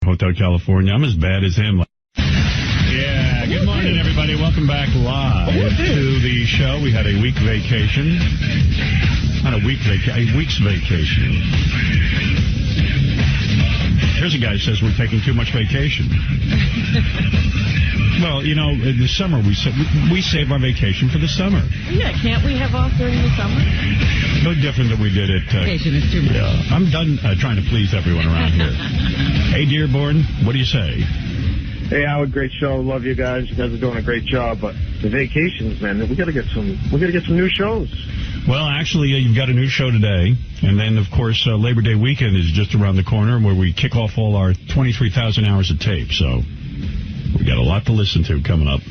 Hotel California. I'm as bad as him. Yeah, good morning, everybody. Welcome back live to the show. We had a week vacation. Not a week's vacation. Here's a guy who says we're taking too much vacation. Well, you know, in the summer, we save our vacation for the summer. Yeah, can't we have off during the summer? No different than we did it. Vacation is too much. Yeah, I'm done trying to please everyone around here. Hey, Dearborn, what do you say? Hey, Howard, great show. Love you guys. You guys are doing a great job. But the vacations, man, we got to get some new shows. Well, actually, you've got a new show today. And then, of course, Labor Day weekend is just around the corner where we kick off all our 23,000 hours of tape. So we got a lot to listen to coming up.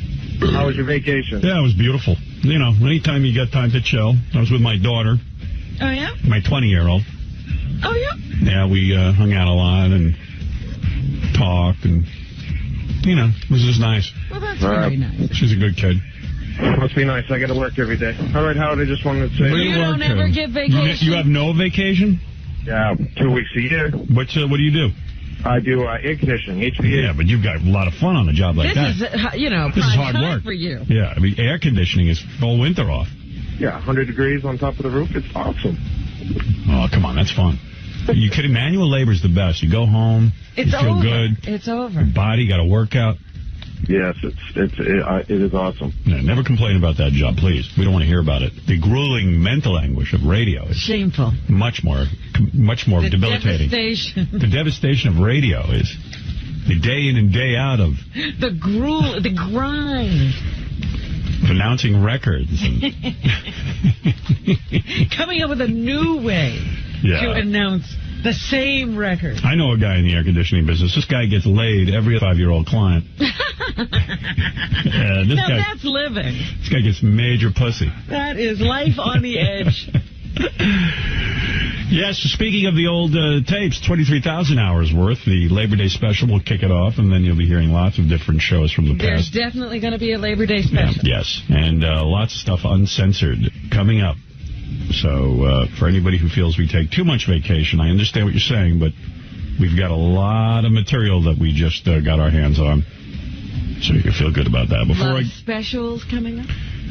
How was your vacation? Yeah, it was beautiful. You know, anytime you get time to chill. I was with my daughter. Oh, yeah? My 20-year-old. Oh, yeah? Yeah, we hung out a lot and talked and, you know, it was just nice. Well, that's very nice. She's a good kid. Must be nice. I got to work every day. All right, Howard, I just wanted to say... You don't ever get vacation? You have no vacation? Yeah, 2 weeks a year. What do you do? I do air conditioning, HVAC. Yeah, but you've got a lot of fun on a job like that. This is, you know, this is hard work for you. Yeah, I mean, air conditioning is all winter off. Yeah, 100 degrees on top of the roof. It's awesome. Oh, come on, that's fun. You kidding? Manual labor's the best. You go home, you feel good. It's over. Your body got to work out. Yes, it is awesome. Yeah, never complain about that job, please. We don't want to hear about it. The grueling mental anguish of radio is shameful. Much more debilitating. The devastation of radio is the day in and day out of the grind. Announcing records. And coming up with a new way to announce the same record. I know a guy in the air conditioning business. This guy gets laid every 5-year-old client. That's living. This guy gets major pussy. That is life on the edge. Yes, speaking of the old tapes, 23,000 hours worth. The Labor Day special will kick it off, and then you'll be hearing lots of different shows from the past. There's definitely going to be a Labor Day special. Yeah, yes, and lots of stuff uncensored coming up. So for anybody who feels we take too much vacation, I understand what you're saying, but we've got a lot of material that we just got our hands on. So you can feel good about that. Before specials coming up?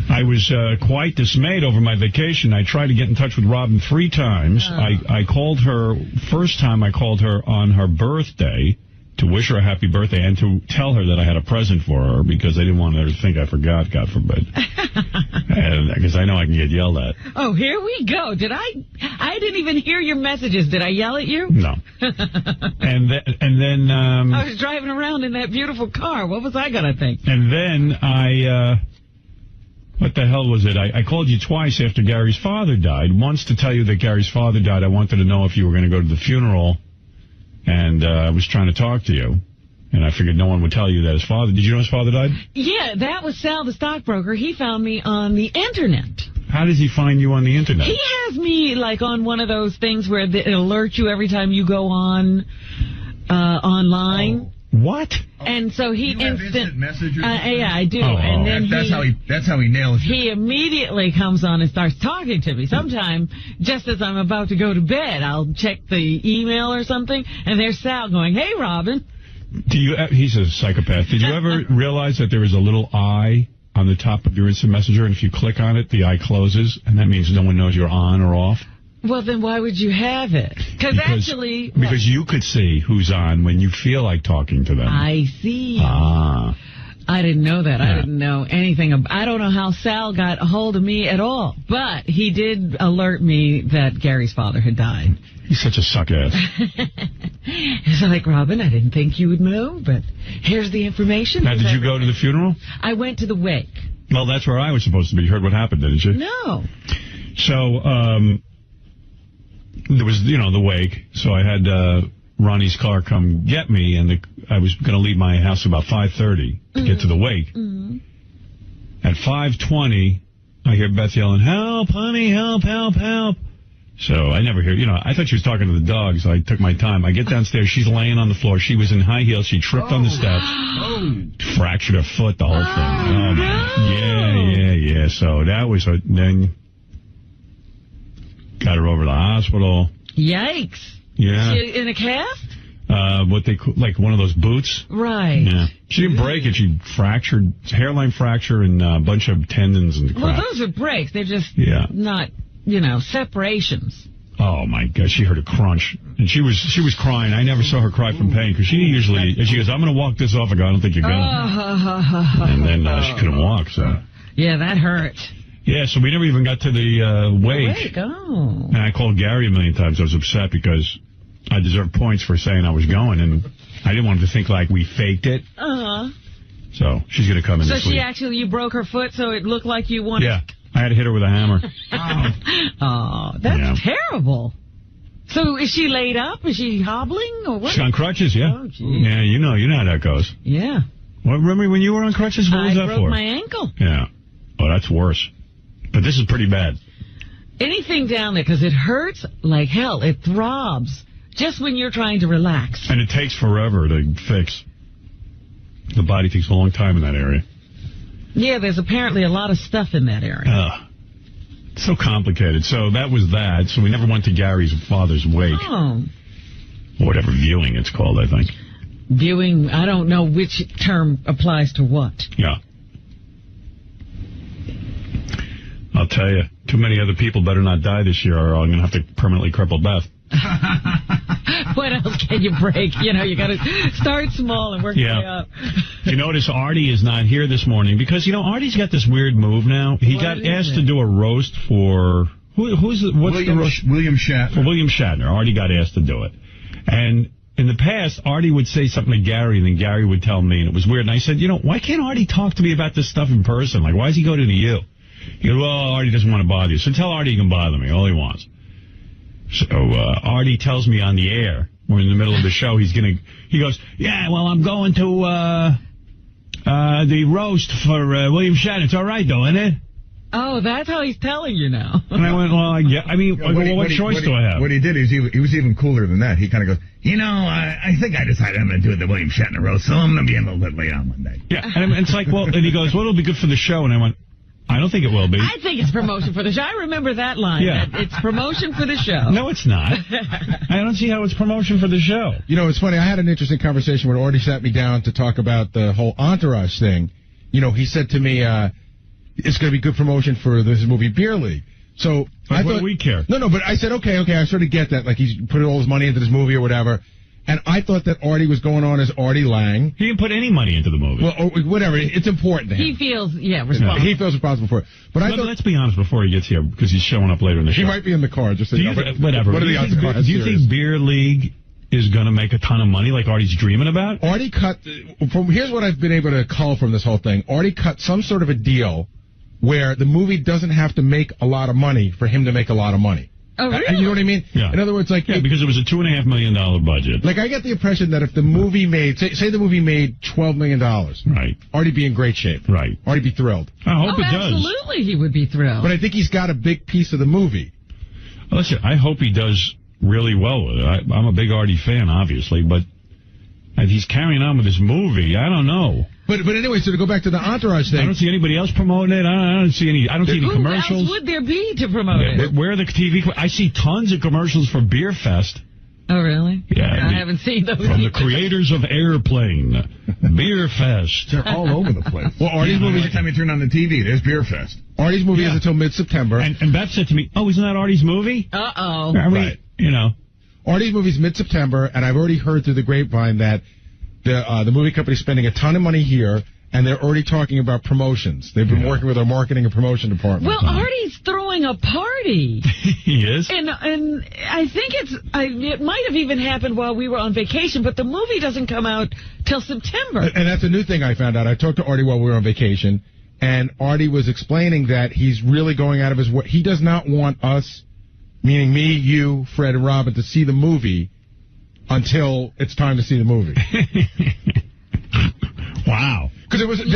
I was quite dismayed over my vacation. I tried to get in touch with Robin 3 times. I called her, first time I called her on her birthday to wish her a happy birthday and to tell her that I had a present for her because I didn't want her to think I forgot, God forbid. Because I know I can get yelled at. Oh, here we go. I didn't even hear your messages. Did I yell at you? No. and then I was driving around in that beautiful car. What was I going to think? And then what the hell was it? I called you twice after Gary's father died. Once to tell you that Gary's father died. I wanted to know if you were going to go to the funeral. And I was trying to talk to you. And I figured no one would tell you that his father... Did you know his father died? Yeah, that was Sal, the stockbroker. He found me on the Internet. How does he find you on the Internet? He has me, like, on one of those things where it alerts you every time you go on online. Oh. What? And so he instant messengers. Yeah, I do. Oh, and then that's how he nails you. He immediately comes on and starts talking to me. Sometime, just as I'm about to go to bed, I'll check the email or something, and there's Sal going, "Hey, Robin." He's a psychopath. Did you ever realize that there is a little eye on the top of your instant messenger, and if you click on it, the eye closes, and that means no one knows you're on or off? Well, then why would you have it? Because you could see who's on when you feel like talking to them. I see. Ah. I didn't know that. Yeah. I didn't know anything. I don't know how Sal got a hold of me at all. But he did alert me that Gary's father had died. He's such a suck-ass. It's like, Robin, I didn't think you would know, but here's the information. Now, did you go to the funeral? I went to the wake. Well, that's where I was supposed to be. You heard what happened, didn't you? No. So, there was, the wake. So I had Ronnie's car come get me, and I was going to leave my house about 5:30 to get to the wake. Mm-hmm. At 5:20, I hear Beth yelling, "Help, honey, help, help, help." So I never hear, I thought she was talking to the dog, so I took my time. I get downstairs, she's laying on the floor. She was in high heels. She tripped on the steps, fractured her foot, the whole thing. Oh, man. Yeah. So that was, then got her over to the hospital. Yikes. Yeah. She in a cast? like one of those boots. Right. Yeah. She didn't break it. She fractured, hairline fracture and a bunch of tendons and crap. Well, those are breaks. They're just not, separations. Oh, my God. She heard a crunch. And she was crying. I never saw her cry from pain because she usually, she goes, I'm going to walk this off. I go, I don't think you're going to. And then she couldn't walk, so. Yeah, that hurt. Yeah, so we never even got to the wake. Oh. And I called Gary a million times. I was upset because I deserved points for saying I was going, and I didn't want him to think like we faked it. Uh-huh. So she's going to come in this week. So you broke her foot so it looked like you wanted... Yeah, I had to hit her with a hammer. Oh, that's terrible. So is she laid up? Is she hobbling or what? She's on crutches, yeah. Oh, geez. Yeah, you know how that goes. Yeah. Well, remember when you were on crutches? What was that for? I broke my ankle. Yeah. Oh, that's worse. But this is pretty bad. Anything down there, because it hurts like hell. It throbs just when you're trying to relax. And it takes forever to fix. The body takes a long time in that area. Yeah, there's apparently a lot of stuff in that area. So complicated. So that was that. So we never went to Gary's father's wake. Oh. Or whatever viewing it's called, I think. Viewing, I don't know which term applies to what. Yeah. I'll tell you, too many other people better not die this year or I'm going to have to permanently cripple Beth. What else can you break? You got to start small and work your way up. You notice Artie is not here this morning because, Artie's got this weird move now. He got asked to do a roast for... What's the roast? William Shatner. For William Shatner. Artie got asked to do it. And in the past, Artie would say something to Gary, and then Gary would tell me, and it was weird. And I said, why can't Artie talk to me about this stuff in person? Like, why does he go to you? He goes, well, Artie doesn't want to bother you. So tell Artie he can bother me, all he wants. So Artie tells me on the air, we're in the middle of the show, he goes, yeah, well, I'm going to the roast for William Shatner. It's all right, though, isn't it? Oh, that's how he's telling you now. And I went, well, what choice do I have? What he did is he was even cooler than that. He kind of goes, I think I decided I'm going to do the William Shatner roast, so I'm going to be in a little bit late on Monday. Yeah, and it's like, well, and he goes, well, it'll be good for the show. And I went, I don't think it will be. I think it's promotion for the show. I remember that line. Yeah. It's promotion for the show. No, it's not. I don't see how it's promotion for the show. It's funny. I had an interesting conversation when Artie sat me down to talk about the whole Entourage thing. He said to me, it's going to be good promotion for this movie Beer League. So I thought, what do we care? No, but I said, okay, I sort of get that. Like he's putting all his money into this movie or whatever. And I thought that Artie was going on as Artie Lang. He didn't put any money into the movie. Well, whatever. It's important to him. He feels, responsible. He feels responsible for it. But I thought, let's be honest before he gets here, because he's showing up later in the show. He might be in the car. Just so whatever. What are the odds? Do you think Beer League is going to make a ton of money like Artie's dreaming about? Artie cut... Here's what I've been able to cull from this whole thing. Artie cut some sort of a deal where the movie doesn't have to make a lot of money for him to make a lot of money. Oh, really? You know what I mean? Yeah. In other words, like... Yeah, because it was a $2.5 million budget. Like, I get the impression that if the movie made... Say the movie made $12 million. Right. Artie'd be in great shape. Right. Artie'd be thrilled. I hope it does. Absolutely he would be thrilled. But I think he's got a big piece of the movie. Listen, I hope he does really well with it. I'm a big Artie fan, obviously, but if he's carrying on with this movie, I don't know. But anyway, so to go back to the Entourage thing... I don't see anybody else promoting it. I don't see any commercials. Who else would there be to promote it? Where are the TV... I see tons of commercials for Beer Fest. Oh, really? Yeah. I haven't seen those From the creators of Airplane. Beer Fest. They're all over the place. Well, Artie's movie... Every time you turn on the TV, there's Beer Fest. Artie's movie is until mid-September. And Beth said to me, oh, isn't that Artie's movie? Uh-oh. Right. Artie's movie's mid-September, and I've already heard through the grapevine that the movie company's spending a ton of money here, and they're already talking about promotions. They've been working with our marketing and promotion department. Well, Artie's throwing a party. He is? And I think it might have even happened while we were on vacation, but the movie doesn't come out till September. And that's a new thing I found out. I talked to Artie while we were on vacation, and Artie was explaining that he's really going out of his way. He does not want us, meaning me, you, Fred, and Robin, to see the movie until it's time to see the movie. Wow. Because what is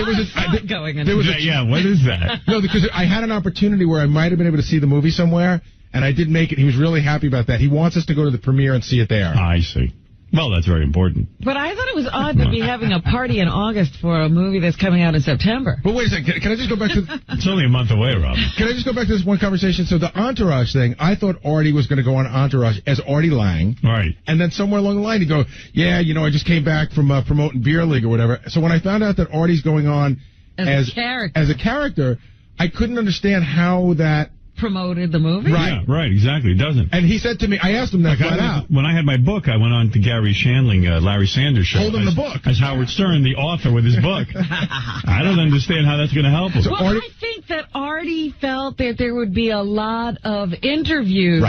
that? No, because I had an opportunity where I might have been able to see the movie somewhere, and I didn't make it. He was really happy about that. He wants us to go to the premiere and see it there. I see. Well, that's very important. But I thought it was odd to be having a party in August for a movie that's coming out in September. But wait a second. Can I just go back to... It's only a month away, Rob. Can I just go back to this one conversation? So the Entourage thing, I thought Artie was going to go on Entourage as Artie Lang. Right. And then somewhere along the line, he'd go, yeah, you know, I just came back from promoting Beer League or whatever. So when I found out that Artie's going on as a character, I couldn't understand how that... promoted the movie? Right. Yeah, right, exactly. It doesn't. And he said to me, I asked him that flat out. When I had my book, I went on to Gary Shandling, Larry Sanders' show. Holding the book. As Howard Stern, the author, with his book. I don't understand how that's going to help him. Well, I think that Artie felt that there would be a lot of interviews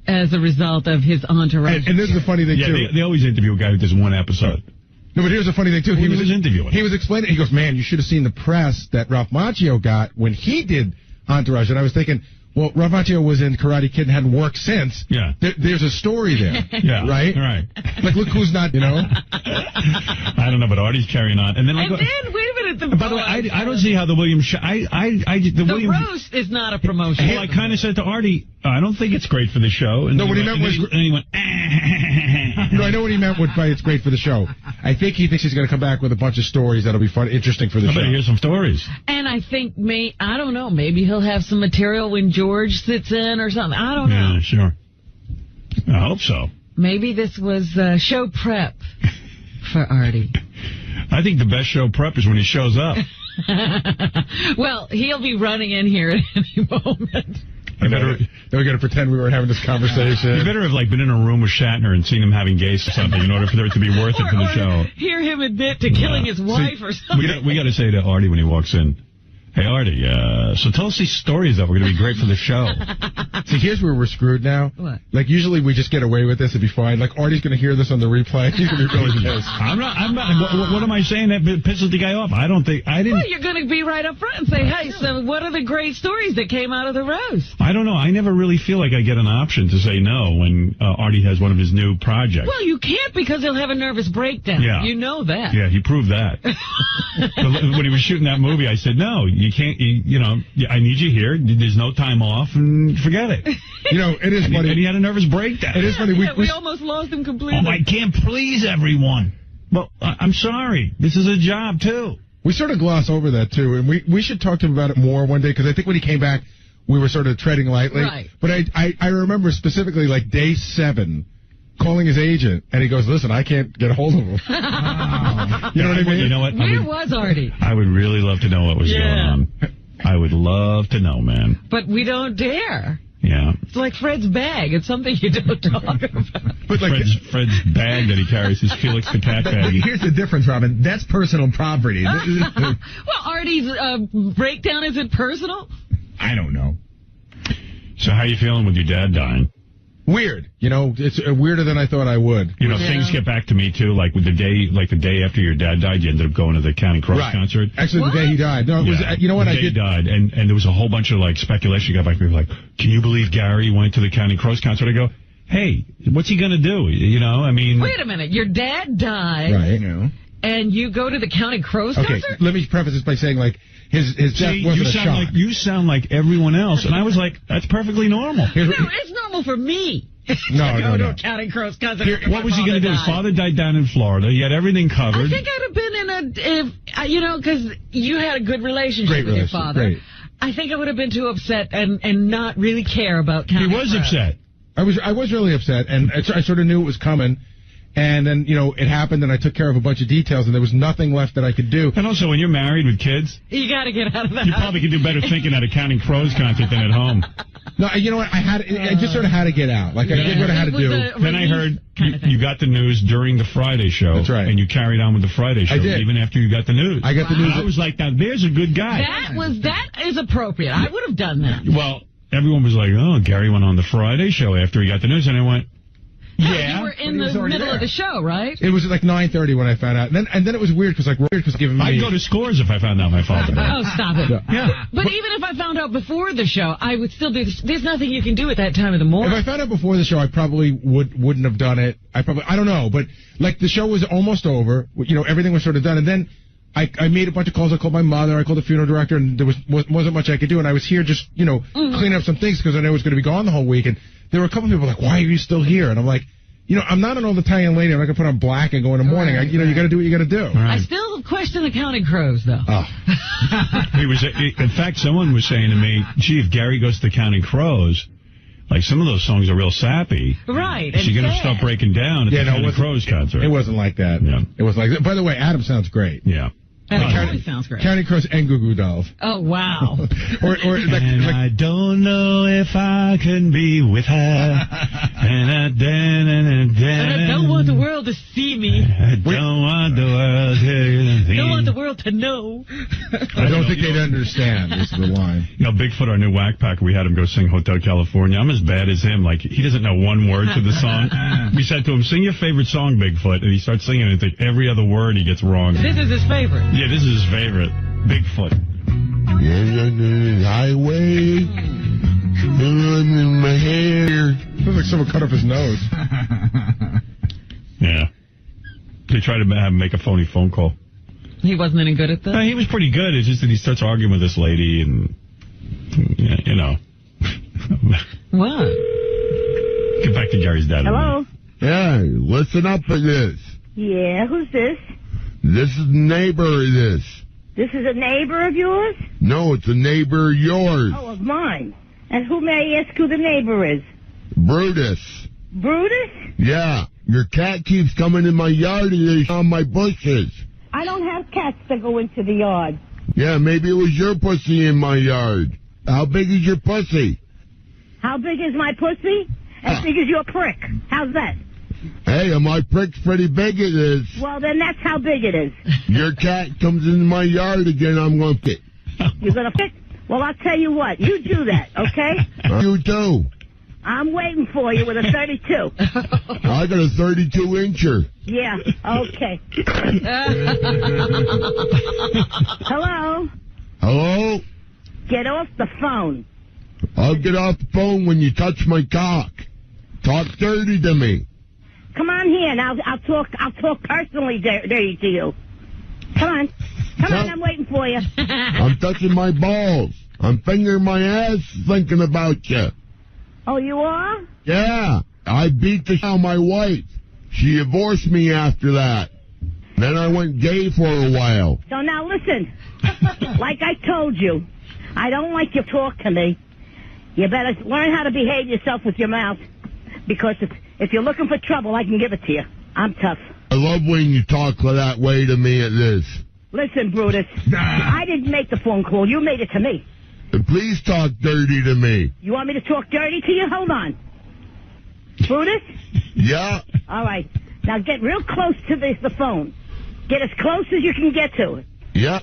as a result of his Entourage. And this is the funny thing, too. They always interview a guy who does one episode. No, but here's the funny thing, too. He was interviewing. He was explaining, he goes, man, you should have seen the press that Ralph Macchio got when he did Entourage. And I was thinking... Well, Ralph Macchio was in Karate Kid and hadn't worked since. Yeah. There's a story there. Yeah. Right? Right. Like, look who's not, you know? I don't know, but Artie's carrying on. And then, wait a minute. by the way, I don't see how the William... The roast is not a promotion. Well, I kind of said to Artie, I don't think it's great for the show. And no, what he meant was... And he went... No, I know what he meant by it's great for the show. I think he thinks he's going to come back with a bunch of stories that'll be fun, interesting for the show. I hear some stories. And I think, I don't know, maybe he'll have some material when George sits in or something. I don't know. Yeah, sure. I hope so. Maybe this was show prep for Artie. I think the best show prep is when he shows up. Well, he'll be running in here at any moment. Then we're going to pretend we weren't having this conversation. You better have been in a room with Shatner and seen him having gays or something in order for it to be worth it for the show. Hear him admit to killing his wife or something. We got to say to Artie when he walks in, hey, Artie, so tell us these stories that were going to be great for the show. See, here's where we're screwed now. What? Like, usually we just get away with this. It'd be fine. Like, Artie's going to hear this on the replay. He's going to be really pissed. I'm not. What am I saying that pisses the guy off? I didn't. Well, you're going to be right up front and say, hey, so what are the great stories that came out of the roast? I don't know. I never really feel like I get an option to say no when Artie has one of his new projects. Well, you can't because he'll have a nervous breakdown. Yeah. You know that. Yeah, he proved that. When he was shooting that movie, I said, no, you can't, I need you here. There's no time off, and forget it. It is funny. And he had a nervous breakdown. It is funny. We almost lost him completely. Oh, I can't please everyone. Well, I'm sorry. This is a job, too. We sort of gloss over that, too, and we should talk to him about it more one day, because I think when he came back, we were sort of treading lightly. Right. But I remember specifically, day 7, calling his agent, and he goes, listen, I can't get a hold of him. You know what I mean? You know what? Where was Artie? I would really love to know what was going on. I would love to know, man. But we don't dare. Yeah. It's like Fred's bag. It's something you don't talk about. But Fred's bag that he carries, his Felix the Cat bag. Here's the difference, Robin. That's personal property. Well, Artie's breakdown, is it personal? I don't know. So how you feeling with your dad dying? Weird. It's weirder than I thought I would. Things get back to me, too. Like with the day after your dad died, you ended up going to the Counting Crows concert. Actually, the day he died. No, it was, the day he died, and there was a whole bunch of, speculation. Got back to me, can you believe Gary went to the Counting Crows concert? I go, hey, what's he going to do? Wait a minute. Your dad died. Right. And you go to the Counting Crows concert? Okay, let me preface this by saying, his death wasn't a shock. You sound like everyone else, and I was like, that's perfectly normal. It's normal for me. No. To a Counting Crows concert. What was he going to do? His father died down in Florida. He had everything covered. I think I'd have been because you had a good relationship with your father. Great. I think I would have been too upset and not really care about Counting Crows. He was upset. I was really upset, and I sort of knew it was coming. And then, it happened, and I took care of a bunch of details, and there was nothing left that I could do. And also, when you're married with kids... You got to get out of that. You probably could do better thinking at a Counting Crows concert than at home. No, you know what? I just sort of had to get out. I did what I had to do. Then I heard you got the news during the Friday show. That's right. And you carried on with the Friday show. I did. Even after you got the news. I got the news. I was like, now, there's a good guy. That is appropriate. I would have done that. Well, everyone was like, oh, Gary went on the Friday show after he got the news. And I went... Yeah, you were in the middle of the show, right? It was 9:30 when I found out. And then it was weird because giving me... I'd go to Scores if I found out my father died. Oh, stop it. Yeah. But even if I found out before the show, I would still do this. There's nothing you can do at that time of the morning. If I found out before the show, I probably wouldn't have done it. I don't know. But, the show was almost over. Everything was sort of done. And then I made a bunch of calls. I called my mother. I called the funeral director. And there wasn't much I could do. And I was here just, cleaning up some things because I knew I was going to be gone the whole week. And there were a couple of people like, why are you still here? And I'm like... I'm not an old Italian lady. I'm not going to put on black and go in the morning. Right, you got to do what you got to do. I still question the Counting Crows, though. Oh. In fact, someone was saying to me, gee, if Gary goes to the Counting Crows, like some of those songs are real sappy. Right. Is she going to start breaking down at the Counting Crows concert? It wasn't like that. Yeah. It was like that. By the way, Adam sounds great. Yeah. That sounds great. Counting Crows and Goo Goo Dolls. Oh, wow. or I don't know if I can be with her. And I don't want the world to see me. I don't want the world to see me. Don't want the world to know. I don't think they'd understand is the line. Bigfoot, our new whack packer, we had him go sing Hotel California. I'm as bad as him. Like, he doesn't know one word to the song. We said to him, sing your favorite song, Bigfoot. And he starts singing it. Like, every other word he gets wrong. This is his favorite. Yeah, this is his favorite. Bigfoot. Highway. In my hair. Looks like someone cut off his nose. Yeah. They tried to have him make a phony phone call. He wasn't any good at that? He was pretty good. It's just that he starts arguing with this lady and, What? Get back to Gary's dad. Hello? Yeah, listen up for this. Yeah, who's this? This is a neighbor of this. This is a neighbor of yours? No, it's a neighbor of yours. Oh, of mine. And who may I ask who the neighbor is? Brutus. Brutus? Yeah, your cat keeps coming in my yard and on my bushes. I don't have cats that go into the yard. Yeah, maybe it was your pussy in my yard. How big is your pussy? How big is my pussy? As big as your prick. How's that? Hey, my prick's pretty big it is. Well, then that's how big it is. Your cat comes in my yard again, I'm going to fit. You're going to fit? Well, I'll tell you what. You do that, okay? You too. I'm waiting for you with a 32. I got a 32-incher. Yeah, okay. Hello? Hello? Get off the phone. I'll get off the phone when you touch my cock. Talk dirty to me. Come on here, and I'll talk personally dirty to you. Come on, I'm waiting for you. I'm touching my balls. I'm fingering my ass thinking about you. Oh, you are? Yeah, I beat the shit out of my wife. She divorced me after that. Then I went gay for a while. So now listen, like I told you, I don't like you talk to me. You better learn how to behave yourself with your mouth. Because if you're looking for trouble, I can give it to you. I'm tough. I love when you talk that way to me at this. Listen, Brutus, I didn't make the phone call. You made it to me. Please talk dirty to me. You want me to talk dirty to you? Hold on. Brutus? Yeah? All right. Now get real close to the phone. Get as close as you can get to it. Yeah.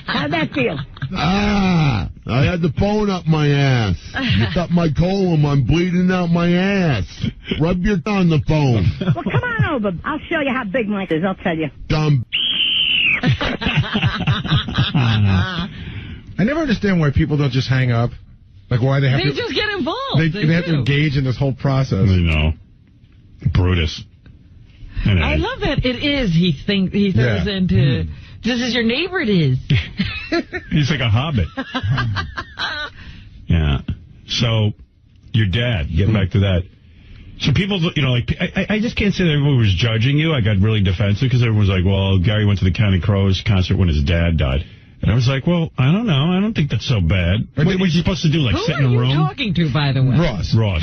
How'd that feel? I had the phone up my ass. You cut my colon, I'm bleeding out my ass. Rub your tongue on the phone. Well, come on over. I'll show you how big mine is, I'll tell you. Dumb. I never understand why people don't just hang up. Like, why they have to... They just get involved. They have to engage in this whole process. I know. Brutus. Anyway. I love that it is, he throws into... This is your neighbor, it is. He's like a hobbit. Yeah. So, your dad, getting back to that. So people, I just can't say that everyone was judging you. I got really defensive because everyone was like, well, Gary went to the Counting Crows concert when his dad died. And I was like, well, I don't know. I don't think that's so bad. What are you supposed to do, like sit in a room? Who are you talking to, by the way? Ross. Oh.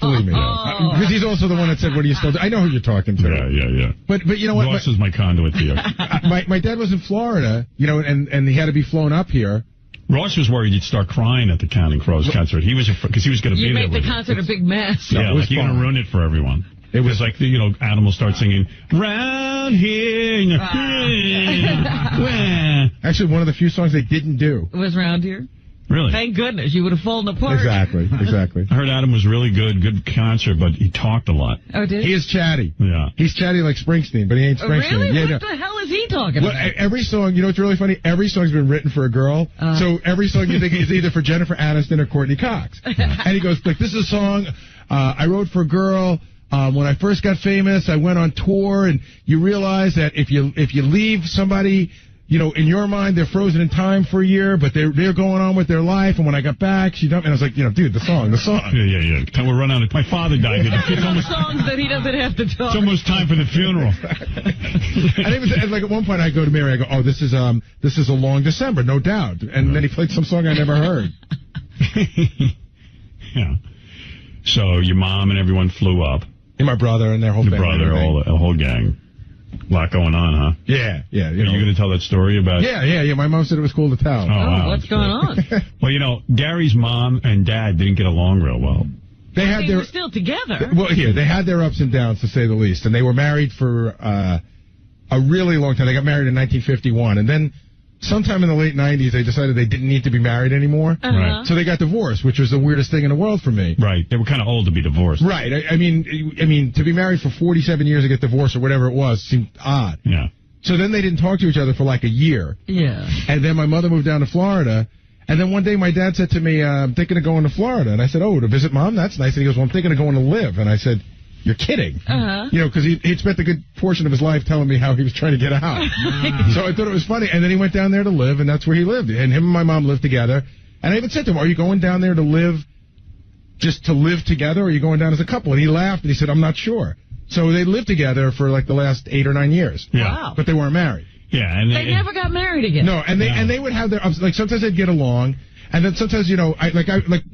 Believe me. Because he's also the one that said, what are you still doing? I know who you're talking to. Yeah. But you know what? Ross is my conduit to you. My dad was in Florida, and he had to be flown up here. Ross was worried he'd start crying at the Counting Crows concert. He was because he was going to be there. You make the concert a big mess. Yeah, like you're going to ruin it for everyone. It was like, animals start singing, round here. Actually, one of the few songs they didn't do. It was Round Here? Really? Thank goodness. You would have fallen apart. Exactly. I heard Adam was really good concert, but he talked a lot. Oh, did he? He is chatty. Yeah. He's chatty like Springsteen, but he ain't Springsteen. Really? Yeah, What the hell is he talking about? Every song, what's really funny? Every song's been written for a girl. So every song you think is either for Jennifer Aniston or Courtney Cox. And he goes, like, this is a song I wrote for a girl. When I first got famous, I went on tour, and you realize that if you leave somebody in your mind, they're frozen in time for a year, but they're going on with their life. And when I got back, she dumped me. And I was like, dude, the song. Yeah. Time we're running out. My father died. It's almost songs that he doesn't have to talk. It's almost time for the funeral. And like at one point, I go to Mary. I go, oh, this is a long December, no doubt. And then he played some song I never heard. Yeah. So your mom and everyone flew up. And my brother and their whole family. Your brother, a whole gang. A lot going on, huh? Yeah. Are you going to tell that story about... Yeah. My mom said it was cool to tell. Oh, wow, what's going on? Well, Gary's mom and dad didn't get along real well. They were still together. Well, yeah, they had their ups and downs, to say the least. And they were married for a really long time. They got married in 1951. And then sometime in the late 90s, they decided they didn't need to be married anymore. Right. So they got divorced, which was the weirdest thing in the world for me. Right. They were kind of old to be divorced. Right. I mean, to be married for 47 years and get divorced or whatever it was seemed odd. Yeah. So then they didn't talk to each other for like a year. Yeah. And then my mother moved down to Florida. And then one day my dad said to me, I'm thinking of going to Florida. And I said, oh, to visit Mom? That's nice. And he goes, well, I'm thinking of going to live. And I said, you're kidding. Because he'd spent a good portion of his life telling me how he was trying to get out. So I thought it was funny. And then he went down there to live, and that's where he lived. And him and my mom lived together. And I even said to him, are you going down there to live just to live together, or are you going down as a couple? And he laughed, and he said, I'm not sure. So they lived together for like the last 8 or 9 years. Yeah. Wow. But they weren't married. Yeah. And they never got married again. No, and they would have their, like, sometimes they'd get along. And then sometimes,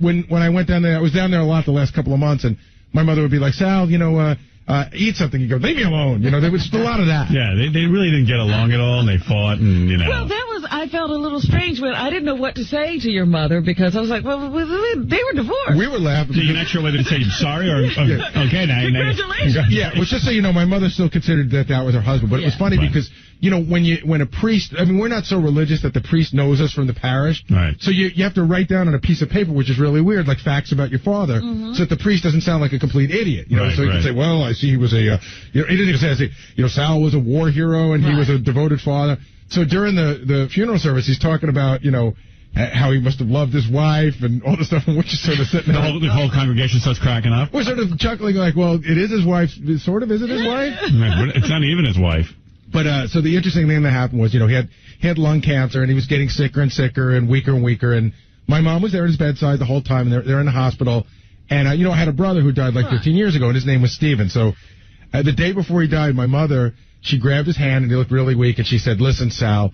when I went down there, I was down there a lot the last couple of months, and my mother would be like, Sal, eat something. You go, leave me alone. There was just a lot of that. Yeah, they really didn't get along at all, and they fought, and, Well, I felt a little strange when I didn't know what to say to your mother, because I was like, well, they were divorced. We were laughing. So you're not sure whether to say sorry or, okay, now. Congratulations. Yeah, well, just so you know, my mother still considered that was her husband, but it was funny because, when a priest, we're not so religious that the priest knows us from the parish. Right. So you have to write down on a piece of paper, which is really weird, like facts about your father, so that the priest doesn't sound like a complete idiot. So you can say, well, I see he was he didn't even say, Sal was a war hero and he was a devoted father. So during the funeral service, he's talking about, how he must have loved his wife and all the stuff, and we're just sort of sitting there. The whole congregation starts cracking up. We're sort of chuckling like, well, it is his wife, sort of, is it his wife? It's not even his wife. But so the interesting thing that happened was, he had lung cancer, and he was getting sicker and sicker and weaker. And my mom was there at his bedside the whole time, and they're in the hospital. And, I had a brother who died like 15 years ago, and his name was Steven. So the day before he died, my mother, she grabbed his hand, and he looked really weak, and she said, listen, Sal,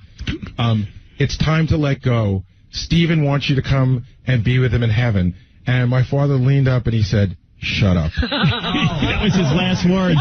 it's time to let go. Steven wants you to come and be with him in heaven. And my father leaned up, and he said, shut up. That was his last words.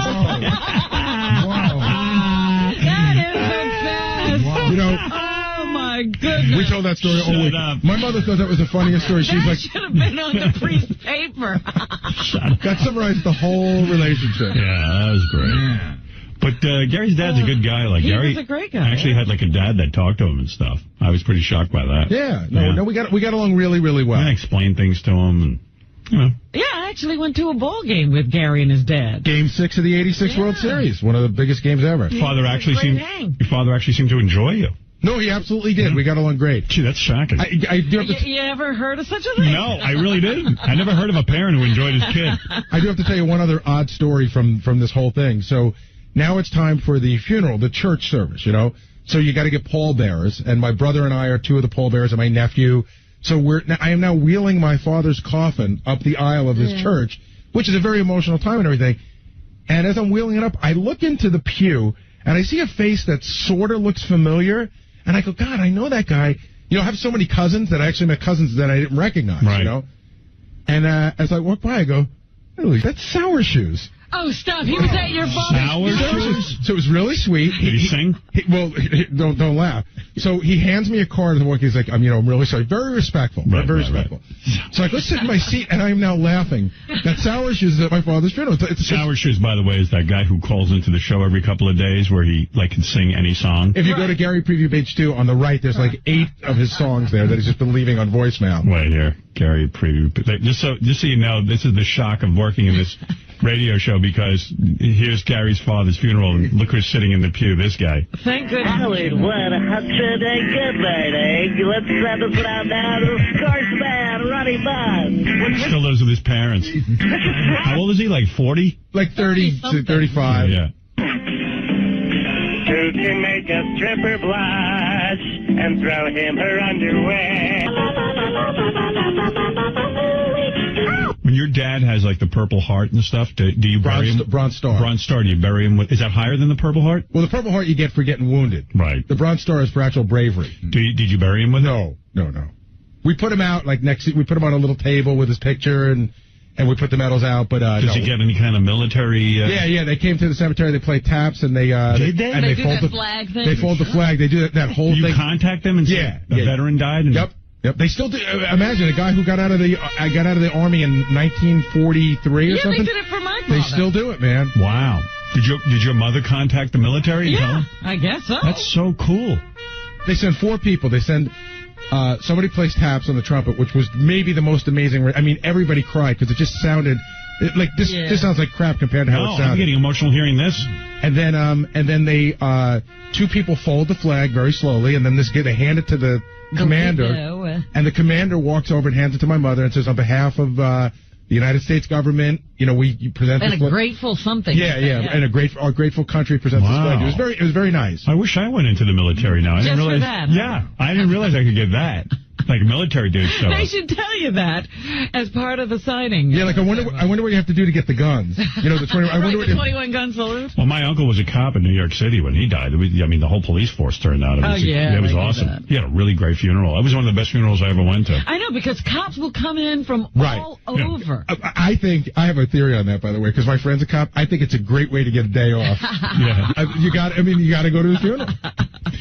That is the best. Oh, my goodness. We told that story all week. My mother thought that was the funniest story. She's like, should have been on the priest's paper. That summarized the whole relationship. Yeah, that was great. Yeah. But Gary's dad's a good guy. Like, Gary was a great guy. Actually had like a dad that talked to him and stuff. I was pretty shocked by that. Yeah. No, we got along really, really well. I explained things to him, and Yeah, I actually went to a ball game with Gary and his dad. Game 6 of the '86 World Series, one of the biggest games ever. Your father actually seemed to enjoy you. No, he absolutely did. We got along great. Gee, that's shocking. You ever heard of such a thing? No, I really didn't. I never heard of a parent who enjoyed his kid. I do have to tell you one other odd story from this whole thing. So now it's time for the funeral, the church service, So you got to get pallbearers, and my brother and I are 2 of the pallbearers, and my nephew. So I am now wheeling my father's coffin up the aisle of this church, which is a very emotional time and everything. And as I'm wheeling it up, I look into the pew, and I see a face that sort of looks familiar. And I go, God, I know that guy. I have so many cousins that I actually met cousins that I didn't recognize, And as I walk by, I go, really, that's Sour Shoes. Oh, stop. He was at your father's funeral. So it was really sweet. Did he sing? Don't laugh. So he hands me a card and he's like, I'm really sorry. Very respectful. Very respectful. So I go sit in my seat, and I'm now laughing. That Sour Shoes is at my father's funeral. Sour Shoes, by the way, is that guy who calls into the show every couple of days where he can sing any song. If you go to Gary Preview page 2, on the right, there's like 8 of his songs there that he's just been leaving on voicemail. Wait here, Gary Preview. Just so you know, this is the shock of working in this radio show, because here's Gary's father's funeral, and look who's sitting in the pew, this guy. Thank goodness. Hollywood, Hudson, good morning. Let's send us down now to the Scars Man, Ronnie Buzz. Still lives with his parents. How old is he, like 40? Like 30 to 35. Yeah. To who can make a stripper blush and throw him her underwear. When your dad has, like, the Purple Heart and stuff, do you bury him? Bronze Star. Bronze Star, do you bury him with... Is that higher than the Purple Heart? Well, the Purple Heart you get for getting wounded. Right. The Bronze Star is for actual bravery. Did you bury him with it? No. We put him out, like, we put him on a little table with his picture, and we put the medals out, but, Does he get any kind of military... Yeah, they came to the cemetery, they played taps, and they... Did they? And they they do fold that flag thing? They fold the flag, they do that whole thing. You contact them and say a veteran died? And Yep. They still do. Imagine a guy who got out of the army in 1943 or something. Yeah, they did it for my father. They still do it, man. Wow. Did your mother contact the military? Yeah, I guess so. That's so cool. They send 4 people. They send somebody plays taps on the trumpet, which was maybe the most amazing. I mean, everybody cried because it just sounded like this. Yeah. This sounds like crap compared to how it sounded. I'm getting emotional hearing this. And then they 2 people fold the flag very slowly, and then they hand it to the commander, and the commander walks over and hands it to my mother and says, on behalf of the United States government, we present and this a grateful something. Yeah, and our grateful country presents this flag. It was very nice. I wish I went into the military now. I didn't realize that. Yeah, I didn't realize I could get that. Like a military dude show up. They should tell you that as part of the signing. Yeah, like I wonder what you have to do to get the guns. The 21 gun salute. Well, my uncle was a cop in New York City when he died. The whole police force turned out. It was awesome. He had a really great funeral. It was one of the best funerals I ever went to. I know, because cops will come in from all over. I think I have a theory on that, by the way, because my friend's a cop. I think it's a great way to get a day off. You got to go to his funeral.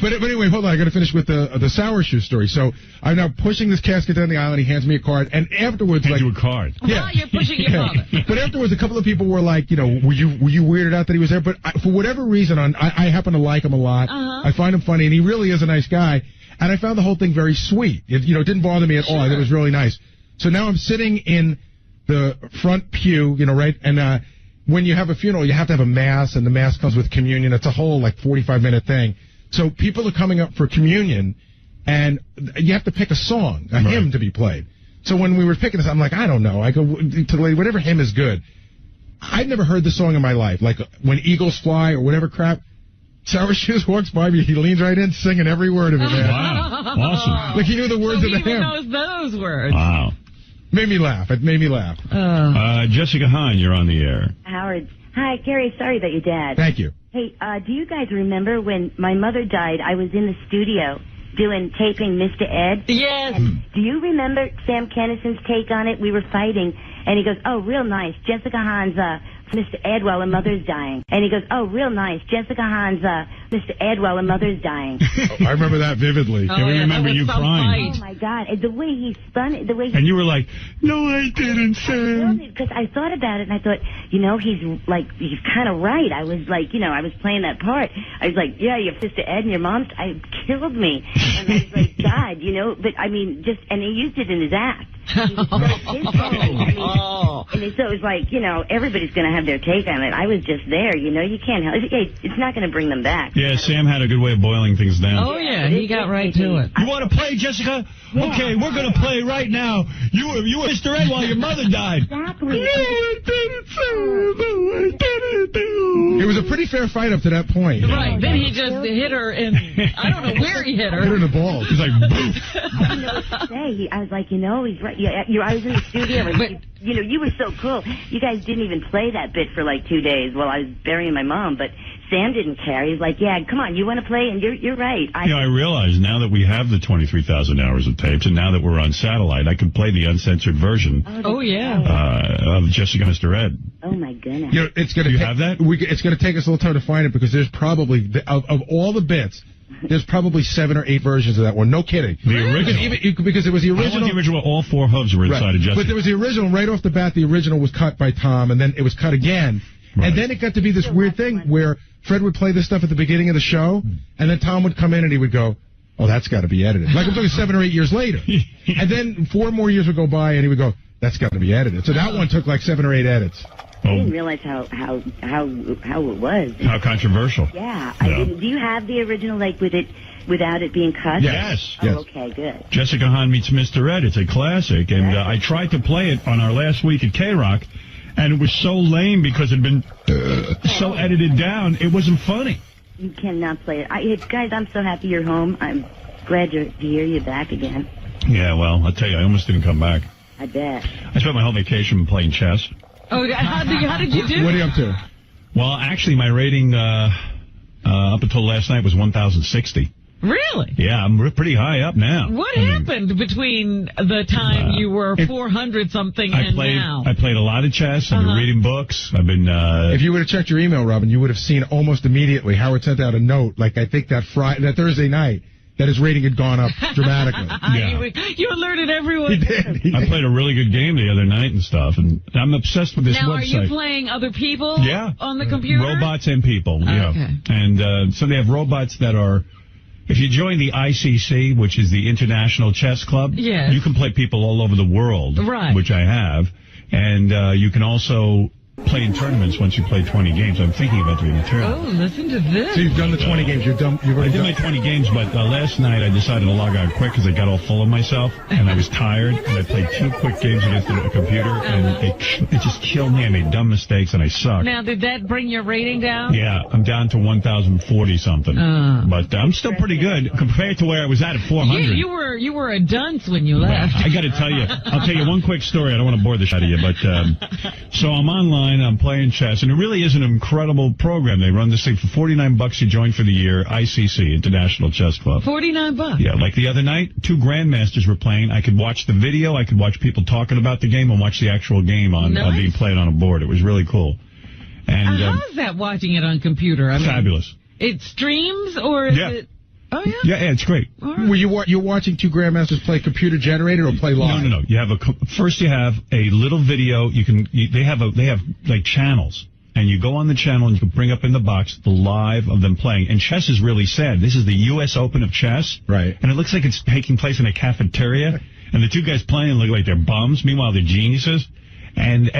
But anyway, hold on. I got to finish with the sour shoe story. So I'm now pushing this casket down the aisle, and he hands me a card. And afterwards, you a card. Yeah, you're pushing your father. But afterwards, a couple of people were like, were you weirded out that he was there? But for whatever reason, I happen to like him a lot. I find him funny, and he really is a nice guy. And I found the whole thing very sweet. It didn't bother me at all. I thought it was really nice. So now I'm sitting in the front pew, right? And when you have a funeral, you have to have a mass, and the mass comes with communion. It's a whole 45-minute thing. So people are coming up for communion, and you have to pick a song, a hymn to be played. So when we were picking this, I'm like, I don't know. I go to the lady, whatever hymn is good. I've never heard this song in my life. Like When Eagles Fly or whatever crap. Sour Shoes walks by me. He leans right in, singing every word of it, man. Wow. Awesome. Like he knew the words of the hymn. He knows those words. Wow. Made me laugh. It made me laugh. Jessica Hahn, you're on the air. Howard. Hi, Gary. Sorry about your dad. Thank you. Hey, do you guys remember when my mother died, I was in the studio taping Mr. Ed? Yes. And do you remember Sam Kennison's take on it? We were fighting, and he goes, oh, real nice. Jessica Hahn's Mr. Ed while her mother's dying. And he goes, oh, real nice. Jessica Hahn's Mr. Ed while her mother's dying. I remember that vividly. We remember you crying. Oh, my God. The way he spun it, the way he... And you were like, no, I didn't, Sam. Because I thought about it, and I thought, he's kind of right. I was like, I was playing that part. I was like, yeah, your sister Ed and your mom's killed me. And I was like, God, but I mean, and he used it in his act. And so it was like, everybody's going to have their take on it. I was just there, you can't help it. It's not going to bring them back. Yeah, Sam had a good way of boiling things down. Oh, yeah, he got right to it. You want to play, Jessica? Yeah. Okay, we're going to play right now. You were Mr. Ed while your mother died. Exactly. No, I didn't, Sam. No, I didn't. It was a pretty fair fight up to that point. Right, then he just hit her in, I don't know where he hit her. Hit her in the balls. He's like, boof. I didn't know what to say. I was like, he's right. I was in the studio, and you were so cool. You guys didn't even play that bit for 2 days while I was burying my mom, but Sam didn't care. He's like, yeah, come on, you want to play? And you're right. I realize now that we have the 23,000 hours of tapes, and now that we're on satellite, I can play the uncensored version. Oh yeah. Of Jessica Mr. Ed. Oh my goodness. It's going to. You have that? It's going to take us a little time to find it because there's probably of all the bits. There's probably 7 or 8 versions of that one. No kidding. The original. Because it was the original. I want the original. All 4 hubs were inside of Jessica. But there was the original right off the bat. The original was cut by Tom, and then it was cut again. Right. And then it got to be this weird thing where Fred would play this stuff at the beginning of the show, and then Tom would come in and he would go, oh, that's got to be edited. Like I'm talking 7 or 8 years later. And then 4 more years would go by, and he would go, that's got to be edited. So that one took 7 or 8 edits. I didn't realize how it was. How controversial. Yeah. Do you have the original, without it being cut? Yes. Oh, okay, good. Jessica Hahn Meets Mr. Ed. It's a classic, and I tried to play it on our last week at K-Rock, and it was so lame because it had been so edited down, it wasn't funny. You cannot play it. Guys, I'm so happy you're home. I'm glad to hear you back again. Yeah, well, I'll tell you, I almost didn't come back. I bet. I spent my whole vacation playing chess. Oh, how did you do? What are you up to? Well, actually, my rating up until last night was 1,060. Really? Yeah, I'm pretty high up now. What happened between the time you were 400-something and now? I played a lot of chess. I've been reading books. I've been... If you would have checked your email, Robin, you would have seen almost immediately Howard sent out a note, like I think that Thursday night, that his rating had gone up dramatically. Yeah. You alerted everyone. He did. I played a really good game the other night and stuff, and I'm obsessed with this now, website. Now, are you playing other people on the computer? Robots and people, yeah. Okay. And so they have robots that are... If you join the ICC, which is the International Chess Club, you can play people all over the world, which I have. And you can also play in tournaments once you play 20 games. I'm thinking about doing a tournament. Oh, listen to this. So you've done the 20 games. I did my 20 games, but last night I decided to log out quick because I got all full of myself, and I was tired, and I played 2 quick games against the computer, and it just killed me. I made dumb mistakes, and I sucked. Now, did that bring your rating down? Yeah, I'm down to 1,040-something. But I'm still pretty good compared to where I was at 400. You were a dunce when you left. I got to tell you, I'll tell you one quick story. I don't want to bore the shit out of you, but so I'm online, I'm playing chess, and it really is an incredible program. They run this thing for $49 you join for the year, ICC, International Chess Club. $49? Yeah, like the other night, 2 grandmasters were playing. I could watch the video, I could watch people talking about the game, and watch the actual game being played on a board. It was really cool. And how's that, watching it on computer? I mean, fabulous. It streams, or is it... Oh, yeah? Yeah, it's great. Right. Were you're watching 2 grandmasters play computer generated or play live? No. You have first you have a little video. They have like channels, and you go on the channel and you can bring up in the box the live of them playing. And chess is really sad. This is the U.S. Open of chess, right? And it looks like it's taking place in a cafeteria, and the 2 guys playing look like they're bums. Meanwhile, they're geniuses. And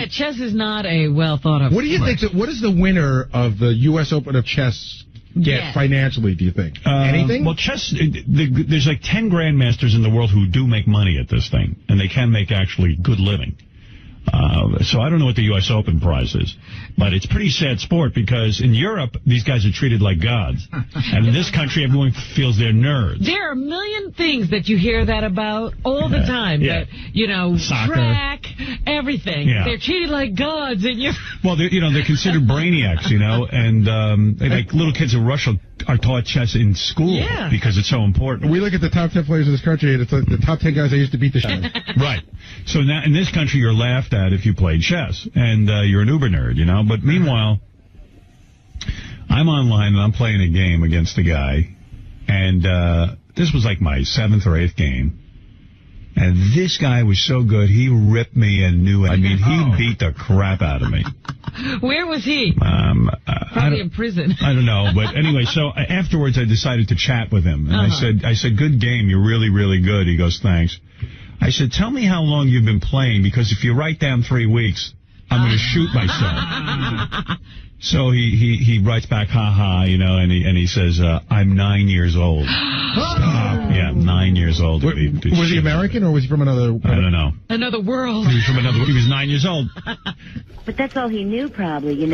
chess is not a well thought of. What do you think? What is the winner of the U.S. Open of chess get financially, do you think? Anything? Well, chess, there's like 10 grandmasters in the world who do make money at this thing, and they can make actually good living. So I don't know what the U.S. Open prize is, but it's pretty sad sport because in Europe, these guys are treated like gods. And in this country, everyone feels they're nerds. There are a million things that you hear that about all the time. Yeah. That, soccer, track, everything. Yeah. They're treated like gods in Europe. Well, they're considered brainiacs, and like little kids in Russia are taught chess in school because it's so important. We look at the top 10 players in this country, and it's like the top 10 guys that used to beat the shit. Right. So now in this country, you're laughed at if you played chess, and you're an uber nerd, But meanwhile, I'm online and I'm playing a game against a guy, and this was like my 7th or 8th game. And this guy was so good, he ripped me a new... I mean, he beat the crap out of me. Where was he? Probably in prison. I don't know. But anyway, so afterwards I decided to chat with him. And I said, good game, you're really, really good. He goes, thanks. I said, tell me how long you've been playing, because if you write down 3 weeks, I'm going to shoot myself. So he writes back, and he says, I'm 9 years old. Yeah, 9 years old. Was he American, or was he from another... I don't know. Another world. He was 9 years old. But that's all he knew, probably, He's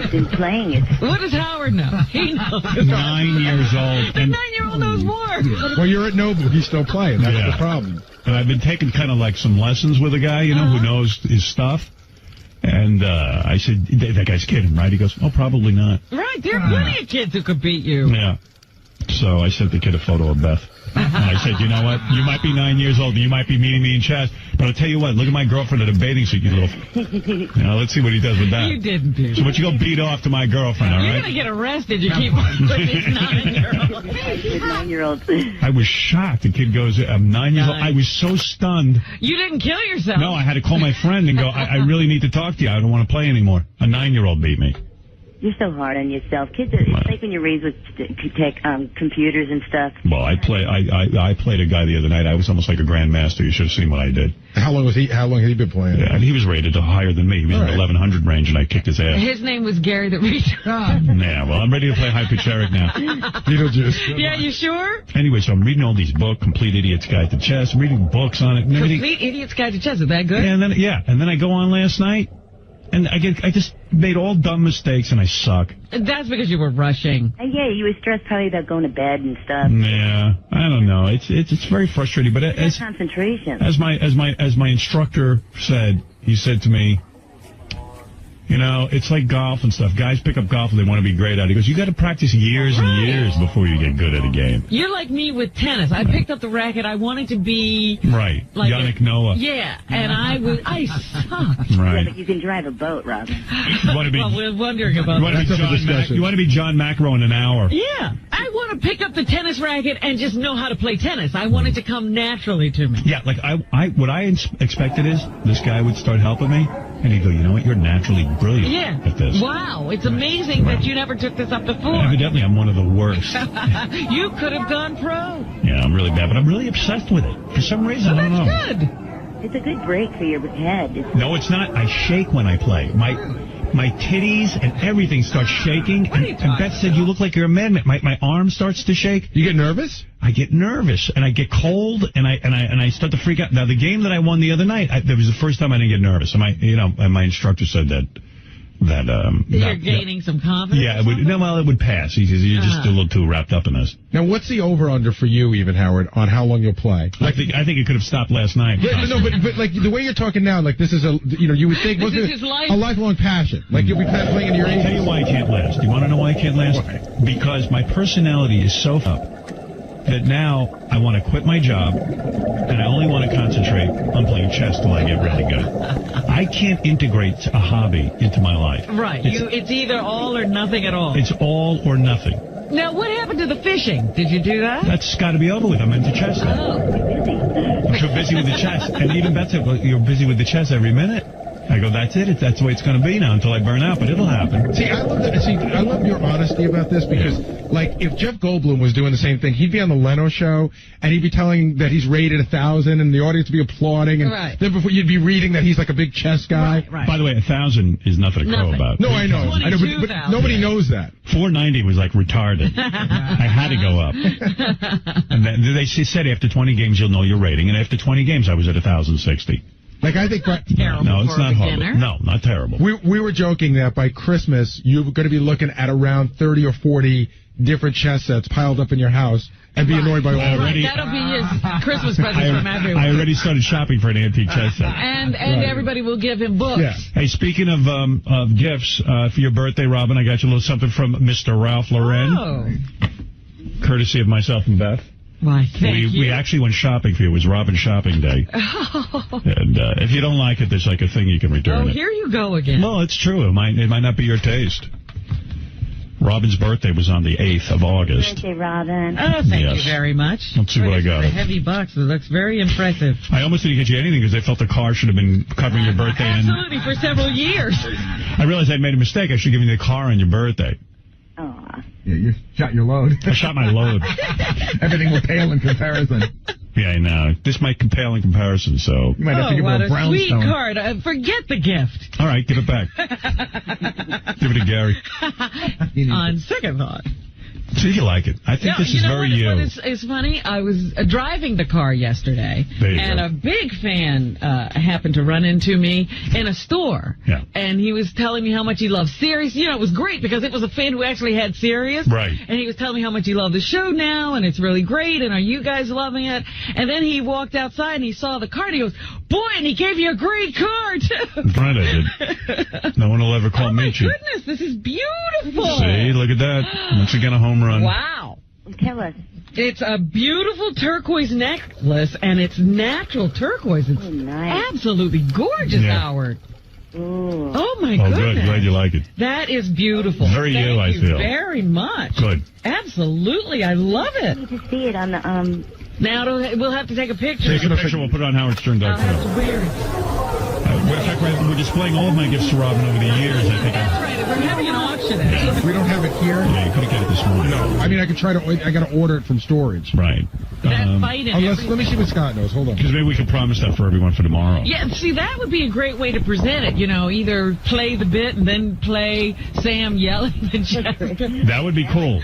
been playing it. What does Howard know? He knows. 9 years old. The 9-year-old knows more. Well, you're at Noble. He's still playing. That's the problem. And I've been taking kind of like some lessons with a guy, who knows his stuff. And I said, that guy's kidding, right? He goes, oh, probably not. Right, there are plenty of kids who could beat you. Yeah. So I sent the kid a photo of Beth. And I said, you know what? You might be 9 years old, and you might be meeting me in chess, but I'll tell you what, look at my girlfriend in a bathing suit, you little... let's see what he does with that. You didn't do So why don't you go beat off to my girlfriend, all right? You're going to get arrested. You keep on with this 9-year-old. 9-year-old. I was shocked. The kid goes, I'm 9 years old. I was so stunned. You didn't kill yourself. No, I had to call my friend and go, I really need to talk to you. I don't want to play anymore. A 9-year-old beat me. You're so hard on yourself. Kids, it's like when you're raised with tech, computers and stuff. Well, I played a guy the other night. I was almost like a grandmaster. You should have seen what I did. How long had he been playing? Yeah, and he was rated higher than me. He was in the 1100 range, and I kicked his ass. His name was Gary the Reader. Yeah, well, I'm ready to play High Pitch Eric now. Beetlejuice. Yeah, you sure? Anyway, so I'm reading all these books, Complete Idiot's Guide to Chess. I'm reading books on it. And everything. Complete Idiot's Guide to Chess. Is that good? Yeah, and then I go on last night. And I just made all dumb mistakes, and I suck. That's because you were rushing. And yeah, you were stressed probably about going to bed and stuff. Yeah, I don't know. It's very frustrating. But as concentration. As my instructor said, he said to me, you know, it's like golf and stuff. Guys pick up golf and they want to be great at it. He goes, you got to practice years and years before you get good at a game. You're like me with tennis. I picked up the racket. I wanted to be... Right. Like Yannick Noah. Yeah, and I sucked. Right. Yeah, but you can drive a boat, Robin. You want to be... Well, we're wondering about that. You want to be John McEnroe in an hour. Yeah. I want to pick up the tennis racket and just know how to play tennis. I want it to come naturally to me. Yeah, like what I expected is this guy would start helping me, and he'd go, you know what, you're naturally brilliant at this. Wow, it's amazing that you never took this up the floor. Evidently, I'm one of the worst. You could have gone pro. Yeah, I'm really bad, but I'm really obsessed with it. For some reason, I don't know. That's good. It's a good break for your head. No, it's not. I shake when I play. My titties and everything starts shaking. And Beth said, you look like you're a madman. My arm starts to shake. You get nervous? I get nervous, and I get cold, and I start to freak out. Now, the game that I won the other night, that was the first time I didn't get nervous. And my instructor said that you're gaining some confidence. Yeah, it would pass. He says you're just a little too wrapped up in this. Now, what's the over/under for you, even Howard, on how long you'll play? I think it could have stopped last night. But like the way you're talking now, like this is you would think this is his life. a lifelong passion. Like you'll be playing into your 80s. I'll tell you why I can't last. Do you want to know why I can't last? Why? Because my personality is so up that now I want to quit my job and I only want to concentrate on playing chess till I get really good. I can't integrate a hobby into my life. Right. It's either all or nothing at all. It's all or nothing. Now, what happened to the fishing? Did you do that? That's got to be over with. I'm into chess now. I'm too busy with the chess. And even Beth said, well, you're busy with the chess every minute. I go, that's it. That's the way it's going to be now until I burn out, but it'll happen. See, I love your honesty about this because, like, if Jeff Goldblum was doing the same thing, he'd be on the Leno show and he'd be telling that he's rated 1,000 and the audience would be applauding, and then before you'd be reading that he's like a big chess guy. Right. By the way, 1,000 is nothing to crow about. No, I know, but nobody knows that. 490 was like retarded. I had to go up. And then they said after 20 games you'll know your rating, and after 20 games I was at 1,060. Like, I think... terrible. No, it's not horrible. No, not terrible. We were joking that by Christmas, you're going to be looking at around 30 or 40 different chess sets piled up in your house and be annoyed by all of them. That'll be his Christmas present from everyone. I already started shopping for an antique chess set. And everybody will give him books. Yeah. Hey, speaking of gifts, for your birthday, Robin, I got you a little something from Mr. Ralph Lauren. Oh. Courtesy of myself and Beth. Why, thank you. We actually went shopping for you. It was Robin shopping day. And if you don't like it, there's like a thing you can return it. Here you go again. Well, it's true. It might not be your taste. Robin's birthday was on the 8th of August. Birthday, Robin. Oh, thank you very much. Let's see what I got. A heavy box. It looks very impressive. I almost didn't get you anything because I felt the car should have been covering your birthday. Absolutely, for several years. I realized I made a mistake. I should give you the car on your birthday. Yeah, you shot your load. I shot my load. Everything will pale in comparison. Yeah, I know. This might pale in comparison, so... You might have to give her a brownstone. Sweet card. Forget the gift. All right, give it back. Give it to Gary. On second thought. See if you like it. I think this is very you. It's funny. I was driving the car yesterday, and a big fan happened to run into me in a store. Yeah. And he was telling me how much he loved Sirius. You know, it was great because it was a fan who actually had Sirius. Right. And he was telling me how much he loved the show now, and it's really great, and are you guys loving it? And then he walked outside, and he saw the card, and he goes, boy, and he gave you a great card, too. Right, I did. No one will ever call me cheap. Oh, my goodness, this is beautiful. See, look at that. Once again, a home run. Wow. Tell us. It's a beautiful turquoise necklace, and it's natural turquoise. It's nice. Absolutely gorgeous, Howard. Ooh. Oh, my goodness. goodness. Good. Glad you like it. That is beautiful. Very Thank you, I feel. Very much. Good. Absolutely. I love it. I need to see it on the, Now, we'll have to take a picture. Take a picture. We'll put it on HowardStern.com. I'll have to wear it. In fact, we're displaying all of my gifts to Robin over the years. I think. That's right. We're having an auction. We don't have it here. Yeah, you couldn't get it this morning. No, I mean I got to order it from storage. Right. That fight and let me see what Scott knows. Hold on. Because maybe we can promise that for everyone for tomorrow. Yeah, see, that would be a great way to present it. You know, either play the bit and then play Sam yelling at Jessica. That would be cool.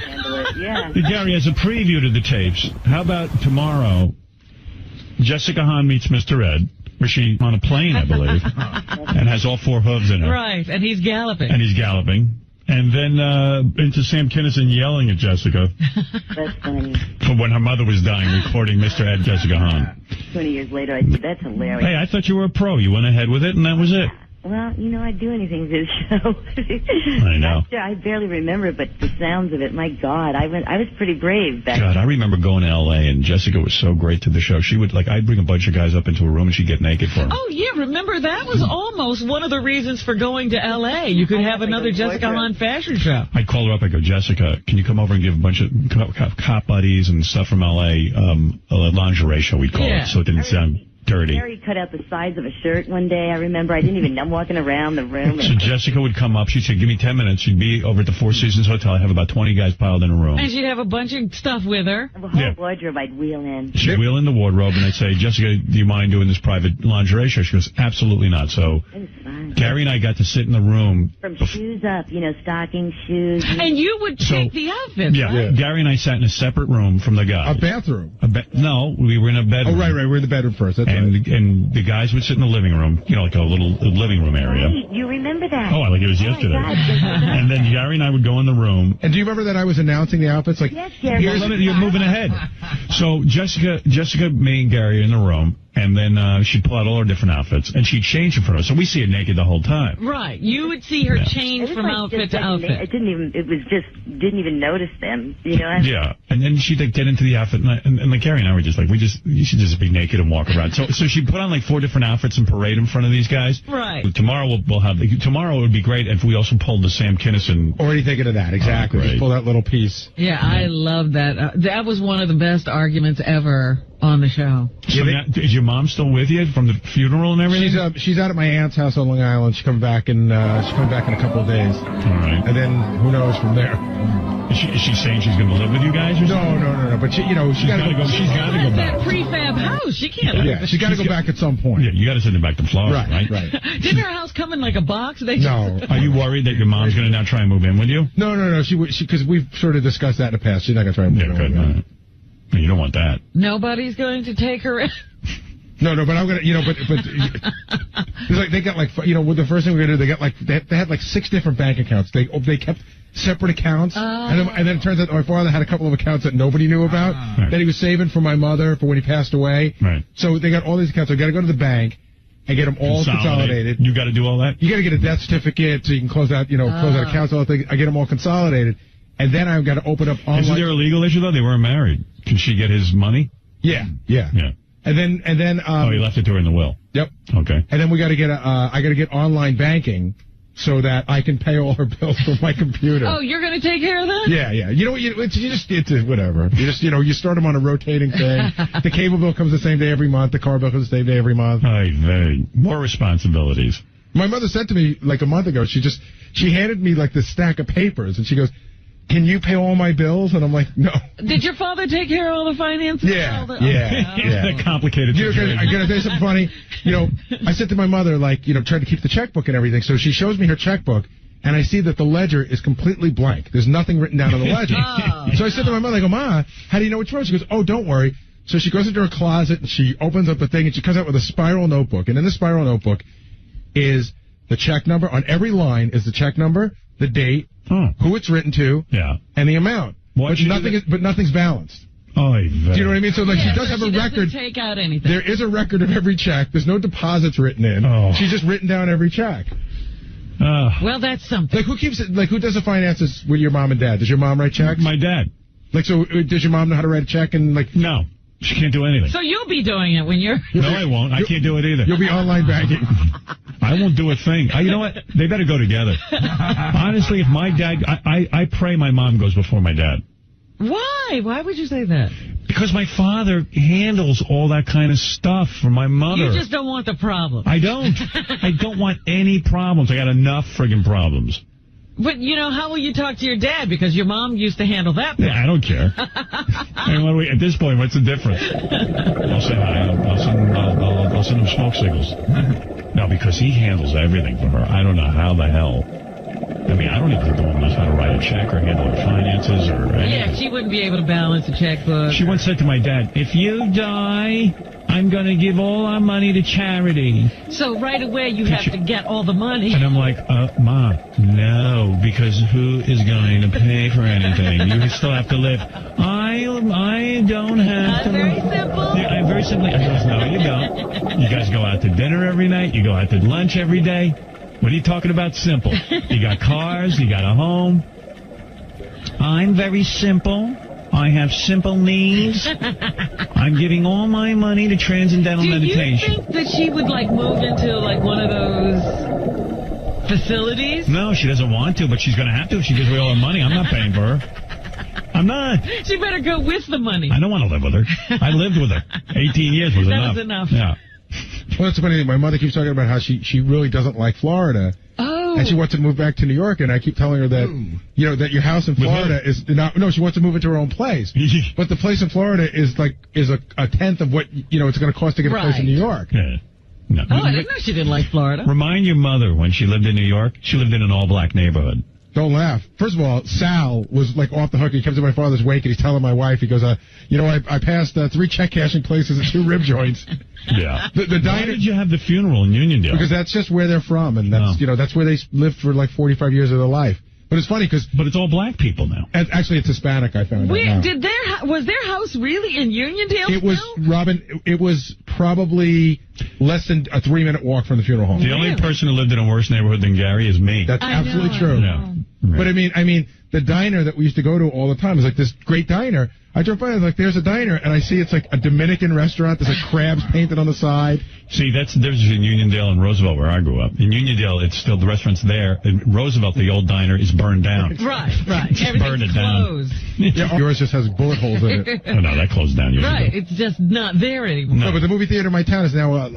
yeah. Hey, Gary, as a preview to the tapes, how about tomorrow, Jessica Hahn meets Mr. Ed, where she's on a plane, I believe, and has all 4 hooves in her. Right, and he's galloping. And then into Sam Kinison yelling at Jessica. That's funny. For when her mother was dying, recording Mr. Ed Jessica Hahn. 20 years later, I said, that's hilarious. Hey, I thought you were a pro. You went ahead with it, and that was it. Well, I'd do anything for the show. I know. I barely remember, but the sounds of it, my God, I was pretty brave back God, I remember going to L.A., and Jessica was so great to the show. She would, I'd bring a bunch of guys up into a room, and she'd get naked for them. Oh, yeah, remember, that was almost one of the reasons for going to L.A. You could have another Jessica Hahn fashion show. I'd call her up, I'd go, Jessica, can you come over and give a bunch of cop buddies and stuff from L.A. A lingerie show, we'd call it, so it didn't sound dirty. Mary cut out the sides of a shirt one day. I remember. I didn't even know. I'm walking around the room. So Jessica would come up. She'd say, give me 10 minutes. She'd be over at the Four Seasons Hotel. I'd have about 20 guys piled in a room. And she'd have a bunch of stuff with her. The whole wardrobe I'd wheel in. She'd wheel in the wardrobe, and I'd say, Jessica, do you mind doing this private lingerie show? She goes, absolutely not. So Gary and I got to sit in the room. From shoes up, stockings, shoes. And you would pick the outfits, right? Gary and I sat in a separate room from the guys. A bathroom? No, we were in a bedroom. Oh, right. We're in the bedroom first. That's right. And the guys would sit in the living room, like a little living room area. Right. You remember that? Oh, like it was yesterday. And then Gary and I would go in the room. And do you remember that I was announcing the outfits? Yes, Gary. You're moving ahead. So Jessica, me, and Gary are in the room. And then she'd pull out all her different outfits, and she'd change them for us. So we see her naked the whole time. Right. You would see her change from outfit to outfit. It didn't even notice them, Yeah. And then she'd get into the outfit, and Gary and I were just like, you should just be naked and walk around. So she'd put on 4 different outfits and parade in front of these guys. Right. Tomorrow tomorrow it would be great if we also pulled the Sam Kinison. Already thinking of that, exactly. Just pull that little piece. Yeah, I love that. That was one of the best arguments ever on the show. So is your mom still with you from the funeral and everything? She's out at my aunt's house on Long Island. She's coming back in a couple of days. All right. And then who knows from there. Is she saying she's going to live with you guys? Or something? No. But she's got to go. She's got to go back. That prefab house. She can't. Yeah, she's got to go back at some point. Yeah, you got to send her back to Florida, right? Didn't her house come in like a box? No. Are you worried that your mom's going to now try and move in with you? No. She because we've sort of discussed that in the past. She's not going to try and move in with me. You don't want that. Nobody's going to take her in. No, but I'm gonna, but it's they got the first thing we're gonna do, they had 6 different bank accounts. They kept separate accounts, and then it turns out my father had a couple of accounts that nobody knew about that he was saving for my mother for when he passed away. Right. So they got all these accounts. So I got to go to the bank and get them all consolidated. You got to do all that. You got to get a death certificate so you can close out accounts. All that thing. I get them all consolidated, and then I've got to open up online. Isn't there a legal issue though? They weren't married. Can she get his money? Yeah. And then he left it to her in the will. Yep. Okay. And then we got to get I got to get online banking so that I can pay all her bills from my computer. Oh, you're going to take care of that? Yeah. It's whatever. You start them on a rotating thing. The cable bill comes the same day every month. The car bill comes the same day every month. More responsibilities. My mother said to me a month ago, she handed me this stack of papers and she goes, can you pay all my bills? And I'm like, no. Did your father take care of all the finances? Yeah. That complicated. I got to tell you something funny. I said to my mother, trying to keep the checkbook and everything. So she shows me her checkbook, and I see that the ledger is completely blank. There's nothing written down on the ledger. So I said to my mother, I go, Ma, how do you know which one? She goes, oh, don't worry. So she goes into her closet, and she opens up the thing, and she comes out with a spiral notebook. And in the spiral notebook is the check number. On every line is the check number, the date, who it's written to, and the amount. But nothing's balanced. Do you know what I mean? So she does have a record. Doesn't take out anything. There is a record of every check. There's no deposits written in. She's just written down every check. Well, that's something. Who keeps it? Who does the finances with your mom and dad? Does your mom write checks? My dad. So does your mom know how to write a check and No. She can't do anything. So you'll be doing it when you're... No, I won't. I can't do it either. You'll be online banking. I won't do a thing. You know what? They better go together. Honestly, if my dad... I pray my mom goes before my dad. Why? Why would you say that? Because my father handles all that kind of stuff for my mother. You just don't want the problem. I don't. I don't want any problems. I got enough friggin' problems. But, how will you talk to your dad? Because your mom used to handle that. Yeah, I don't care. At this point, what's the difference? I'll say hi. I'll send him smoke signals. No, because he handles everything for her. I don't know how the hell. I don't even think the woman knows how to write a check or handle her finances or anything. Yeah, she wouldn't be able to balance a checkbook. She once said to my dad, if you die, I'm going to give all our money to charity. So right away you have to get all the money. And I'm like, Ma, no, because who is going to pay for anything? You still have to live. I don't have to. Very simple. Yeah, I'm very simply. I goes, no, you don't. You guys go out to dinner every night. You go out to lunch every day. What are you talking about simple? You got cars. You got a home. I'm very simple. I have simple needs. I'm giving all my money to transcendental meditation. Do you think that she would, like, move into, like, one of those facilities? No, she doesn't want to, but she's going to have to if she gives away all her money. I'm not paying for her. I'm not. She better go with the money. I don't want to live with her. I lived with her. 18 years was enough. That was enough. Yeah. Well, that's funny. My mother keeps talking about how she really doesn't like Florida. Oh. And she wants to move back to New York, and I keep telling her that, you know, that your house in Florida is not, no, she wants to move into her own place. But the place in Florida is a tenth of what, you know, it's going to cost to get a place in New York. Yeah. No. Oh, I didn't know she didn't like Florida. Remind your mother when she lived in New York, she lived in an all-black neighborhood. Don't laugh. First of all, Sal was like off the hook. He comes to my father's wake and he's telling my wife, he goes, you know, I passed 3 check cashing places and 2 rib joints. Yeah. The Why diner, did you have the funeral in Uniondale? because that's just where they're from, and that's you know that's where they lived for like 45 years of their life. But it's funny because But it's all black people now. actually it's Hispanic. I found out now. Was their house really in Uniondale? It was, Robin, it was probably less than a 3-minute walk from the funeral home. The only person who lived in a worse neighborhood than Gary is me. That's absolutely true. Yeah. But I mean, the diner that we used to go to all the time was like this great diner. I drove by, I was like, there's a diner, and I see it's like a Dominican restaurant. There's like crabs painted on the side. See, that's the difference between Uniondale and Roosevelt, where I grew up. In Uniondale, it's still, the restaurant's there. In Roosevelt, the old diner is burned down. Right. Just burned it down. Closed. Yeah, yours just has bullet holes in it. Oh, no, that closed down years Right, ago. it's just not there anymore. No, but the movie theater in my town is now,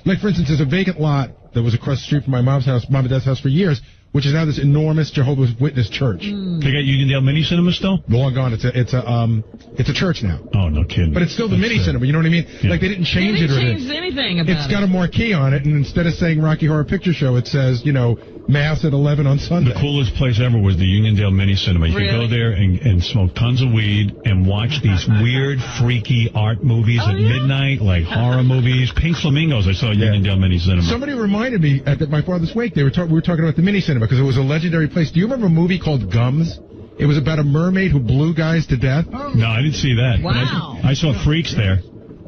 like, for instance, there's a vacant lot that was across the street from my mom and dad's house for years, which is now this enormous Jehovah's Witness church. They got Uniondale Mini Cinema still? Long gone. It's a church now. Oh, no kidding. But it's still the mini cinema. You know what I mean? Yeah. Like they didn't change They it or didn't anything. change anything about It's got a marquee on it, and instead of saying Rocky Horror Picture Show, it says, you know, Mass at 11 on Sunday. The coolest place ever was the Uniondale Mini Cinema. You could go there and smoke tons of weed and watch these weird, freaky art movies at midnight, like horror movies. Pink Flamingos I saw at Uniondale Mini Cinema. Somebody reminded me at my father's wake, we were talking about the mini cinema because it was a legendary place. Do you remember a movie called Gums? It was about a mermaid who blew guys to death. No, I didn't see that. Wow. I saw Freaks there.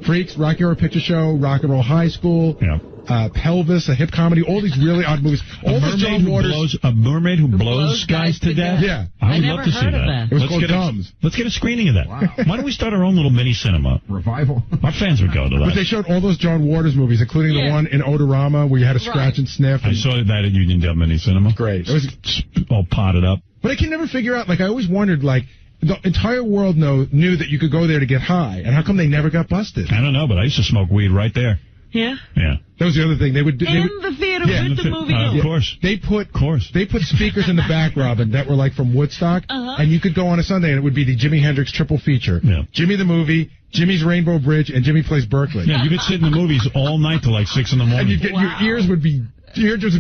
Freaks, Rocky Horror Picture Show, Rock and Roll High School, Pelvis, a hip comedy, all these really odd movies. All those John Waters. A mermaid who blows guys to death? Yeah. I would love to see that. It was called Gums. Let's get a screening of that. Wow. Why don't we start our own little mini cinema? Revival. Our fans would go to that. But they showed all those John Waters movies, including the one in Odorama where you had to scratch and sniff. I saw that at Uniondale Mini Cinema. Great. It was all potted up. But I can never figure out, like, I always wondered, like, the entire world knew that you could go there to get high, and how come they never got busted? I don't know, but I used to smoke weed right there. Yeah? Yeah. That was the other thing. They would in the theater with the movie. Of course. They put speakers in the back, Robin, that were like from Woodstock, and you could go on a Sunday and it would be the Jimi Hendrix triple feature. Yeah. Jimmy the Movie, Jimmy's Rainbow Bridge, and Jimmy Plays Berkeley. Yeah, you could sit in the movies all night till like 6 in the morning. And your eardrums would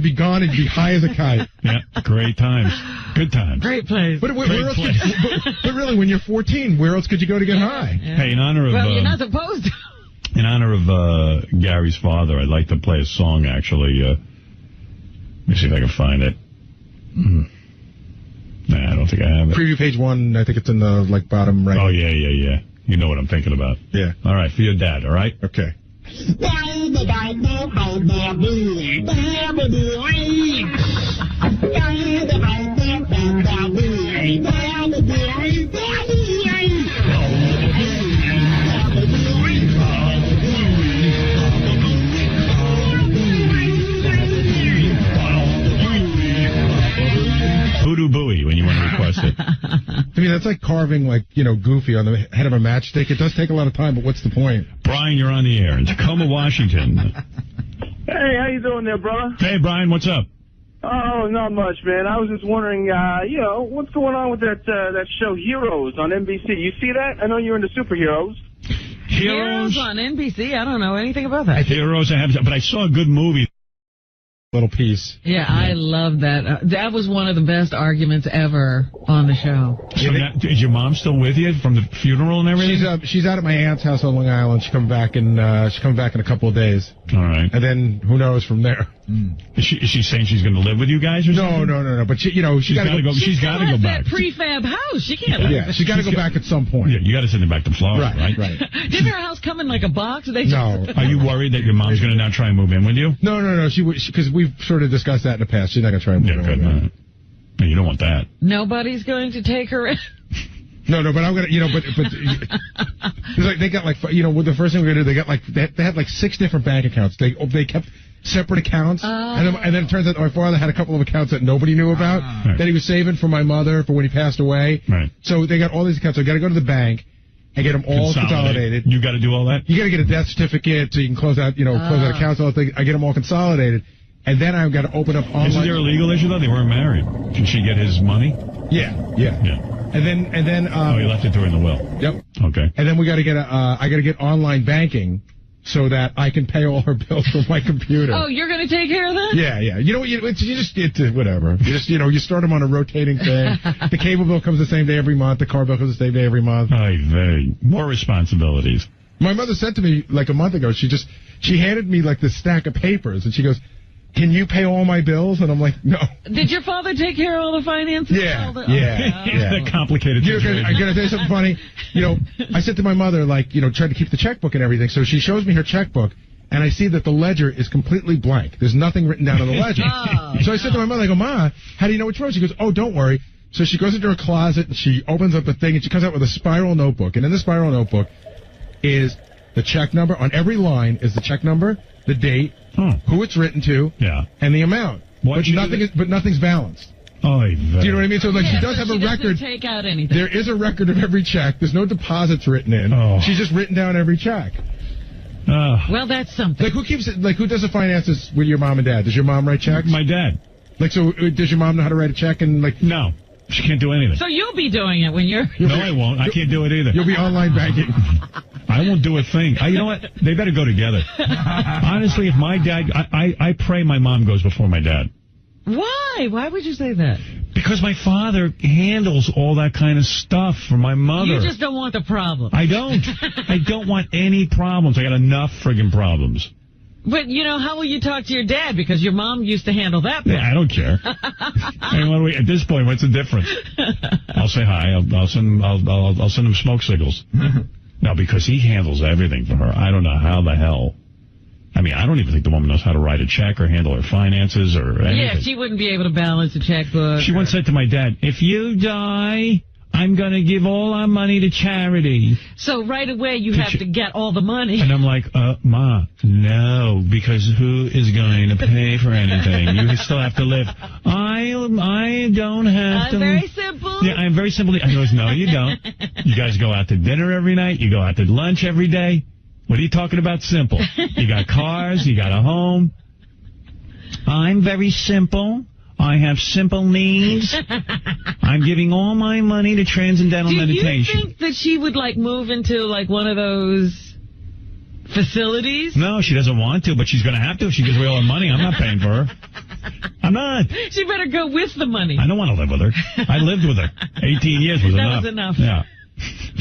be gone and you'd be high as a kite. Yeah, great times. Good times. Great place. But really, when you're 14, where else could you go to get high? Yeah. Hey, in honor of... Well, you're not supposed to. In honor of Gary's father, I'd like to play a song, actually. Let me see if I can find it. Nah, I don't think I have it. Preview page 1, I think it's in the bottom right. Oh, yeah. You know what I'm thinking about. Yeah. All right, for your dad, all right? Okay. Voodoo Booey when you want to request it. I mean, that's like carving, Goofy on the head of a matchstick. It does take a lot of time, but what's the point? Brian, you're on the air in Tacoma, Washington. Hey, how you doing there, brother? Hey, Brian, what's up? Oh, not much, man. I was just wondering, what's going on with that show Heroes on NBC? You see that? I know you're into superheroes. Heroes on NBC? I don't know anything about that. Heroes, I have, but I saw a good movie. little piece. Yeah, I love that. That was one of the best arguments ever on the show. So now, is your mom still with you from the funeral and everything? She's out at my aunt's house on Long Island. She's coming back in a couple of days. All right. And then who knows from there? Is she saying she's going to live with you guys or something? No. But she's got to go. She's got to go back. That prefab house. She can't live. Yeah, she's got to go back at some point. Yeah, you got to send her back to Florida, right? Didn't her house come in like a box? No. Are you worried that your mom's going to now try and move in with you? No. Because we've sort of discussed that in the past. She's not going to try and move in with me. No, you don't want that. Nobody's going to take her in. No, but I'm gonna, but it's like they got like, the first thing we're gonna do, they had like 6 different bank accounts. They kept separate accounts, and then it turns out my father had a couple of accounts that nobody knew about that he was saving for my mother for when he passed away. Right. So they got all these accounts. So I got to go to the bank and get them all consolidated. You got to do all that. You got to get a death certificate so you can close out, close out accounts. All things. I get them all consolidated, and then I've got to open up online. Isn't there a legal issue though? They weren't married. Can she get his money? Yeah. And then he left it to her in the will. Yep. Okay. And then we got to get I got to get online banking so that I can pay all her bills from my computer. Oh, you're going to take care of that? Yeah. You know what? You just get to whatever. You just you start them on a rotating thing. The cable bill comes the same day every month. The car bill comes the same day every month. More responsibilities. My mother said to me like a month ago. She handed me like this stack of papers and she goes, "Can you pay all my bills?" And I'm like, "No." Did your father take care of all the finances? Yeah. That complicated situation. I gotta tell you something funny. I said to my mother, tried to keep the checkbook and everything. So she shows me her checkbook, and I see that the ledger is completely blank. There's nothing written down on the ledger. So I said to my mother, I go, "Ma, how do you know what's wrong?" She goes, "Oh, don't worry." So she goes into her closet, and she opens up a thing, and she comes out with a spiral notebook. And in the spiral notebook is the check number. On every line is the check number, the date, who it's written to, and the amount. But nothing's balanced. Do you know what I mean? So she does have a record. Take out anything. There is a record of every check. There's no deposits written in. She's just written down every check. Well, that's something. Who does the finances with your mom and dad? Does your mom write checks? My dad. So does your mom know how to write a check and No. She can't do anything. So you'll be doing it when you're... No, I won't. I can't do it either. You'll be online banking. I won't do a thing. You know what? They better go together. Honestly, if my dad... I pray my mom goes before my dad. Why? Why would you say that? Because my father handles all that kind of stuff for my mother. You just don't want the problem. I don't. I don't want any problems. I got enough friggin' problems. But, how will you talk to your dad? Because your mom used to handle that part. Yeah, I don't care. At this point, what's the difference? I'll say hi. I'll send him smoke signals. No, because he handles everything for her. I don't know how the hell. I don't even think the woman knows how to write a check or handle her finances or anything. Yeah, she wouldn't be able to balance a checkbook. She once said to my dad, "If you die, I'm going to give all our money to charity." So right away you have to get all the money. And I'm like, Ma, no, because who is going to pay for anything? You still have to live. I don't have to. I'm very simple. Yeah, I'm very simple. I goes, no, you don't. You guys go out to dinner every night. You go out to lunch every day. What are you talking about simple? You got cars. You got a home. I'm very simple. I have simple needs. I'm giving all my money to transcendental meditation. Do you think that she would, move into, one of those facilities? No, she doesn't want to, but she's going to have to if she gives away all her money. I'm not paying for her. I'm not. She better go with the money. I don't want to live with her. I lived with her. 18 years was enough. That was enough. Yeah.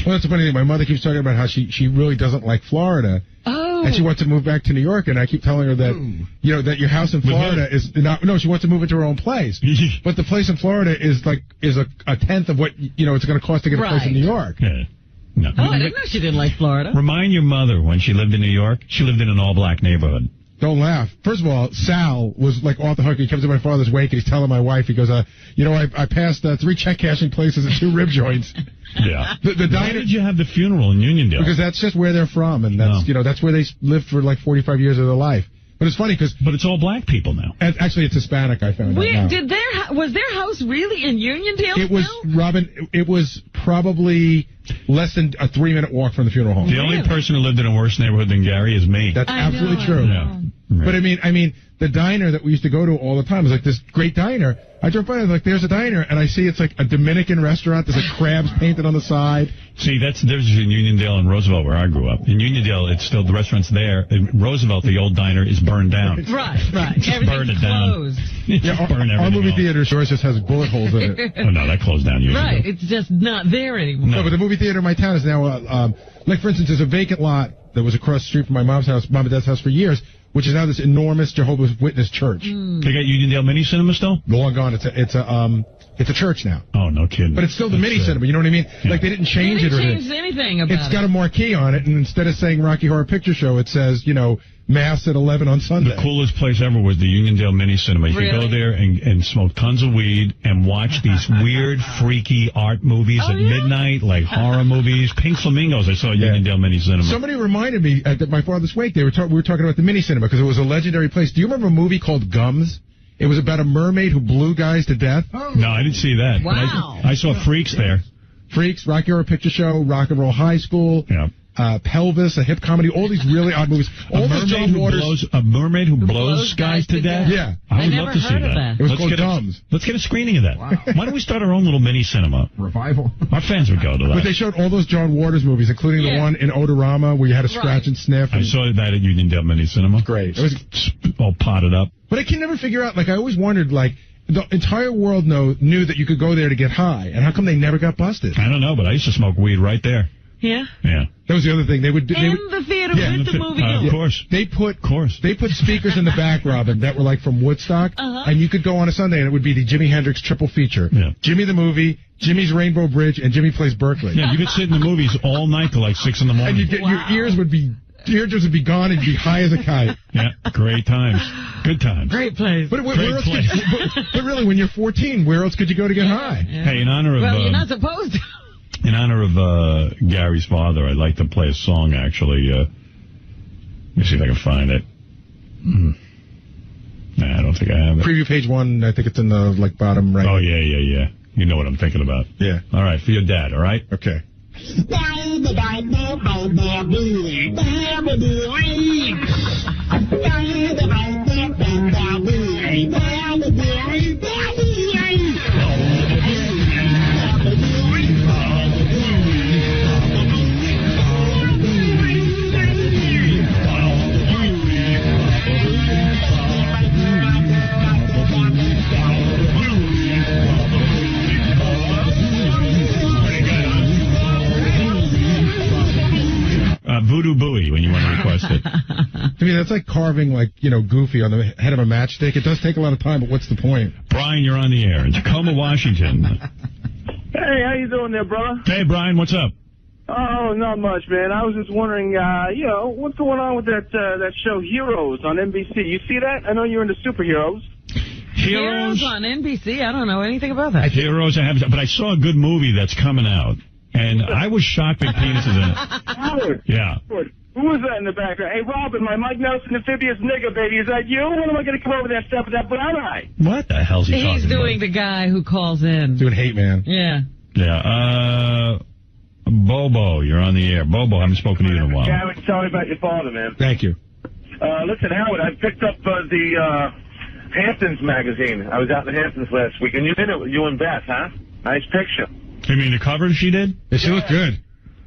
Well, that's the funny thing. My mother keeps talking about how she really doesn't like Florida. Oh. And she wants to move back to New York, and I keep telling her that, that your house in Florida is not... No, she wants to move into her own place. But the place in Florida is a tenth of what, it's going to cost to get a place in New York. Yeah. No. Oh, I didn't know she didn't like Florida. Remind your mother when she lived in New York, she lived in an all-black neighborhood. Don't laugh. First of all, Sal was off the hook. He comes to my father's wake and he's telling my wife, he goes, I passed 3 check cashing places and 2 rib joints. Yeah. The diner. Why did you have the funeral in Uniondale? Because that's just where they're from, and that's that's where they lived for 45 years of their life. But it's funny because... But it's all black people now. Actually, it's Hispanic, I found out now. Was their house really in Uniondale? It was, Robin, it was probably less than a 3-minute walk from the funeral home. The only person who lived in a worse neighborhood than Gary is me. That's absolutely true. Yeah. Right. But I mean, the diner that we used to go to all the time. It was like this great diner. I drove by, I was like, there's a diner, and I see it's like a Dominican restaurant. There's like crabs painted on the side. See, that's the difference between Uniondale and Roosevelt, where I grew up. In Uniondale, it's still, the restaurant's there. In Roosevelt, the old diner is burned down. Right. Just burn it down. Yeah, our movie theater yours just has bullet holes in it. Oh, no, that closed down years ago. Right, it's just not there anymore. No, but the movie theater in my town is now, like, for instance, there's a vacant lot that was across the street from my mom and dad's house for years, which is now this enormous Jehovah's Witness church. They got Uniondale Mini Cinema still? Long gone. It's a church now. Oh, no kidding. But it's still the mini cinema, you know what I mean? Yeah. Like, they didn't change it or anything. They didn't change anything about it. It's got a marquee on it, and instead of saying Rocky Horror Picture Show, it says, you know, Mass at 11 on Sunday. The coolest place ever was the Uniondale Mini Cinema. You could go there and smoke tons of weed and watch these weird, freaky art movies at midnight, like horror movies. Pink Flamingos, I saw at Uniondale Mini Cinema. Somebody reminded me at my father's wake, we were talking about the mini cinema because it was a legendary place. Do you remember a movie called Gums? It was about a mermaid who blew guys to death. No, I didn't see that. Wow. I saw Freaks there. Freaks, Rocky Horror Picture Show, Rock and Roll High School. Yeah. Pelvis, a hip comedy, all these really odd movies. All those John Waters. A mermaid who blows guys to death? Yeah. I would love to see that. It was called Gums. Let's get a screening of that. Wow. Why don't we start our own little mini cinema? Revival. Our fans would go to that. But they showed all those John Waters movies, including the one in Odorama where you had to scratch and sniff. I saw that at Uniondale Mini Cinema. Great. It was all potted up. But I can never figure out, like, I always wondered, like, the entire world knew that you could go there to get high, and how come they never got busted? I don't know, but I used to smoke weed right there. Yeah? Yeah. That was the other thing. They would the theater with the movie. Of course. They put speakers in the back, Robin, that were like from Woodstock, and you could go on a Sunday and it would be the Jimi Hendrix triple feature. Yeah. Jimmy the Movie, Jimmy's Rainbow Bridge, and Jimmy Plays Berkeley. Yeah, you could sit in the movies all night till like 6 in the morning. And your ears would be... Eardrums would be gone and you'd be high as a kite. Yeah, great times. Good times. Great place. But really, when you're 14, where else could you go to get high? Yeah. Hey, in honor of... Well, you're not supposed to. In honor of Gary's father, I'd like to play a song, actually. Let me see if I can find it. Nah, I don't think I have it. Preview page 1, I think it's in the bottom right. Oh, yeah. You know what I'm thinking about. Yeah. All right, for your dad, all right? Okay. Voodoo Buoy when you want to request it. To me, that's like carving, Goofy on the head of a matchstick. It does take a lot of time, but what's the point? Brian, you're on the air in Tacoma, Washington. Hey, how you doing there, brother? Hey, Brian, what's up? Oh, not much, man. I was just wondering, what's going on with that show Heroes on NBC? You see that? I know you're into superheroes. Heroes on NBC? I don't know anything about that. Heroes, I haven't, but I saw a good movie that's coming out. And I was shocked big penises in it. Howard. Yeah. Howard. Who was that in the background? Hey, Robin, my Mike Nelson amphibious nigger, baby. Is that you? When am I going to come over there and step with that brown eye? What the hell's he talking about? He's doing the guy who calls in. Doing Hate Man. Yeah. Yeah. Bobo, you're on the air. Bobo, I haven't spoken to you in a while. Gary, tell me about your father, man. Thank you. Listen, Howard, I picked up the Hamptons magazine. I was out in the Hamptons last week, and you did it with you and Beth, huh? Nice picture. You mean the cover she did? Yeah, she looked good.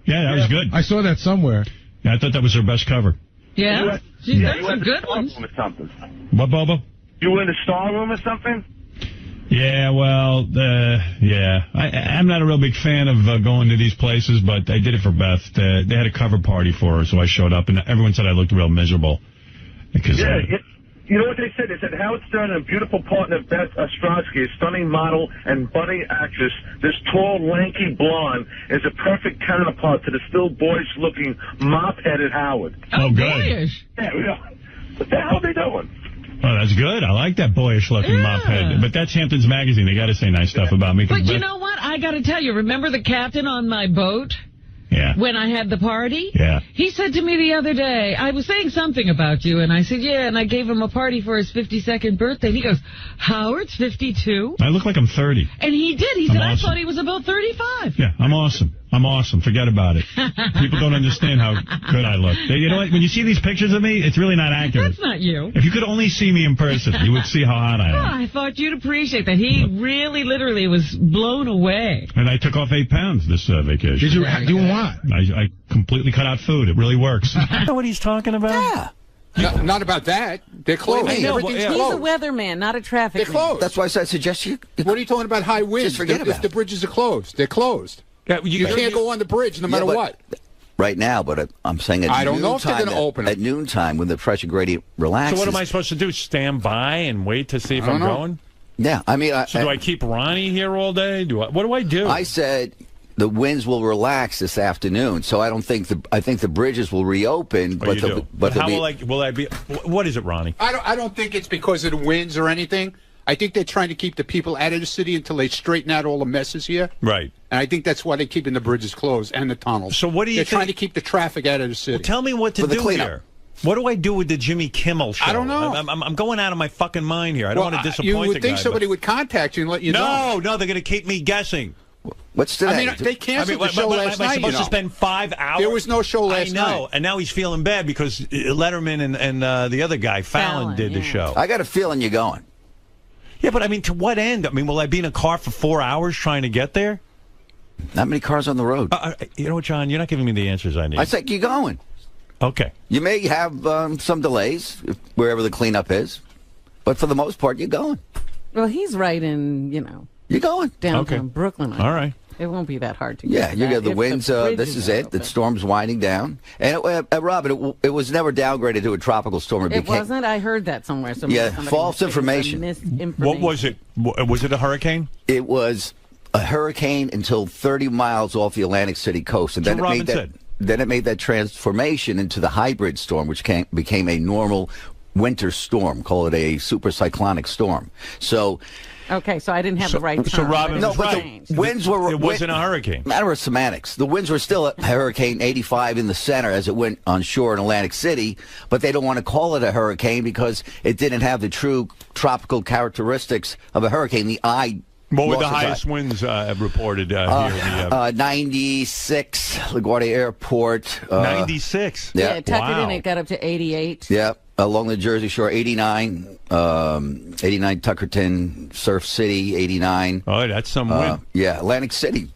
Yeah, that was good. I saw that somewhere. Yeah, I thought that was her best cover. Yeah? She's done some good ones. Or something. What, Bobo? You were in the Star Room or something? Yeah, well, yeah. I'm not a real big fan of going to these places, but I did it for Beth. They had a cover party for her, so I showed up, and everyone said I looked real miserable. Because, you know what they said? They said Howard Stern and a beautiful partner, Beth Ostrowski, a stunning model and budding actress. This tall, lanky blonde is a perfect counterpart to the still boyish-looking, mop-headed Howard. Oh, good. Boyish. Yeah, what the hell are they doing? Oh, that's good. I like that boyish-looking mop head. But that's Hamptons Magazine. They got to say nice stuff about me. But you know what? I got to tell you, remember the captain on my boat? Yeah. When I had the party? Yeah. He said to me the other day, I was saying something about you, and I said, yeah, and I gave him a party for his 52nd birthday. And he goes, Howard's 52? I look like I'm 30. And he did. He said, awesome. I thought he was about 35. Yeah, I'm awesome. I'm awesome. Forget about it. People don't understand how good I look. You know what? When you see these pictures of me, it's really not accurate. That's not you. If you could only see me in person, you would see how hot I am. Oh, I thought you'd appreciate that. He really, literally was blown away. And I took off 8 pounds this vacation. Did you do what? I completely cut out food. It really works. You know what he's talking about? Yeah. No, not about that. They're closed. Everything's He's closed. a weatherman, not a traffic They're man. closed. That's why I suggest you... What are you talking about high winds? Just forget about if the bridges are closed. They're closed. Yeah, you can't go on the bridge no matter what. Right now, but I'm saying at I don't know if they're noontime, going to open it. At noontime, when the pressure gradient relaxes... So what am I supposed to do? Stand by and wait to see if I'm going? Yeah, I mean... So do I keep Ronnie here all day? What do I do? I said... The winds will relax this afternoon, so I don't think I think the bridges will reopen. But how will I be? What is it, Ronnie? I don't think it's because of the winds or anything. I think they're trying to keep the people out of the city until they straighten out all the messes here. Right. And I think that's why they're keeping the bridges closed and the tunnels. So what do you They're think? trying to keep the traffic out of the city. Well, tell me what to do here. What do I do with the Jimmy Kimmel show? I don't know. I'm going out of my fucking mind here. I don't want to disappoint the guy. You would think somebody would contact you and let you know. No, they're going to keep me guessing. What's today? I mean, they canceled the show last night. Am I supposed to spend 5 hours? There was no show last night. I know, and now he's feeling bad because Letterman and the other guy, Fallon did the show. I got a feeling you're going. Yeah, but I mean, to what end? I mean, will I be in a car for 4 hours trying to get there? Not many cars on the road. You know what, John? You're not giving me the answers I need. I think you're going. Okay. You may have some delays wherever the cleanup is, but for the most part, you're going. Well, he's right in, You're going. downtown Brooklyn. All right. It won't be that hard to get. Yeah, you get the winds. This is it. The storm's winding down. And, Robin, it was never downgraded to a tropical storm. It wasn't? I heard that somewhere. False information. What was it? Was it a hurricane? It was a hurricane until 30 miles off the Atlantic City coast. And then it made that transformation into the hybrid storm, which became a normal winter storm. Call it a super cyclonic storm. So... Okay, so I didn't have the right term. So Robin was right. The winds were... It wasn't a hurricane. Matter of semantics. The winds were still a Hurricane 85 in the center as it went on shore in Atlantic City, but they don't want to call it a hurricane because it didn't have the true tropical characteristics of a hurricane. The eye... What were the highest winds reported here? 96, LaGuardia Airport. 96? Yeah, tuck it in, it got up to 88. Yeah, along the Jersey Shore, 89. 89 Tuckerton, Surf City, 89. Oh, that's some wind. Yeah, Atlantic City.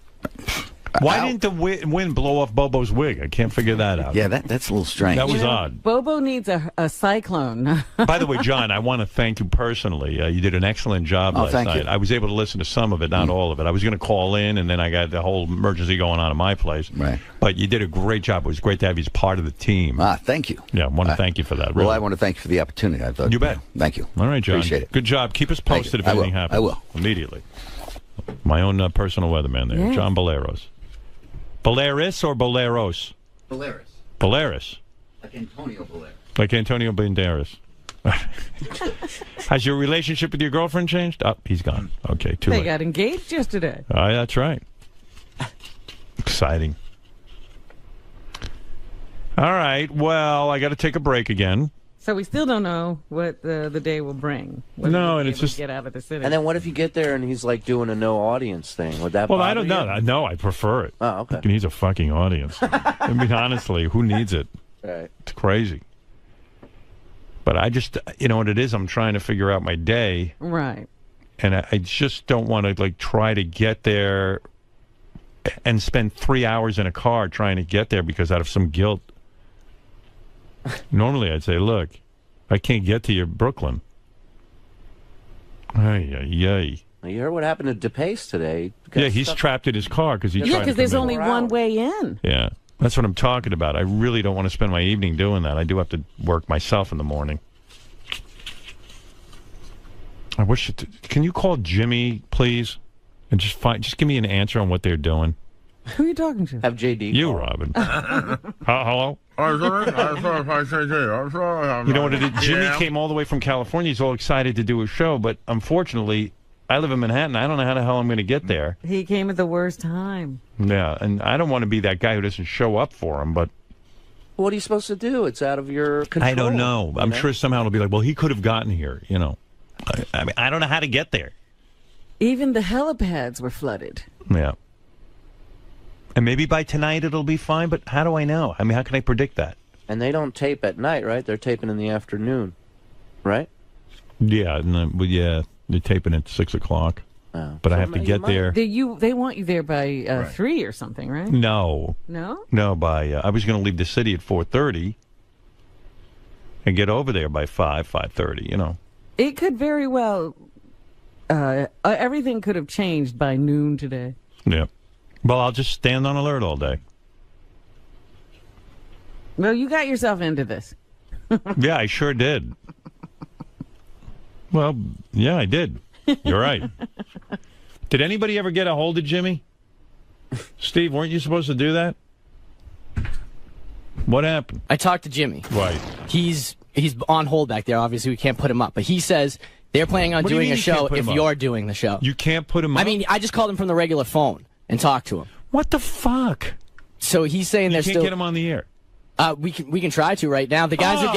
Why didn't the wind blow off Bobo's wig? I can't figure that out. Yeah, that's a little strange. That was odd. Bobo needs a cyclone. By the way, John, I want to thank you personally. You did an excellent job last night. You. I was able to listen to some of it, not all of it. I was going to call in, and then I got the whole emergency going on at my place. Right. But you did a great job. It was great to have you as part of the team. Thank you. Yeah, I want to thank you for that. Really. Well, I want to thank you for the opportunity. I thought, you bet. Thank you. All right, John. Appreciate it. Good job. Keep us posted if anything happens. I will. Immediately. My own personal weatherman there, John Boleros. Balearis or Boleros? Balearis. Balearis. Like Antonio Balearis. Like Antonio Banderas. Has your relationship with your girlfriend changed? Oh, he's gone. Okay, too late. They got engaged yesterday. That's right. Exciting. All right, well, I got to take a break again. So we still don't know what the day will bring. No, and it's just get out of the city. And then what if you get there and he's like doing a no audience thing? Would that? Well, bother I don't know. No, I prefer it. Oh, okay. He needs a fucking audience. I mean, honestly, who needs it? Right. It's crazy. But I just, you know what it is? I'm trying to figure out my day. Right. And I just don't want to try to get there and spend 3 hours in a car trying to get there because out of some guilt. Normally, I'd say, look, I can't get to your Brooklyn. Ay. You heard what happened to DePace today? Yeah, he's trapped in his car because he's trying to because there's only one way in. Yeah, that's what I'm talking about. I really don't want to spend my evening doing that. I do have to work myself in the morning. I wish can you call Jimmy, please, and just give me an answer on what they're doing. Who are you talking to? Have JD. You, Robin. Hello? You know what it is? Jimmy came all the way from California. He's all excited to do a show, but unfortunately, I live in Manhattan. I don't know how the hell I'm going to get there. He came at the worst time. Yeah, and I don't want to be that guy who doesn't show up for him, but... What are you supposed to do? It's out of your control. I don't know. I'm sure somehow it'll be like, well, he could have gotten here, you know. I mean, I don't know how to get there. Even the helipads were flooded. Yeah. And maybe by tonight it'll be fine, but how do I know? I mean, how can I predict that? And they don't tape at night, right? They're taping in the afternoon, right? Yeah, they're taping at 6 o'clock. Oh. But I have to get there. They want you there by 3 or something, right? No. No? No, I was going to leave the city at 4:30 and get over there by 5:30, you know. It could very well, everything could have changed by noon today. Yeah. Well, I'll just stand on alert all day. Well, you got yourself into this. Yeah, I sure did. Well, yeah, I did. You're right. Did anybody ever get a hold of Jimmy? Steve, weren't you supposed to do that? What happened? I talked to Jimmy. Right. He's on hold back there. Obviously, we can't put him up. But he says they're planning on doing a show if you're doing the show. You can't put him up? I mean, I just called him from the regular phone and talked to him. What the fuck? So he's saying you they're can't still... get him on the air. We can try to right now. The guys are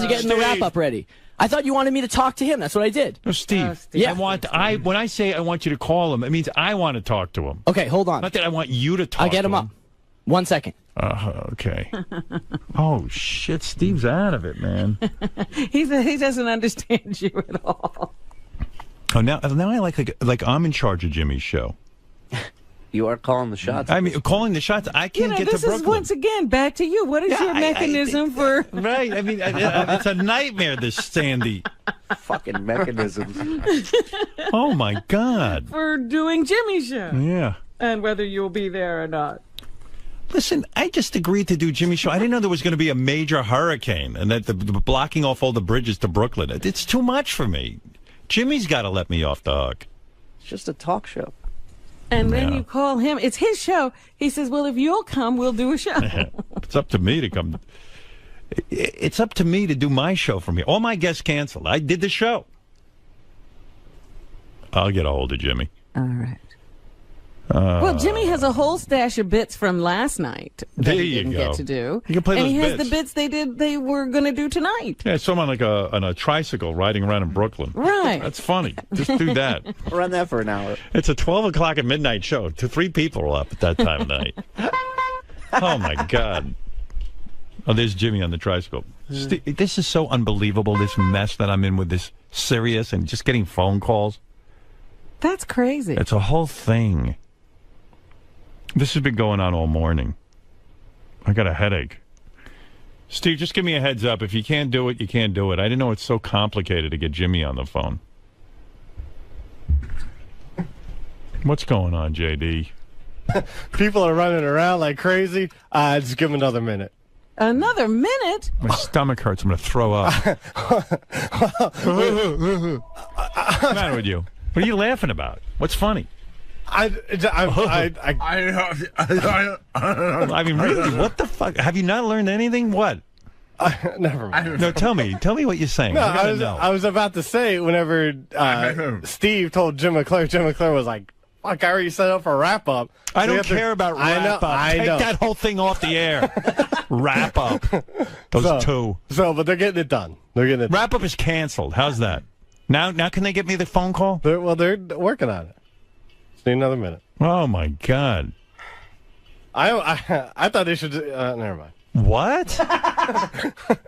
getting the wrap up ready. I thought you wanted me to talk to him. That's what I did. No, Steve. Yeah. When I say I want you to call him, it means I want to talk to him. Okay, hold on. Not that I want you to talk. I'll get him up. 1 second. Okay. Oh shit, Steve's out of it, man. He doesn't understand you at all. Oh, now I like I'm in charge of Jimmy's show. You are calling the shots. I mean, calling the shots. I can't get to Brooklyn. This is once again back to you. What is your mechanism for? Right. I mean, it's a nightmare. This Sandy. Fucking mechanisms. Oh my God. For doing Jimmy's show. Yeah. And whether you'll be there or not. Listen, I just agreed to do Jimmy's show. I didn't know there was going to be a major hurricane and that the blocking off all the bridges to Brooklyn. It's too much for me. Jimmy's got to let me off the hook. It's just a talk show. And then you call him. It's his show. He says, well, if you'll come, we'll do a show. It's up to me to come. It's up to me to do my show from here. All my guests canceled. I did the show. I'll get a hold of Jimmy. All right. Well, Jimmy has a whole stash of bits from last night that he didn't get to do. You can play and those he has bits. the bits they were going to do tonight. Yeah, someone on a tricycle riding around in Brooklyn. Right. That's funny. Just do that. Run that for an hour. It's a 12 o'clock at midnight show. 3 people are up at that time of night. Oh, my God. Oh, there's Jimmy on the tricycle. This is so unbelievable, this mess that I'm in with this Sirius and just getting phone calls. That's crazy. It's a whole thing. This has been going on all morning. I got a headache. Steve, just give me a heads up. If you can't do it, you can't do it. I didn't know it's so complicated to get Jimmy on the phone. What's going on, JD? People are running around like crazy. Just give them another minute. Another minute? My stomach hurts. I'm going to throw up. What's the matter with you? What are you laughing about? What's funny? I mean, really, what the fuck? Have you not learned anything? What? Never mind. No, tell me what you're saying. No, I I was about to say whenever Steve told Jim McClure was like, fuck, I already set up for wrap up. So I don't care about wrap up. Take that whole thing off the air. Wrap up. Those two. But they're getting it done. Wrap up is canceled. How's that? Now can they get me the phone call? They're working on it. Just need another minute. Oh my God. I thought they should. Never mind. What?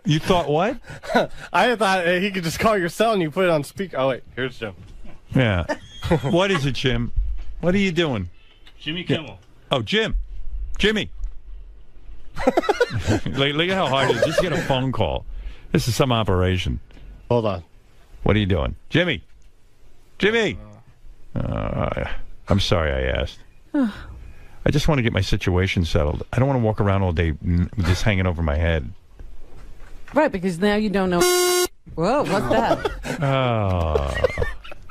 You thought what? I thought he could just call your cell and you put it on speaker. Oh wait, here's Jim. Yeah. What is it, Jim? What are you doing? Jimmy Kimmel. Oh, Jimmy. Look at how hard it is just to get a phone call. This is some operation. Hold on. What are you doing? Jimmy! I'm sorry I asked. I just want to get my situation settled. I don't want to walk around all day with this hanging over my head. Right, because now you don't know. Whoa, what's that?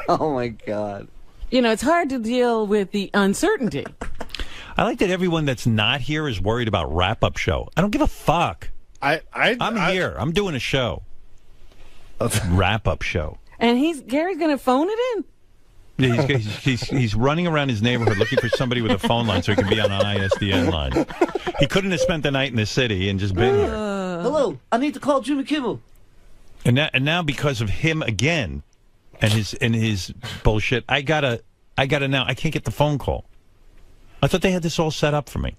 Oh, my God. You know, it's hard to deal with the uncertainty. I like that everyone that's not here is worried about wrap-up show. I don't give a fuck. I'm here. I'm doing a show. Wrap-up show. And Gary's going to phone it in? Yeah, he's running around his neighborhood looking for somebody with a phone line so he can be on an ISDN line. He couldn't have spent the night in the city and just been here. Hello, I need to call Jimmy Kimmel. And now because of him again and his bullshit, I gotta now. I can't get the phone call. I thought they had this all set up for me.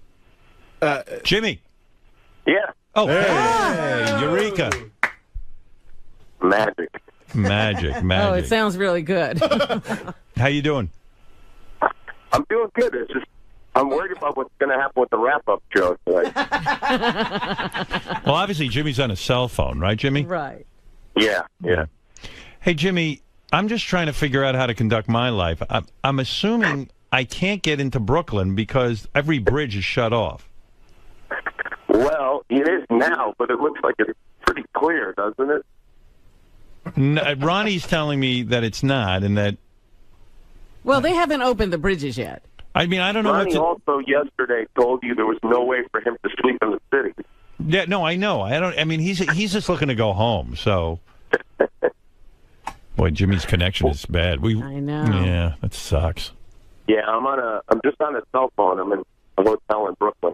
Jimmy. Yeah. Oh, hey, Eureka. Magic. Oh, it sounds really good. How you doing? I'm doing good. It's just I'm worried about what's going to happen with the wrap-up show tonight. Well, obviously, Jimmy's on a cell phone, right, Jimmy? Right. Yeah. Hey, Jimmy, I'm just trying to figure out how to conduct my life. I'm assuming I can't get into Brooklyn because every bridge is shut off. Well, it is now, but it looks like it's pretty clear, doesn't it? Ronnie's telling me that it's not, and that... Well, they haven't opened the bridges yet. I mean, I don't know Ronnie also yesterday told you there was no way for him to sleep in the city. Yeah, no, I know. I mean, he's just looking to go home, so... Boy, Jimmy's connection is bad. I know. Yeah, that sucks. Yeah, I'm just on a cell phone. I'm in a hotel in Brooklyn.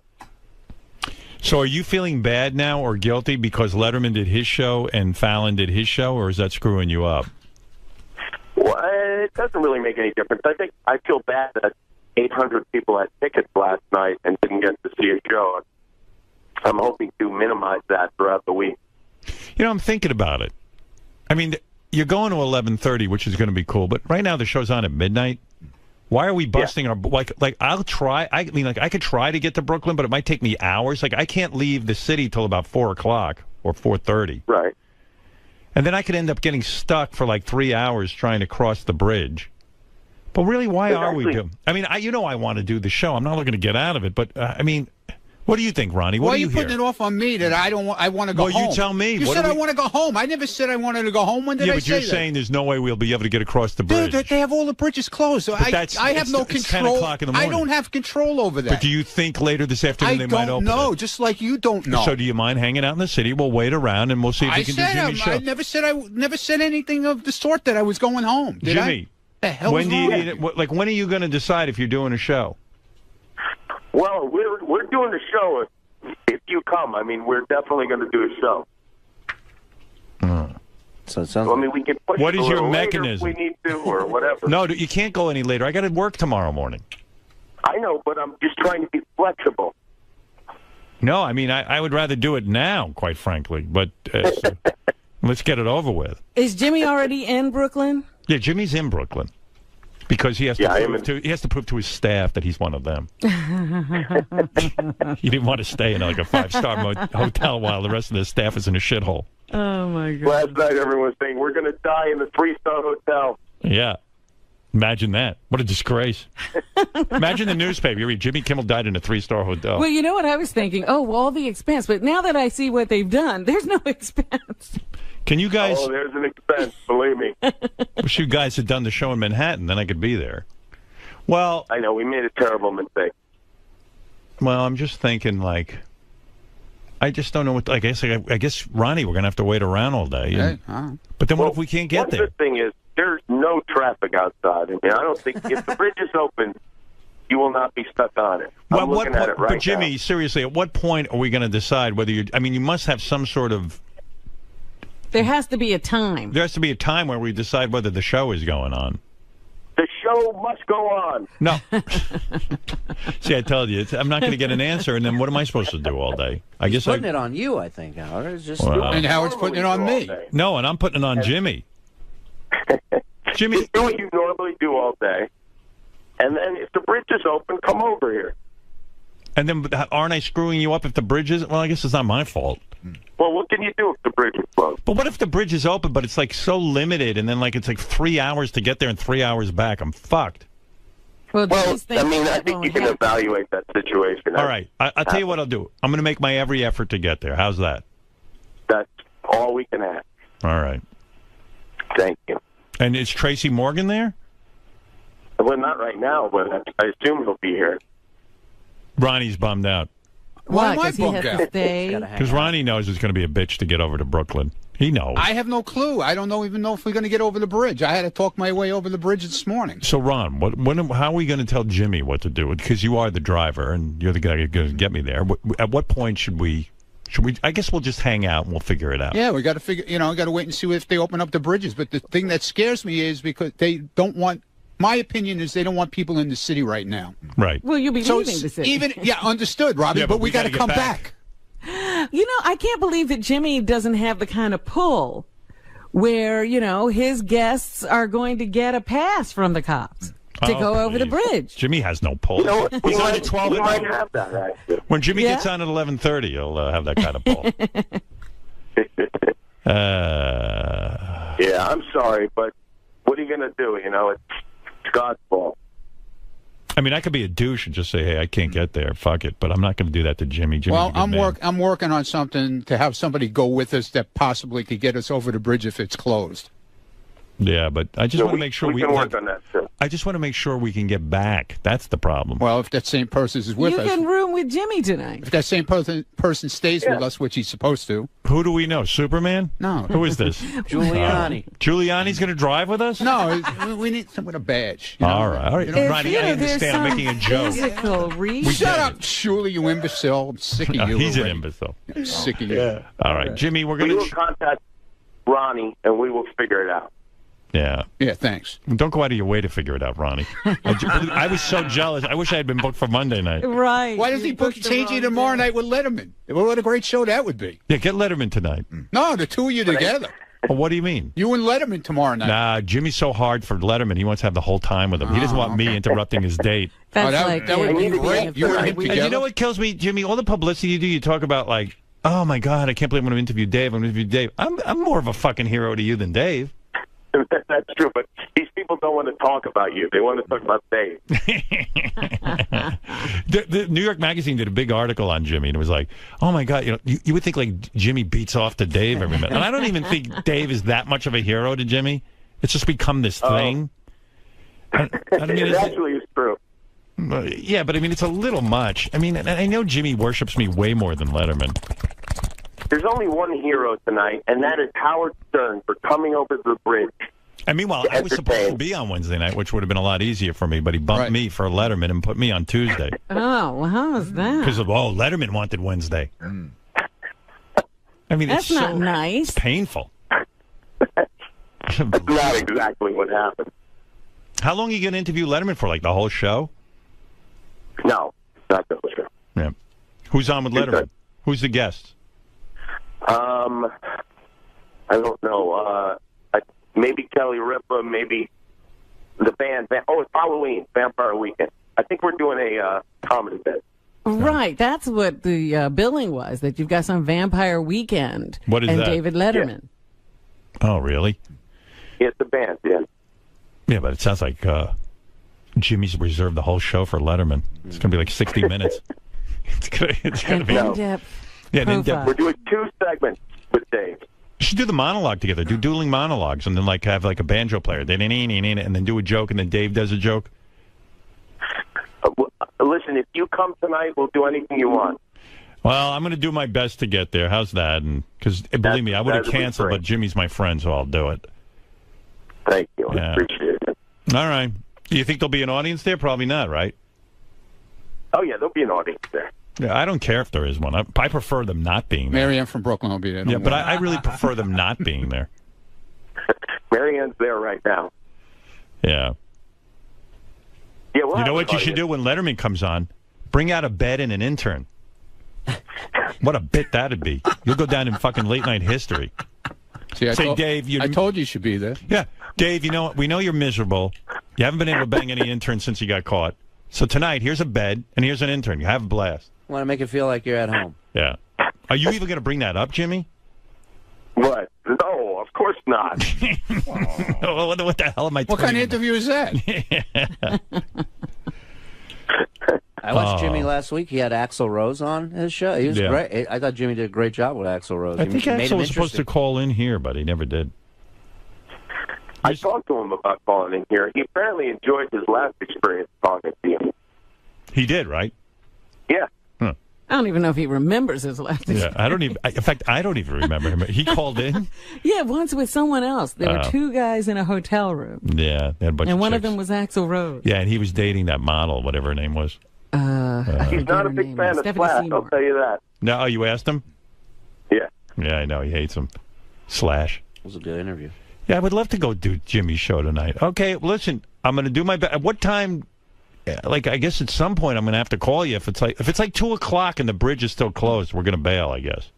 So are you feeling bad now or guilty because Letterman did his show and Fallon did his show, or is that screwing you up? Well, it doesn't really make any difference. I think I feel bad that 800 people had tickets last night and didn't get to see a show. I'm hoping to minimize that throughout the week. You know, I'm thinking about it. I mean, you're going to 11:30, which is going to be cool, but right now the show's on at midnight. Why are we busting our like? I'll try. I mean, like I could try to get to Brooklyn, but it might take me hours. Like I can't leave the city till about 4 o'clock or 4:30. Right. And then I could end up getting stuck for like 3 hours trying to cross the bridge. But really, why are we doing? I mean, I want to do the show. I'm not looking to get out of it, but I mean. What do you think, Ronnie? Why are you putting it off on me that I want to go home? Well, you tell me. You said I want to go home. I never said I wanted to go home. When did I say that? Yeah, but you're saying there's no way we'll be able to get across the bridge. Dude, they have all the bridges closed. So I have no control. It's 10 o'clock in the morning. I don't have control over that. But do you think later this afternoon they might open it? I don't know, just like you don't know. So do you mind hanging out in the city? We'll wait around and we'll see if we can do Jimmy's show. I never said anything of the sort that I was going home. Did Jimmy, the hell when do you need it? Like, when are you going to decide if you're doing a show? Well, we're doing the show. If you come, I mean, we're definitely going to do a show. So it sounds. I mean, we can push. What is your mechanism? If we need to, or whatever. No, you can't go any later. I got to work tomorrow morning. I know, but I'm just trying to be flexible. No, I mean, I would rather do it now, quite frankly. But let's get it over with. Is Jimmy already in Brooklyn? Yeah, Jimmy's in Brooklyn. Because he has to prove to his staff that he's one of them. He didn't want to stay in like a 5-star hotel while the rest of the staff is in a shithole. Oh, my God. Last night everyone was saying, we're going to die in the 3-star hotel. Yeah. Imagine that. What a disgrace. Imagine the newspaper. You read Jimmy Kimmel died in a 3-star hotel. Well, you know what I was thinking? Oh, well, all the expense. But now that I see what they've done, there's no expense. Can you guys... Oh, there's an expense, believe me. Wish you guys had done the show in Manhattan, then I could be there. Well... I know, we made a terrible mistake. Well, I'm just thinking, like... I just don't know what... I guess Ronnie, we're going to have to wait around all day. And, but then what if we can't get there? The thing is, there's no traffic outside. I mean, I don't think... If the bridge is open, you will not be stuck on it. I'm looking at it right now. But Jimmy, seriously, at what point are we going to decide whether you're... I mean, you must have some sort of... There has to be a time. There has to be a time where we decide whether the show is going on. The show must go on. No. See, I told you, I'm not going to get an answer, and then what am I supposed to do all day? I guess putting it on you, I think, Howard. And Howard's putting it on me. No, and I'm putting it on Jimmy. Jimmy, do what you normally do all day, and then if the bridge is open, come over here. And then aren't I screwing you up if the bridge is... Well, I guess it's not my fault. Well, what can you do if the bridge is closed? But what if the bridge is open, but it's like so limited, and then like it's like 3 hours to get there and 3 hours back? I'm fucked. Well, I mean, I think you can evaluate that situation. All right. I'll tell you what I'll do. I'm going to make my every effort to get there. How's that? That's all we can ask. All right. Thank you. And is Tracy Morgan there? Well, not right now, but I assume he'll be here. Ronnie's bummed out. Why? Because he has to stay? Because Ronnie knows it's going to be a bitch to get over to Brooklyn. He knows. I have no clue. I don't even know if we're going to get over the bridge. I had to talk my way over the bridge this morning. So, Ron, how are we going to tell Jimmy what to do? Because you are the driver, and you're the guy who's going to get me there. At what point should we... I guess we'll just hang out and we'll figure it out. Yeah, we got to figure... we got to wait and see if they open up the bridges. But the thing that scares me is because they don't want My opinion is they don't want people in the city right now. Right. Well, you'll be So leaving the city. Understood, Robbie, Yeah, but we got to gotta get come back. You know, I can't believe that Jimmy doesn't have the kind of pull where, you know, his guests are going to get a pass from the cops to go over the bridge. Jimmy has no pull. You know, He's on at 12 we at might night. have that, actually. When Jimmy gets on at 11:30, he'll have that kind of pull. Yeah, I'm sorry, but what are you going to do? You know, it's God's fault. I mean, I could be a douche and just say, hey, I can't get there. Fuck it. But I'm not going to do that to Jimmy. Jimmy's Well, a good man. I'm working on something to have somebody go with us that possibly could get us over the bridge if it's closed. Yeah, but I just want to make sure we can work on that, too. I just want to make sure we can get back. That's the problem. Well, if that same person is with You us, can room with Jimmy tonight. if that same person stays with us, which he's supposed to. Who do we know? Superman? No. Who is this? Giuliani. Giuliani's going to drive with us? No, we need someone with a badge. You know? All right. All right. You know, Ronnie, I understand. I'm making a joke. Physical reason. Shut up, Shuli, you imbecile. I'm sick of you. He's an already. imbecile. I'm sick of you. All right. Jimmy, we're We going will contact Ronnie, and we will figure it out. Yeah. Yeah, thanks. Don't go out of your way to figure it out, Ronnie. I was so jealous. I wish I had been booked for Monday night. Right. Why doesn't he change you tomorrow night with Letterman? What a great show that would be. Yeah, get Letterman tonight. No, the two of you together. Well, what do you mean? You and Letterman tomorrow night. Nah, Jimmy's so hard for Letterman. He wants to have the whole time with him. He doesn't want me interrupting his date. That's that would be great. You and him And you together. know what kills me, Jimmy? All the publicity you do, you talk about like, oh my God, I can't believe I'm going to interview Dave. I'm going to interview Dave. I'm more of a fucking hero to you than Dave. That's true, but these people don't want to talk about you. They want to talk about Dave. The New York Magazine did a big article on Jimmy, and it was like, oh my God, you would think like Jimmy beats off to Dave every minute. And I don't even think Dave is that much of a hero to Jimmy. It's just become this thing. I mean, It actually is true. yeah, but I mean, it's a little much. I mean, I know Jimmy worships me way more than Letterman. There's only one hero tonight, and that is Howard Stern for coming over the bridge. And meanwhile, I was supposed to be on Wednesday night, which would have been a lot easier for me, but he bumped me for Letterman and put me on Tuesday. Oh, well, how was that? Because of, Letterman wanted Wednesday. I mean, That's it's not so nice. It's painful. That's not exactly what happened. How long are you going to interview Letterman for? Like the whole show? No, not the whole show. Yeah. Who's on with Letterman? Who's the guest? I don't know. Maybe Kelly Ripa, maybe the band. Oh, it's Halloween, Vampire Weekend. I think we're doing a comedy bit. Right, that's what the billing was, that you've got some Vampire Weekend. What is and that? David Letterman. Oh, really? Yeah, it's a band, yeah. Yeah, but it sounds like Jimmy's reserved the whole show for Letterman. It's going to be like 60 minutes. It's gonna be in-depth in-depth. We're doing 2 segments with Dave. You should do the monologue together. Do dueling monologues, and then like have like a banjo player, and then do a joke, and then Dave does a joke. Listen, if you come tonight, we'll do anything you want. Well, I'm going to do my best to get there. How's that? And because believe me, I would have canceled, but Jimmy's my friend, so I'll do it. Thank you. I Yeah. appreciate it. All right. You think there'll be an audience there? Probably not, right? Oh, yeah, there'll be an audience there. Yeah, I don't care if there is one. I prefer them not being there. Marianne from Brooklyn will be there. Yeah, but I really prefer them not being there. Marianne's there right now. Yeah. Yeah, we'll You have know an what you should audience. do when Letterman comes on? Bring out a bed and an intern. What a bit that'd be. You'll go down in fucking late night history. See, Say, Dave, I told you should be there. Yeah. Dave, you know, we know you're miserable. You haven't been able to bang any interns since you got caught. So tonight, here's a bed and here's an intern. You have a blast. Want to make it feel like you're at home. Yeah. Are you even going to bring that up, Jimmy? What? No, of course not. What the hell am I What kind of turning interview is that? I watched Jimmy last week. He had Axl Rose on his show. He was Yeah. great. I thought Jimmy did a great job with Axl Rose. I He think made Axel him was supposed to interesting. call in here, but he never did. I talked to him about calling in here. He apparently enjoyed his last experience talking to you. He did, right? Yeah. I don't even know if he remembers his last Yeah, I don't even. In fact, I don't even remember him. He called in. Yeah, once with someone else. There were 2 guys in a hotel room. Yeah, they had a bunch And of one of chicks. them was Axl Rose. Yeah, and he was dating that model, whatever her name was. He's not a big fan of Stephanie Slash, Seymour. I'll tell you that. No, oh, you asked him? Yeah. Yeah, I know he hates him. Slash. It was a good interview. Yeah, I would love to go do Jimmy's show tonight. Okay, listen, I'm going to do my best. At what time? Like, I guess at some point I'm going to have to call you if it's like 2:00 and the bridge is still closed. We're going to bail, I guess.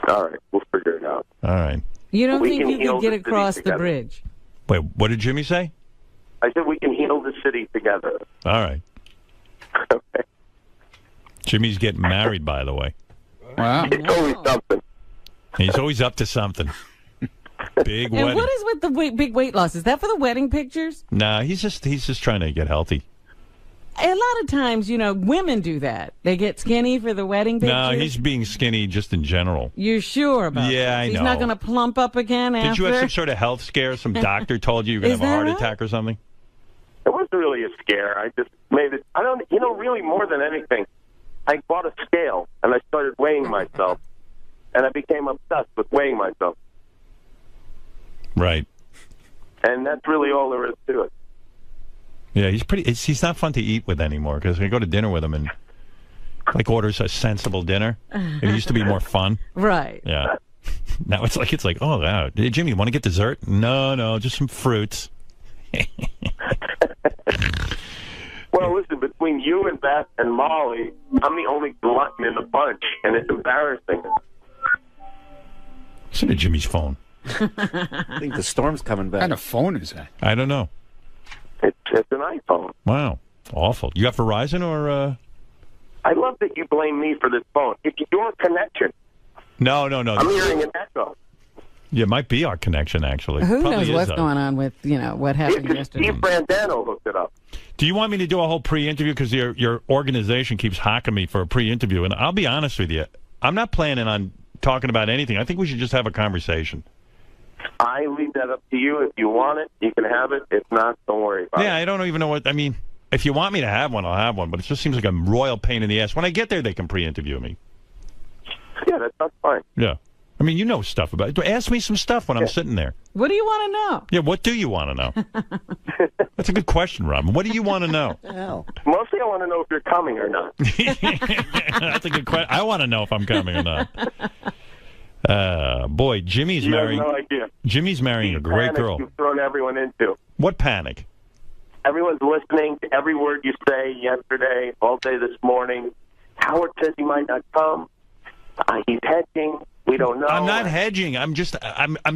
All right, we'll figure it out. All right. You don't We think can you heal could get the city across the together. bridge? Wait, what did Jimmy say? I said we can heal the city together. All right. Jimmy's getting married, by the way. Wow. It's always something. He's always up to something. Big And wedding. what is with the big weight loss? Is that for the wedding pictures? Nah, he's just trying to get healthy. A lot of times, women do that. They get skinny for the wedding pictures. No, he's being skinny just in general. You're sure about Yeah, that? I He's know. not going to plump up again after? Did you have some sort of health scare? Some doctor told you you're going to Is have a that heart right? attack or something? It wasn't really a scare. I just made it. I don't. Really more than anything, I bought a scale and I started weighing myself, and I became obsessed with weighing myself. Right. And that's really all there is to it. Yeah, he's not fun to eat with anymore because I go to dinner with him and orders a sensible dinner. It used to be more fun. Right. Yeah. Now it's like, oh, wow. Hey, Jimmy, you want to get dessert? No, just some fruits. Well, listen, between you and Beth and Molly, I'm the only glutton in the bunch, and it's embarrassing. Listen to Jimmy's phone. I think the storm's coming back. What kind of phone is that? I don't know. It's an iPhone. Wow. Awful. You got Verizon or... I love that you blame me for this phone. It's your connection. No. I'm hearing an echo. Yeah, it might be our connection, actually. Who Probably knows is, what's though. going on with, what happened yesterday? Steve Brandano hooked it up. Do you want me to do a whole pre-interview? Because your organization keeps hocking me for a pre-interview. And I'll be honest with you. I'm not planning on talking about anything. I think we should just have a conversation. I leave that up to you. If you want it, you can have it. If not, don't worry about it. Yeah, I don't even know what... I mean, if you want me to have one, I'll have one. But it just seems like a royal pain in the ass. When I get there, they can pre-interview me. Yeah, that's fine. Yeah. I mean, you know stuff about it. Ask me some stuff when I'm sitting there. What do you want to know? Yeah, what do you want to know? That's a good question, Robin. What do you want to know? Mostly I want to know if you're coming or not. That's a good question. I want to know if I'm coming or not. Boy, Jimmy's marrying... You have no idea. Jimmy's marrying a great Panic girl. You've thrown everyone into. What panic? Everyone's listening to every word you say yesterday, all day this morning. Howard says he might not come. He's hedging. We don't know. I'm not hedging. I'm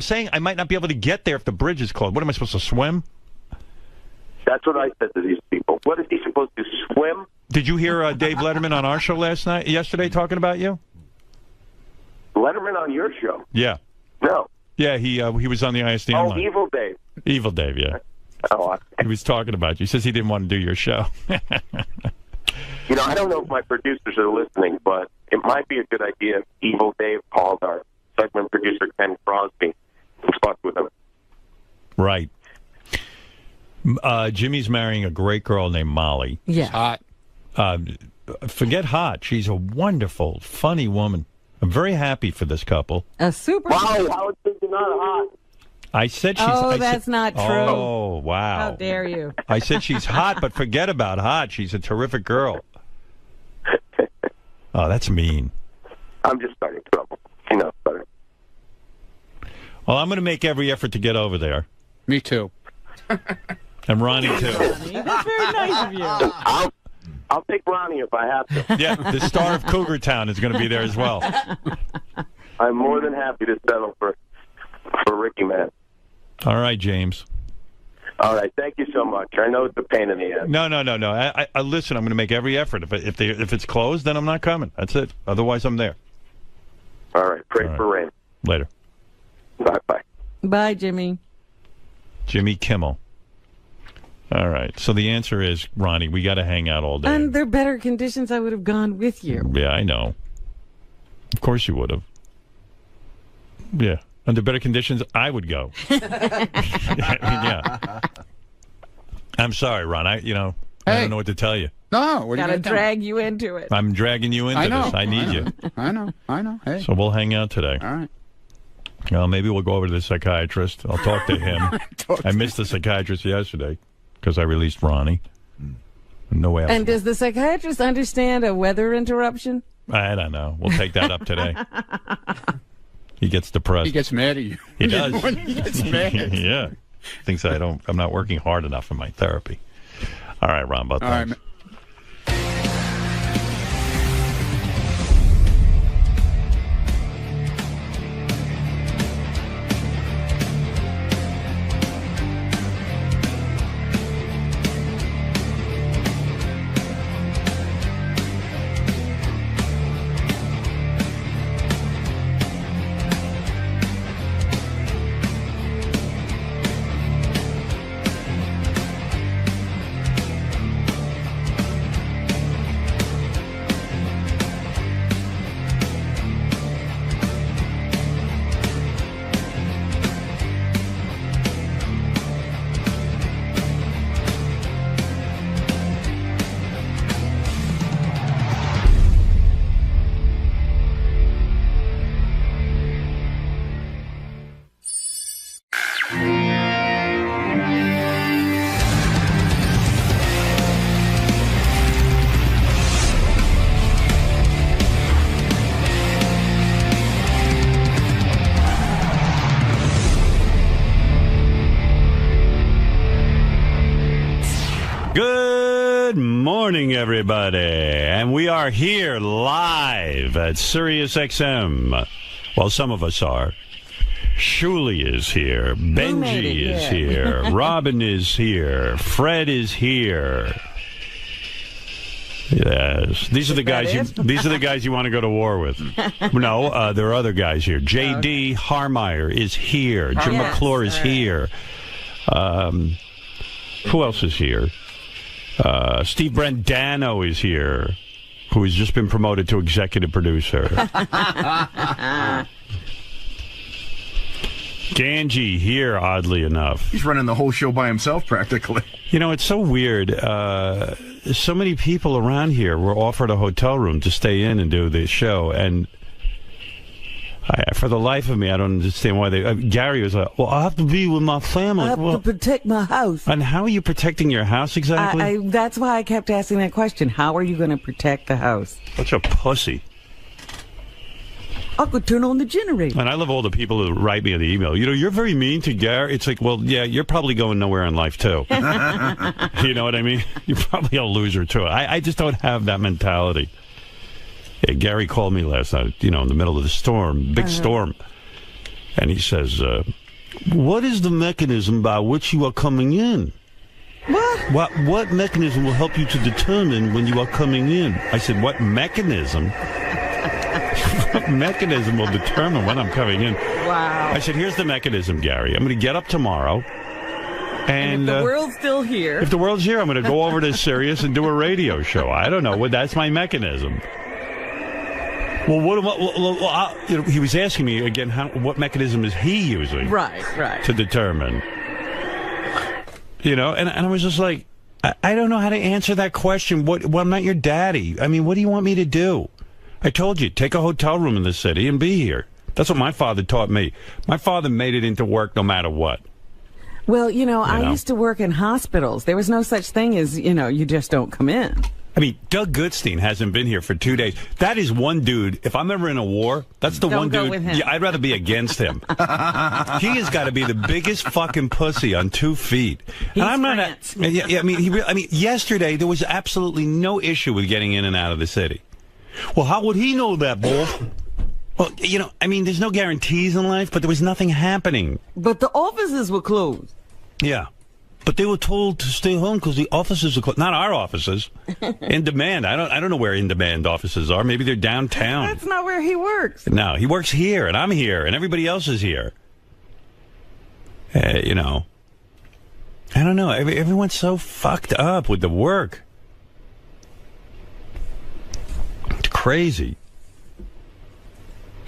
saying I might not be able to get there if the bridge is closed. What am I supposed to swim? That's what I said to these people. What is he supposed to swim? Did you hear Dave Letterman on our show yesterday talking about you? Letterman on your show? Yeah. No. Yeah, he was on the ISDN line. Evil Dave. Evil Dave, yeah. He was talking about you. He says he didn't want to do your show. I don't know if my producers are listening, but it might be a good idea if Evil Dave called our segment producer, Ken Crosby, and fucked with him. Right. Jimmy's marrying a great girl named Molly. Yeah. Hot. Forget hot. She's a wonderful, funny woman. I'm very happy for this couple. A super... Molly, Howard says you're not hot. I said she's... that's not true. Oh, wow. How dare you? I said she's hot, but forget about hot. She's a terrific girl. Oh, that's mean. I'm just starting trouble. Better. Well, I'm going to make every effort to get over there. Me too. And Ronnie, too. That's very nice of you. I'll take Ronnie if I have to. Yeah, the star of Cougar Town is going to be there as well. I'm more than happy to settle for Ricky, man. All right, James. All right, thank you so much. I know it's a pain in the ass. No. I listen, I'm going to make every effort. If it's closed, then I'm not coming. That's it. Otherwise, I'm there. All right, pray for rain. Later. Bye-bye. Bye, Jimmy. Jimmy Kimmel. All right. So the answer is, Ronnie, we got to hang out all day. Under better conditions, I would have gone with you. Yeah, I know. Of course you would have. Yeah. Under better conditions, I would go. Yeah. I'm sorry, Ron. I don't know what to tell you. No, what are you Gotta gonna tell drag you into it. I'm dragging you into this. I need you. I know. Hey. So we'll hang out today. All right. Well, maybe we'll go over to the psychiatrist. I'll talk to him. I missed the psychiatrist yesterday because I released Ronnie. No way else. And does the psychiatrist understand a weather interruption? I don't know. We'll take that up today. He gets depressed. He gets mad at you. He does. When he gets mad. Yeah. Thinks I'm not working hard enough in my therapy. All right, Rambo. All right, Good morning, everybody. And we are here live at Sirius XM. Well, some of us are. Shuli is here. Benji is here. Robin is here. Fred is here. Yes, these are the guys. These are the guys you want to go to war with. No, there are other guys here. J.D. Harmeyer is here. Jim McClure is here. Who else is here? Steve Brandano is here, who has just been promoted to executive producer. Ganji here, oddly enough. He's running the whole show by himself, practically. You know, it's so weird. So many people around here were offered a hotel room to stay in and do this show, and for the life of me, I don't understand why they... Gary was like, well, I have to be with my family. I have to protect my house. And how are you protecting your house exactly? That's why I kept asking that question. How are you going to protect the house? Such a pussy. I could turn on the generator. And I love all the people who write me in the email. You know, you're very mean to Gary. It's like, well, yeah, you're probably going nowhere in life, too. You know what I mean? You're probably a loser, too. I just don't have that mentality. Yeah, Gary called me last night, you know, in the middle of the storm, big storm. And he says, what is the mechanism by which you are coming in? What mechanism will help you to determine when you are coming in? I said, what mechanism? What mechanism will determine when I'm coming in? Wow. I said, here's the mechanism, Gary. I'm going to get up tomorrow. And if the world's still here. If the world's here, I'm going to go over to Sirius and do a radio show. I don't know. That's my mechanism. Well, he was asking me again, what mechanism is he using? Right. To determine. You know, and I was just like, I don't know how to answer that question. Well, I'm not your daddy. I mean, what do you want me to do? I told you, take a hotel room in the city and be here. That's what my father taught me. My father made it into work no matter what. Well, I used to work in hospitals. There was no such thing as, you just don't come in. I mean, Doug Goodstein hasn't been here for 2 days. That is one dude. If I'm ever in a war, that's the one dude. With him. Yeah, I'd rather be against him. He has got to be the biggest fucking pussy on 2 feet. He's and I'm not. France. I mean, yesterday there was absolutely no issue with getting in and out of the city. Well, how would he know that, Bull? Well, there's no guarantees in life, but there was nothing happening. But the offices were closed. Yeah. But they were told to stay home because the offices are closed. Not our offices. In Demand. I don't know where In Demand offices are. Maybe they're downtown. That's not where he works. No, he works here, and I'm here, and everybody else is here. I don't know. Everyone's so fucked up with the work. It's crazy.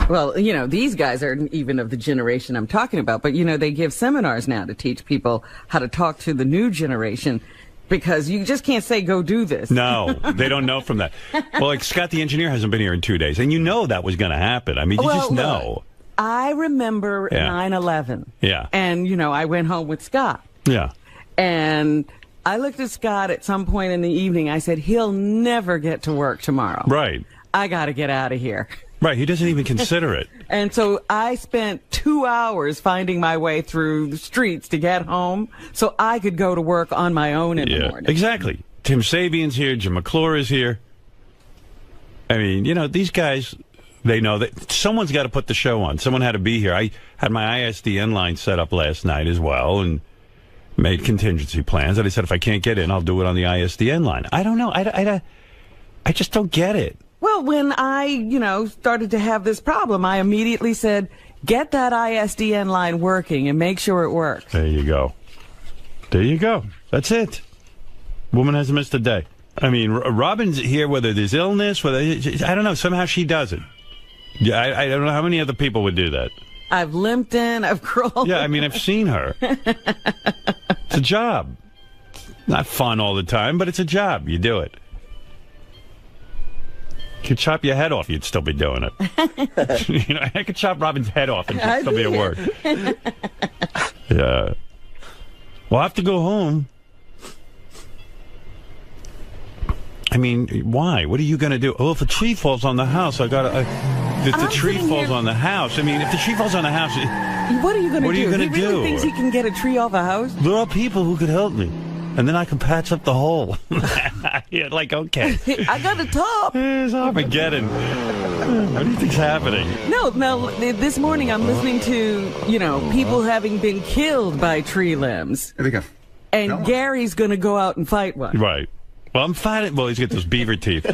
Well, these guys aren't even of the generation I'm talking about, but, they give seminars now to teach people how to talk to the new generation because you just can't say, go do this. No, they don't know from that. Well, like Scott the engineer hasn't been here in 2 days, and that was going to happen. I mean, you just know. I remember 9/11. Yeah. And, I went home with Scott. Yeah. And I looked at Scott at some point in the evening. I said, he'll never get to work tomorrow. Right. I got to get out of here. Right, he doesn't even consider it. And so I spent 2 hours finding my way through the streets to get home so I could go to work on my own in the morning. Exactly. Tim Sabian's here. Jim McClure is here. I mean, you know, these guys, they know that someone's got to put the show on. Someone had to be here. I had my ISDN line set up last night as well and made contingency plans. And I said, if I can't get in, I'll do it on the ISDN line. I don't know. I just don't get it. Well, when I, started to have this problem, I immediately said, get that ISDN line working and make sure it works. There you go. There you go. That's it. Woman hasn't missed a day. I mean, Robin's here, whether there's illness, I don't know. Somehow she does it. Yeah, I don't know how many other people would do that. I've limped in. I've crawled. Yeah, I mean, I've seen her. It's a job. Not fun all the time, but it's a job. You do it. You could chop your head off, you'd still be doing it. I could chop Robin's head off and she'd still be at work. Yeah. Well, I have to go home. I mean, why? What are you going to do? Oh, if a tree falls on the house, if the tree falls on the house, I mean, if the tree falls on the house... What are you going to do? He really thinks he can get a tree off a house? There are people who could help me. And then I can patch up the hole. Yeah, like, okay. I got a top. It's Armageddon. What do you think's happening? No, this morning I'm listening to, people having been killed by tree limbs. There we go. And Gary's going to go out and fight one. Right. Well, I'm fighting. Well, he's got those beaver teeth.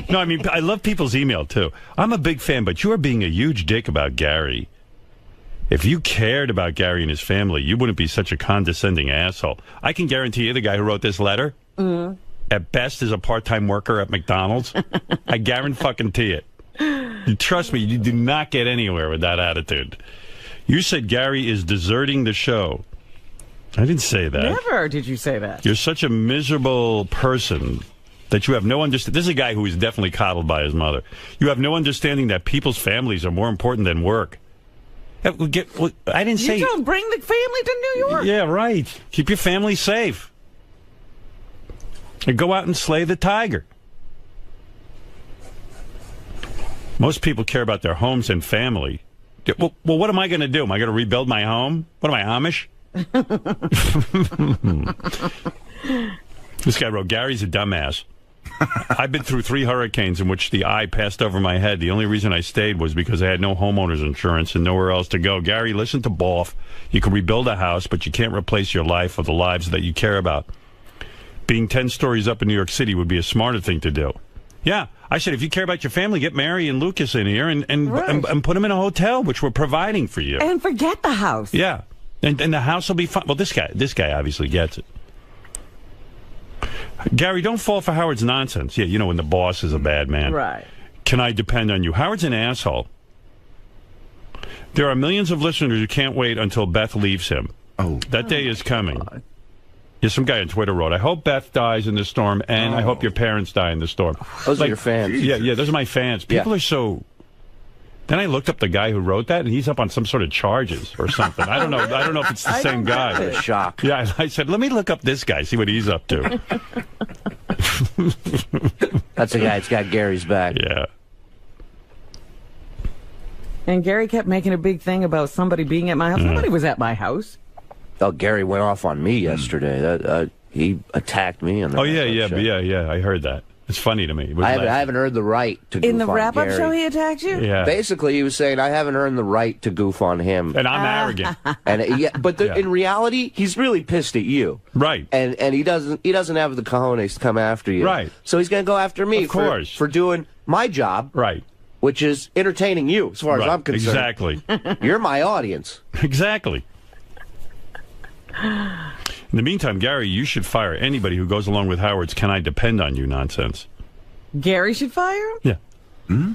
No, I mean, I love people's email, too. I'm a big fan, but you are being a huge dick about Gary. If you cared about Gary and his family, you wouldn't be such a condescending asshole. I can guarantee you the guy who wrote this letter, at best, is a part-time worker at McDonald's. I guarantee it. You trust me, you do not get anywhere with that attitude. You said Gary is deserting the show. I didn't say that. Never did you say that. You're such a miserable person that you have no understanding. This is a guy who is definitely coddled by his mother. You have no understanding that people's families are more important than work. I didn't say... You don't bring the family to New York. Yeah, right. Keep your family safe. And go out and slay the tiger. Most people care about their homes and family. Well, what am I going to do? Am I going to rebuild my home? What am I, Amish? This guy wrote, Gary's a dumbass. I've been through 3 hurricanes in which the eye passed over my head. The only reason I stayed was because I had no homeowner's insurance and nowhere else to go. Gary, listen to Boff. You can rebuild a house, but you can't replace your life or the lives that you care about. Being 10 stories up in New York City would be a smarter thing to do. Yeah, I said, if you care about your family, get Mary and Lucas in here and put them in a hotel, which we're providing for you. And forget the house. Yeah, and the house will be fine. Well, this guy obviously gets it. Gary, don't fall for Howard's nonsense. Yeah, when the boss is a bad man. Right. Can I depend on you? Howard's an asshole. There are millions of listeners who can't wait until Beth leaves him. Oh. That day is coming. God. Yeah, some guy on Twitter wrote, I hope Beth dies in the storm, and I hope your parents die in the storm. Those are your fans. Yeah, those are my fans. People are so... Then I looked up the guy who wrote that, and he's up on some sort of charges or something. I don't know if it's the same guy. Shock. Yeah, I said, let me look up this guy, see what he's up to. That's the guy that's got Gary's back. Yeah. And Gary kept making a big thing about somebody being at my house. Nobody was at my house. Oh, Gary went off on me yesterday. He attacked me. Yeah, I heard that. It's funny to me. I haven't earned the right to goof on In the wrap-up Gary. show, he attacked you? Yeah. Basically, he was saying, I haven't earned the right to goof on him. And I'm arrogant. And in reality, he's really pissed at you. Right. And he doesn't have the cojones to come after you. Right. So he's going to go after me of course. for doing my job. Right. Which is entertaining you, as far as I'm concerned. Exactly. You're my audience. Exactly. In the meantime, Gary, you should fire anybody who goes along with Howard's "Can I depend on you" nonsense. Gary should fire him? Yeah. Mm-hmm.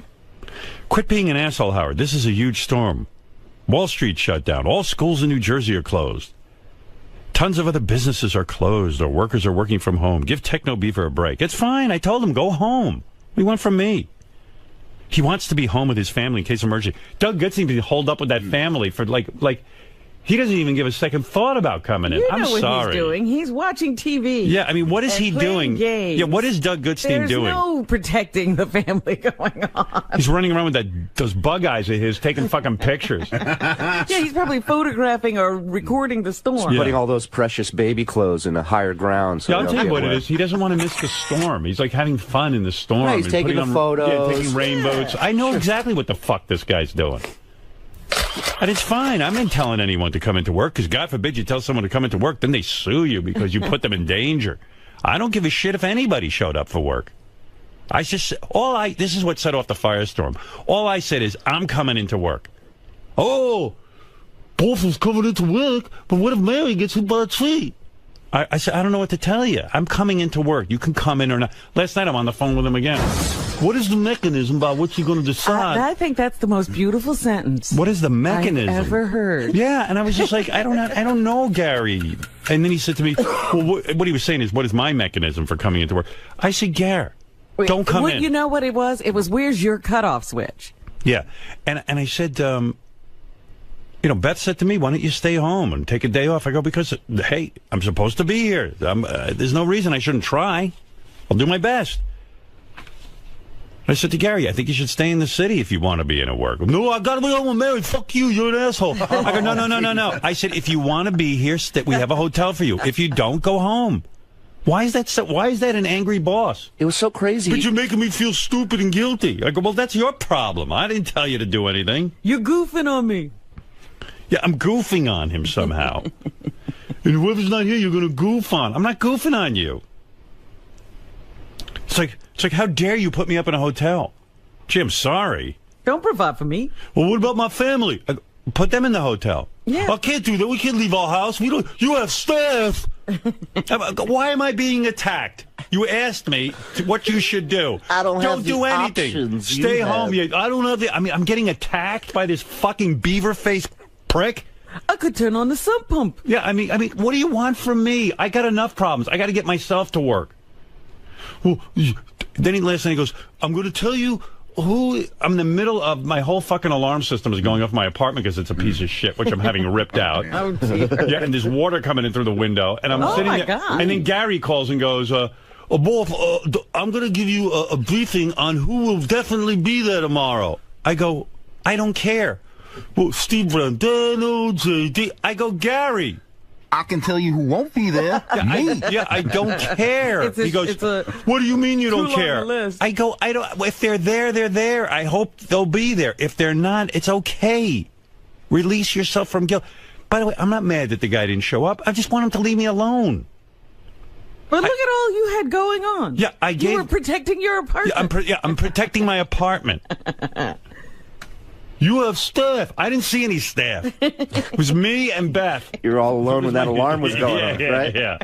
Quit being an asshole, Howard. This is a huge storm. Wall Street shut down. All schools in New Jersey are closed. Tons of other businesses are closed or workers are working from home. Give Techno Beaver a break. It's fine. I told him, go home. What do you want from me? He wants to be home with his family in case of emergency. Doug Goodson be holed up with that family for like He doesn't even give a second thought about coming in. You I'm know what sorry. he's doing. He's watching TV. Yeah, I mean, what is he doing? Games. Yeah, what is Doug Goodstein doing? There's no protecting the family going on. He's running around with those bug eyes of his, taking fucking pictures. Yeah, he's probably photographing or recording the storm. Putting all those precious baby clothes in a higher ground. So Yeah, I'll tell you what it is. He doesn't want to miss the storm. He's like having fun in the storm. Yeah, he's taking the photos. Yeah, taking rainbows. I know exactly what the fuck this guy's doing. And it's fine. I'm not telling anyone to come into work, because God forbid you tell someone to come into work, then they sue you because you put them in danger. I don't give a shit if anybody showed up for work. This is what set off the firestorm. All I said is, I'm coming into work. Oh, Wolf is coming into work, but what if Mary gets hit by a tree? I said, I don't know what to tell you. I'm coming into work. You can come in or not. Last night I'm on the phone with him again. What is the mechanism about what you're going to decide? I think that's the most beautiful sentence. What is the mechanism I've ever heard? Yeah, and I was just like, I don't know, Gary. And then he said to me, well, what he was saying is, what is my mechanism for coming into work? I said, Gary, don't come in. You know what it was? It was, where's your cutoff switch? Yeah, and I said, Beth said to me, why don't you stay home and take a day off? I go, because, hey, I'm supposed to be here. There's no reason I shouldn't try. I'll do my best. I said to Gary, I think you should stay in the city if you want to be in at work. No, I got to be home with Mary. Fuck you. You're an asshole. I go, no. I said, if you want to be here, we have a hotel for you. If you don't, go home. Why is that an angry boss? It was so crazy. But you're making me feel stupid and guilty. I go, well, that's your problem. I didn't tell you to do anything. You're goofing on me. Yeah, I'm goofing on him somehow. And whoever's not here, you're going to goof on. I'm not goofing on you. It's like, how dare you put me up in a hotel? Gee, I'm sorry. Don't provide for me. Well, what about my family? Put them in the hotel. Yeah. I can't do that. We can't leave our house. You have staff. Why am I being attacked? You asked me what you should do. I don't do anything. Stay home. I don't have the. I mean, I'm getting attacked by this fucking beaver face prick. I could turn on the sump pump. Yeah, I mean, what do you want from me? I got enough problems. I got to get myself to work. Well, then last night he goes, I'm going to tell you who. I'm in the middle of my whole fucking alarm system is going off my apartment because it's a piece of shit, which I'm having ripped out. Oh, dear. Yeah, and there's water coming in through the window, and I'm sitting there. God. And then Gary calls and goes, Wolf, I'm going to give you a briefing on who will definitely be there tomorrow. I go, I don't care. Well, Steve Brandano, JD. I go, Gary. I can tell you who won't be there. I don't care. He goes, what do you mean you don't care? I go, I don't. If they're there, they're there. I hope they'll be there. If they're not, it's okay. Release yourself from guilt. By the way, I'm not mad that the guy didn't show up. I just want him to leave me alone. But look at all you had going on. Yeah, You were protecting your apartment. I'm protecting my apartment. You have staff. I didn't see any staff. It was me and Beth. You're all alone when that alarm was going on, right? Yeah.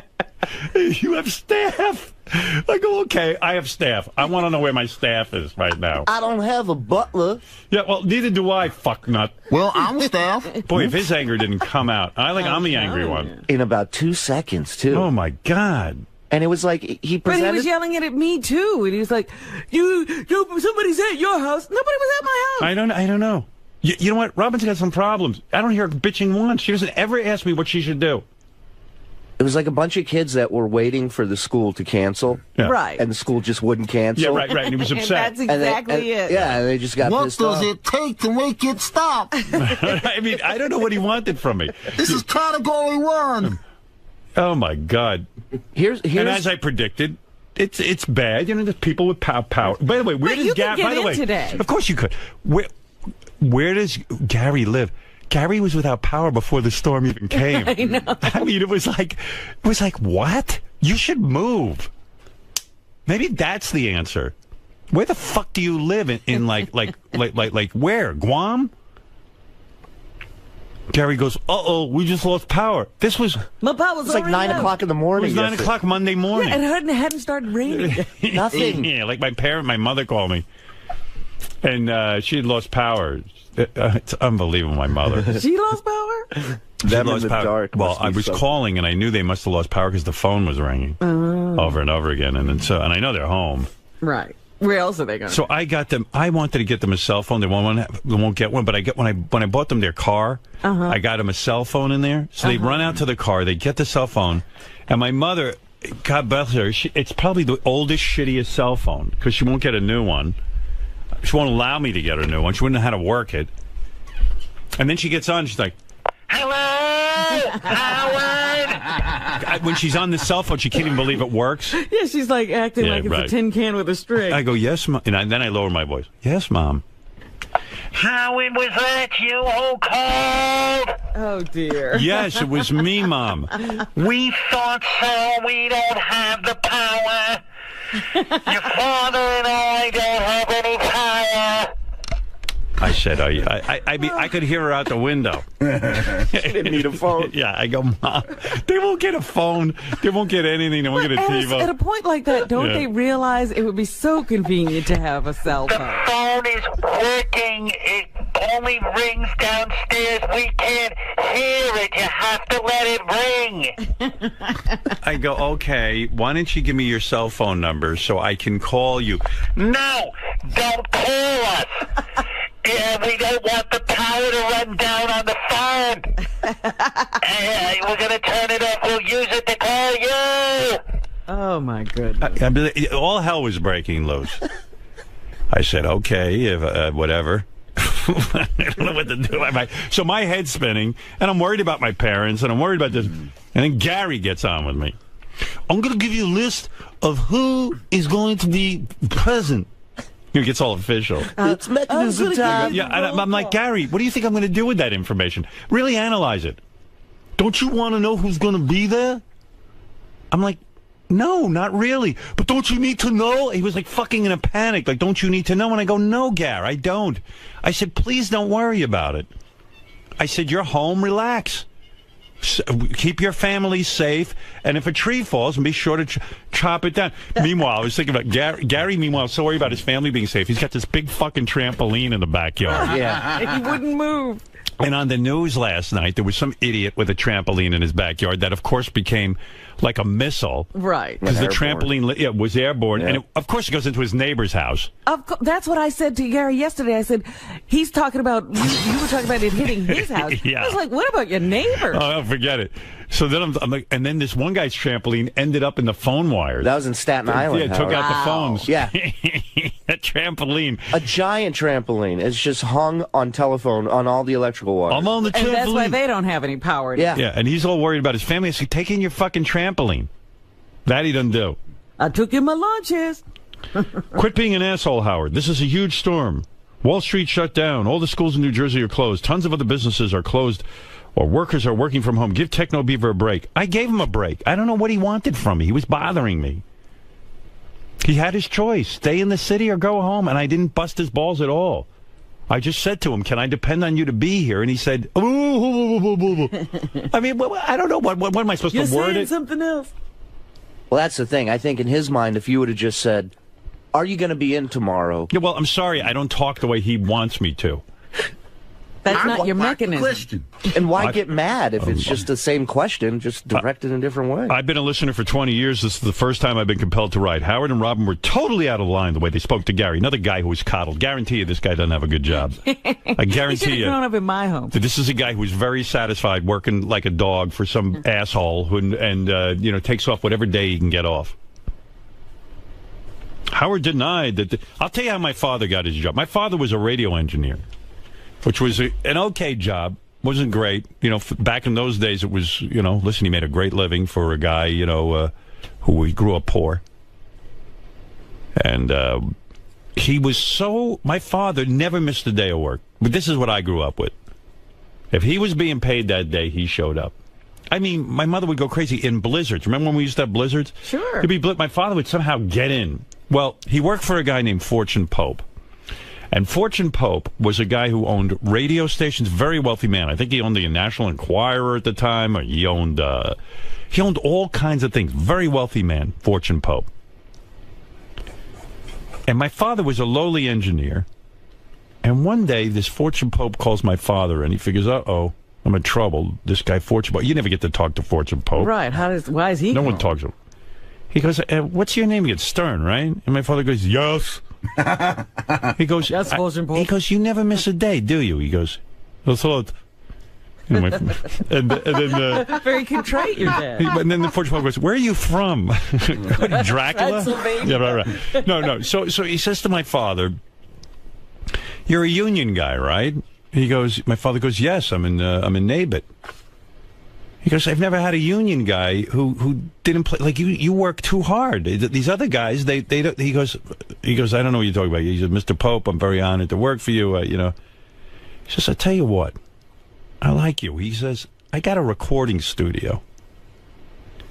You have staff. I go, okay, I have staff. I want to know where my staff is right now. I don't have a butler. Yeah, well, neither do I, fucknut. Well, I'm staff. Boy, if his anger didn't come out. I'm the angry one. In about 2 seconds, too. Oh, my God. And it was like he presented. But he was yelling it at me too, and he was like, "Somebody's at your house. Nobody was at my house." I don't know. You know what? Robin's got some problems. I don't hear her bitching once. She doesn't ever ask me what she should do. It was like a bunch of kids that were waiting for the school to cancel. Yeah. Right. And the school just wouldn't cancel. Yeah, right. And he was upset. And that's exactly it. Yeah, and they just got pissed off. What does it take to make it stop? I mean, I don't know what he wanted from me. This is category 1. Oh, my God. Here's and as I predicted, it's bad. You know, there's people with power. By the way, where does Gary... By the way, today. Of course you could. Where does Gary live? Gary was without power before the storm even came. I know. I mean, it was like, what? You should move. Maybe that's the answer. Where the fuck do you live in like where? Guam? Gary goes, uh-oh, we just lost power. My power was like 9 o'clock in the morning. It was 9 o'clock Monday morning. Yeah, and it hadn't started raining. Nothing. Yeah, like my mother called me. And she had lost power. It's unbelievable, my mother. She lost power? Them in the dark. Well, I was calling, and I knew they must have lost power because the phone was ringing over and over again. And I know they're home. Right. Where else are they going? So I got them. I wanted to get them a cell phone. They won't get one. But when I bought them their car, I got them a cell phone in there. So they run out to the car. They get the cell phone, and my mother, God bless her, it's probably the oldest, shittiest cell phone because she won't get a new one. She won't allow me to get a new one. She wouldn't know how to work it. And then she gets on. She's like, "Hello, Howard." When she's on the cell phone, she can't even believe it works. Yeah, she's like acting like it's a tin can with a string. I go, "Yes, Mom." And then I lower my voice. "Yes, Mom." Howard, was that you who called? Oh, dear. Yes, it was me, Mom. We thought so. We don't have the power. Your father and I don't have any power. I said, I could hear her out the window. She didn't need a phone. Yeah, I go, Mom, they won't get a phone. They won't get anything. They won't get a TiVo. At a point like that, don't they realize it would be so convenient to have a cell phone? The phone is working. It only rings downstairs. We can't hear it. You have to let it ring. I go, okay, why don't you give me your cell phone number so I can call you? No, don't call us. Yeah, we don't want the power to run down on the phone. We're going to turn it off. We'll use it to call you. Oh, my goodness. All hell was breaking loose. I said, okay, whatever. I don't know what to do. So my head's spinning, and I'm worried about my parents, and I'm worried about this. And then Gary gets on with me. I'm going to give you a list of who is going to be present. It gets all official. It's mechanism time. Yeah, I'm like, Gary, what do you think I'm going to do with that information? Really analyze it. Don't you want to know who's going to be there? I'm like, no, not really. But don't you need to know? He was like fucking in a panic. Like, don't you need to know? And I go, no, Gary, I don't. I said, please don't worry about it. I said, you're home, relax. Keep your family safe, and if a tree falls, be sure to chop it down. Meanwhile, I was thinking about Gary. Meanwhile, so worried about his family being safe. He's got this big fucking trampoline in the backyard. Yeah, he wouldn't move. And on the news last night, there was some idiot with a trampoline in his backyard that, of course, became like a missile. Right. Because the trampoline was airborne. Yeah. And, of course, it goes into his neighbor's house. That's what I said to Gary yesterday. I said, he's talking about, you were talking about it hitting his house. Yeah. I was like, what about your neighbor? Oh, forget it. So then I'm like, and then this one guy's trampoline ended up in the phone wires. That was in Staten Island. Yeah, took out the phones. Yeah. A trampoline. A giant trampoline. It's just hung on telephone on all the electrical wires. I'm on the trampoline. And that's why they don't have any power. Yeah. Yeah, and he's all worried about his family. I said, take in your fucking trampoline. That he doesn't do. I took in my lunches. Quit being an asshole, Howard. This is a huge storm. Wall Street shut down. All the schools in New Jersey are closed. Tons of other businesses are closed. Or workers are working from home. Give Techno Beaver a break. I gave him a break. I don't know what he wanted from me. He was bothering me. He had his choice. Stay in the city or go home. And I didn't bust his balls at all. I just said to him, can I depend on you to be here? And he said, ooh. I mean, I don't know. What am I supposed to word it? You're saying something else. Well, that's the thing. I think in his mind, if you would have just said, are you going to be in tomorrow? Yeah, well, I'm sorry. I don't talk the way he wants me to. That's not your mechanism. And why get mad if it's just the same question, just directed in a different way? I've been a listener for 20 years. This is the first time I've been compelled to write. Howard and Robin were totally out of line the way they spoke to Gary, another guy who was coddled. Guarantee you this guy doesn't have a good job. I guarantee you. Grown up in my home. This is a guy who's very satisfied working like a dog for some asshole and takes off whatever day he can get off. Howard denied that. I'll tell you how my father got his job. My father was a radio engineer, which was an okay job. Wasn't great. Back in those days, it was, listen, he made a great living for a guy, who grew up poor. And my father never missed a day of work. But this is what I grew up with. If he was being paid that day, he showed up. I mean, my mother would go crazy in blizzards. Remember when we used to have blizzards? Sure. My father would somehow get in. Well, he worked for a guy named Fortune Pope. And Fortune Pope was a guy who owned radio stations, very wealthy man. I think he owned the National Enquirer at the time, or he owned all kinds of things. Very wealthy man, Fortune Pope. And my father was a lowly engineer. And one day, this Fortune Pope calls my father, and he figures, uh-oh, I'm in trouble. This guy, Fortune Pope. You never get to talk to Fortune Pope. Right. Why is he? No one talks to him. He goes, what's your name again? Stern, right? And my father goes, yes. He goes, he goes, you never miss a day, do you? He goes, and then very contrite, your dad. And then the fortune teller goes, where are you from? Dracula? Pennsylvania. Yeah, right. No. So he says to my father, you're a union guy, right? He goes, my father goes, yes, I'm in NABIT. He goes, I've never had a union guy who didn't play, like you work too hard. These other guys, they don't, he goes, I don't know what you're talking about. He says, Mr. Pope, I'm very honored to work for you, you know. He says, I tell you what, I like you. He says, I got a recording studio.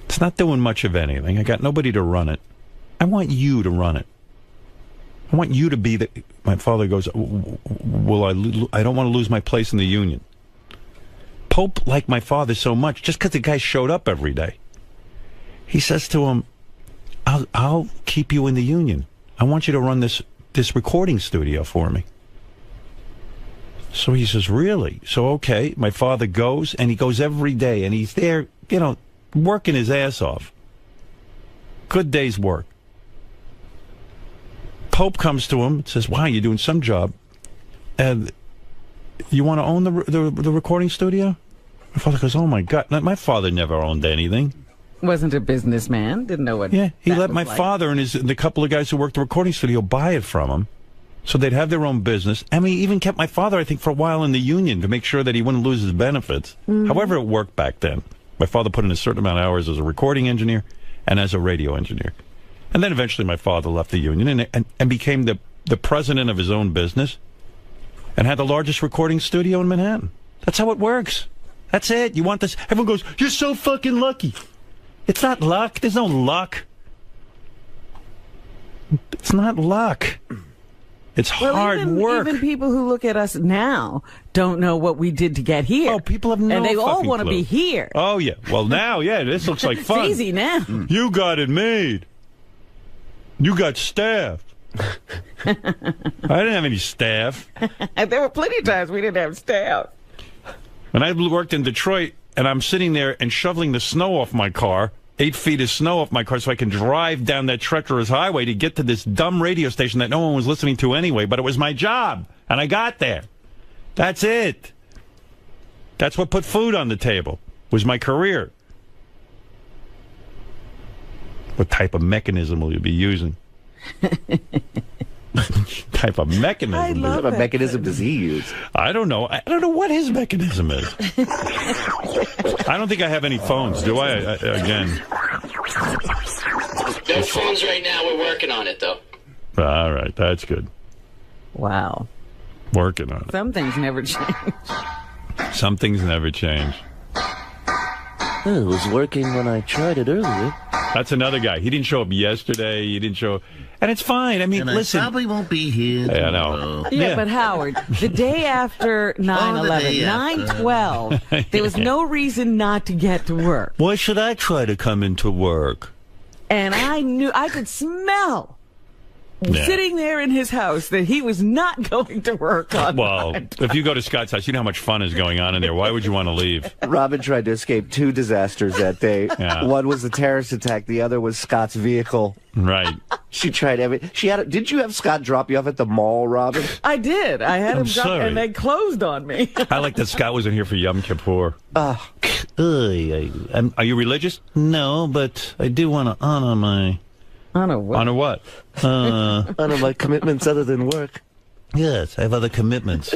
It's not doing much of anything. I got nobody to run it. I want you to run it. I want you to be the... My father goes, I don't want to lose my place in the union. Pope liked my father so much just because the guy showed up every day. He says to him, I'll keep you in the union. I want you to run this recording studio for me. So he says, really? So, okay. My father goes, and he goes every day, and he's there, you know, working his ass off. Good day's work. Pope comes to him and says, wow, you're doing some job. And you want to own the recording studio? My father goes, oh, my God. My father never owned anything. Wasn't a businessman. Didn't know what. Yeah, he let my father and the couple of guys who worked the recording studio buy it from him. So they'd have their own business. And we even kept my father, I think, for a while in the union to make sure that he wouldn't lose his benefits. Mm-hmm. However it worked back then. My father put in a certain amount of hours as a recording engineer and as a radio engineer. And then eventually my father left the union and became the president of his own business and had the largest recording studio in Manhattan. That's how it works. That's it. You want this? Everyone goes, you're so fucking lucky. It's not luck. There's no luck. It's not luck. It's hard work. Even people who look at us now don't know what we did to get here. Oh, people have no and they all fucking want to clue. be here. Oh, yeah. Well, now, yeah, this looks like fun. It's easy now. You got it made. You got staff. I didn't have any staff. There were plenty of times we didn't have staff. When I worked in Detroit, and I'm sitting there and shoveling the snow off my car, 8 feet of snow off my car so I can drive down that treacherous highway to get to this dumb radio station that no one was listening to anyway, but it was my job, and I got there. That's it. That's what put food on the table, was my career. What type of mechanism will you be using? Type of mechanism? What type of mechanism does he use? I don't know. I don't know what his mechanism is. I don't think I have any phones, do I? Again. No phones right now. We're working on it, though. All right. That's good. Wow. Working on it. Some things never change. Some things never change. It was working when I tried it earlier. That's another guy. He didn't show up yesterday. He didn't show... And it's fine. I mean, and listen... I probably won't be here. I know. Yeah, but Howard, the day after 9/11, 9/12, there was no reason not to get to work. Why should I try to come into work? And I knew, I could smell sitting there in his house that he was not going to work on. Well, if you go to Scott's house, you know how much fun is going on in there. Why would you want to leave? Robin tried to escape 2 disasters that day. Yeah. One was the terrorist attack. The other was Scott's vehicle. Right. She tried everything. Did you have Scott drop you off at the mall, Robin? I did. I had him drop, and they closed on me. I like that Scott wasn't here for Yom Kippur. Are you religious? No, but I do want to honor my... Honor what? Honor what? Honor my commitments other than work. Yes, I have other commitments.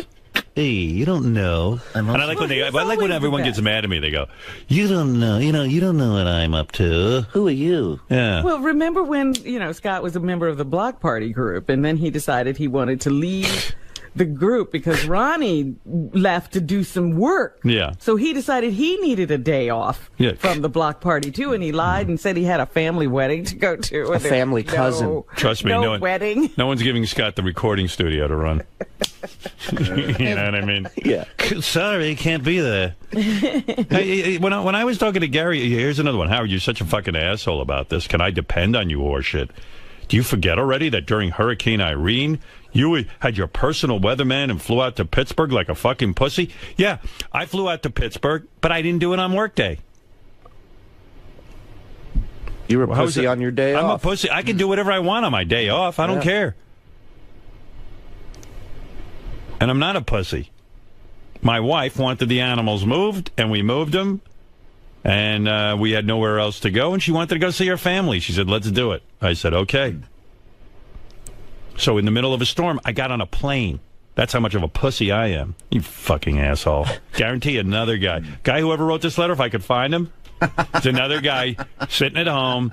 Hey, you don't know. And I like when everyone gets mad at me. They go, "You don't know. You don't know what I'm up to." Who are you? Yeah. Well, remember when Scott was a member of the Block Party group, and then he decided he wanted to leave the group because Ronnie left to do some work. Yeah. So he decided he needed a day off from the Block Party too, and he lied and said he had a family wedding to go to. A family cousin. Trust me, no wedding. No one's giving Scott the recording studio to run. You know what I mean? Yeah. Sorry, can't be there. When I was talking to Gary, here's another one. Howard, you're such a fucking asshole about this. Can I depend on you, horseshit? Do you forget already that during Hurricane Irene, you had your personal weatherman and flew out to Pittsburgh like a fucking pussy? Yeah, I flew out to Pittsburgh, but I didn't do it on work day. You were a pussy on your day off. I'm a pussy. I can do whatever I want on my day off. I don't care. And I'm not a pussy. My wife wanted the animals moved, and we moved them. And we had nowhere else to go, and she wanted to go see her family. She said, let's do it. I said, okay. So in the middle of a storm, I got on a plane. That's how much of a pussy I am. You fucking asshole. Guarantee another guy. Guy who ever wrote this letter, if I could find him, it's another guy sitting at home,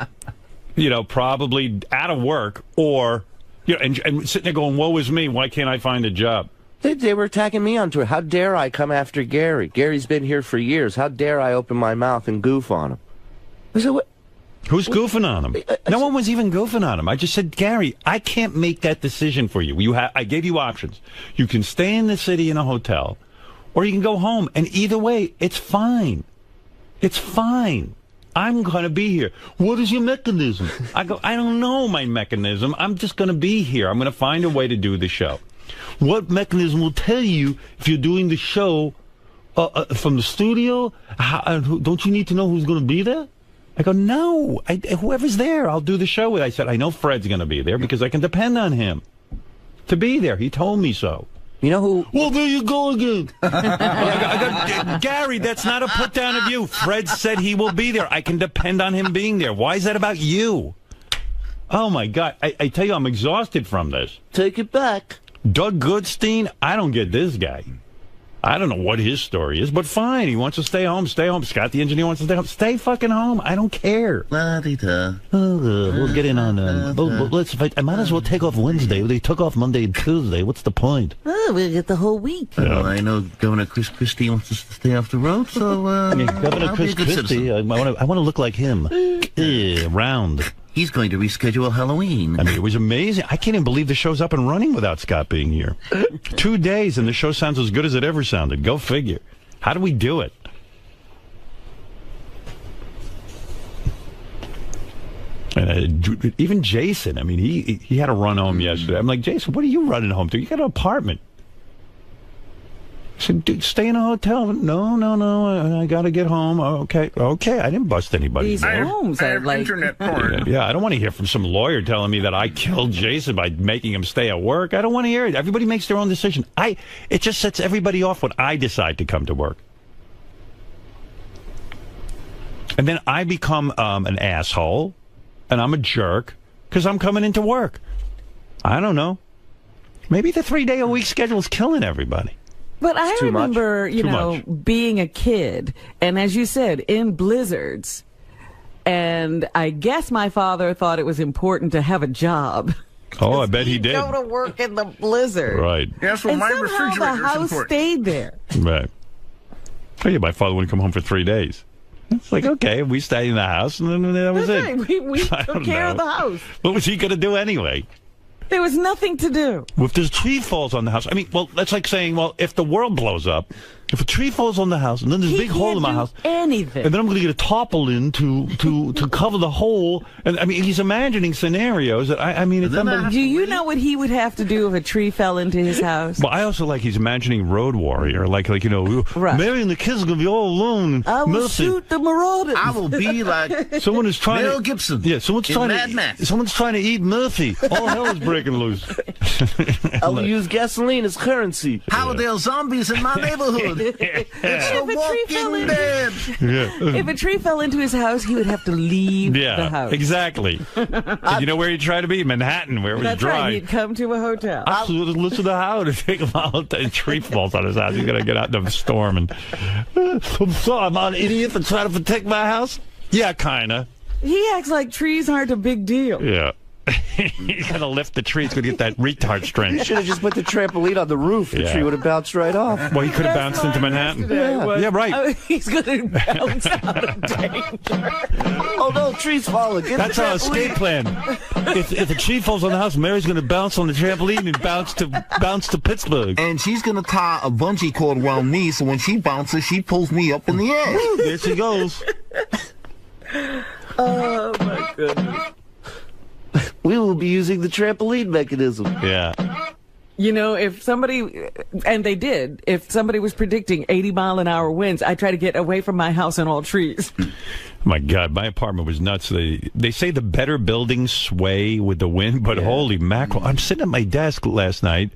probably out of work, or, and sitting there going, woe is me, why can't I find a job? They were attacking me on Twitter. How dare I come after Gary? Gary's been here for years. How dare I open my mouth and goof on him? I said, what? Who's goofing on him? No one was even goofing on him. I just said, Gary, I can't make that decision for you. I gave you options. You can stay in the city in a hotel, or you can go home. And either way, it's fine. It's fine. I'm going to be here. What is your mechanism? I go, I don't know my mechanism. I'm just going to be here. I'm going to find a way to do the show. What mechanism will tell you if you're doing the show from the studio? Don't you need to know who's going to be there? I go, no, whoever's there, I'll do the show with. I said, I know Fred's going to be there because I can depend on him to be there. He told me so. You know who? Well, there you go again. Gary, that's not a put down of you. Fred said he will be there. I can depend on him being there. Why is that about you? Oh, my God. I tell you, I'm exhausted from this. Take it back. Doug Goodstein, I don't get this guy. I don't know what his story is, but fine. He wants to stay home. Stay home. Scott, the engineer, wants to stay home. Stay fucking home. I don't care. We'll get in on I might as well take off Wednesday. They took off Monday and Tuesday. What's the point? Oh, we'll get the whole week. Well, I know Governor Chris Christie wants us to stay off the road, so Governor Chris Christie, I want to look like him. Round. He's going to reschedule Halloween. I mean, it was amazing. I can't even believe the show's up and running without Scott being here. 2 days, and the show sounds as good as it ever sounded. Go figure. How do we do it? Even Jason, I mean, he had to run home yesterday. I'm like, Jason, what are you running home to? You got an apartment. I said, dude, stay in a hotel. No, I got to get home. Okay, I didn't bust anybody. These homes are like internet porn. Yeah, I don't want to hear from some lawyer telling me that I killed Jason by making him stay at work. I don't want to hear it. Everybody makes their own decision. It just sets everybody off when I decide to come to work. And then I become an asshole, and I'm a jerk because I'm coming into work. I don't know. Maybe the 3-day-a-week schedule is killing everybody. But I remember, being a kid, and as you said, in blizzards. And I guess my father thought it was important to have a job. Oh, I bet he did. Go to work in the blizzard. Right. Yeah, so my refrigerator the house stayed there. Right. Oh, yeah, my father wouldn't come home for 3 days. It's like, okay, we stayed in the house, and then that was it. Right. We took care of the house. What was he going to do anyway? There was nothing to do. Well, if there's a tree falls on the house, I mean, well, that's like saying, well, if the world blows up, if a tree falls on the house, and then there's a big hole in my house, anything, and then I'm going to get a tarpaulin to cover the hole, and I mean, he's imagining scenarios that I mean, it's do you know what he would have to do if a tree fell into his house? Well, I also like he's imagining Road Warrior, like right. Mary and the kids are going to be all alone. I will shoot the marauders. I will be like someone is trying Mel Gibson. Yeah, someone's trying to eat Murphy. All hell is breaking loose. I will use gasoline as currency. How are there zombies in my neighborhood? It's The Walking Dead. If a tree fell into his house, he would have to leave the house. Exactly. You know where he'd try to be? Manhattan, where it was That's dry. Right. He'd come to a hotel. Absolutely. Listen to how to take him out. A tree falls on his house. He's going to get out in the storm. And I'm sorry, I'm an idiot for trying to protect my house. Yeah, kind of. He acts like trees aren't a big deal. Yeah. He's going to lift the tree. He's going to get that retard strength. Should have just put the trampoline on the roof. The tree would have bounced right off. Well, he could have bounced into Manhattan. Yeah, right. He's going to bounce out of danger. Oh, no, tree's falling. That's our escape plan. If a tree falls on the house, Mary's going to bounce on the trampoline and bounce to Pittsburgh. And she's going to tie a bungee cord around me, so when she bounces, she pulls me up in the air. There she goes. Oh, my goodness. We will be using the trampoline mechanism. Yeah. You know, if somebody, and they did, if somebody was predicting 80-mile-an-hour winds, I try to get away from my house and all trees. My God, my apartment was nuts. They say the better buildings sway with the wind, but holy mackerel. I'm sitting at my desk last night,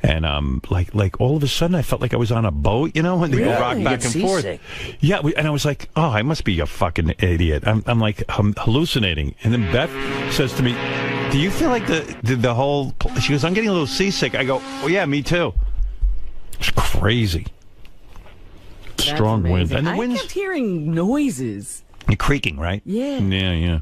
And like all of a sudden, I felt like I was on a boat, you know, when they rock back and forth. Yeah, and I was like, oh, I must be a fucking idiot. I'm like hallucinating. And then Beth says to me, do you feel like the whole... She goes, I'm getting a little seasick. I go, oh, yeah, me too. It's crazy. Strong wind. And the I kept hearing noises. You're creaking, right? Yeah. Yeah.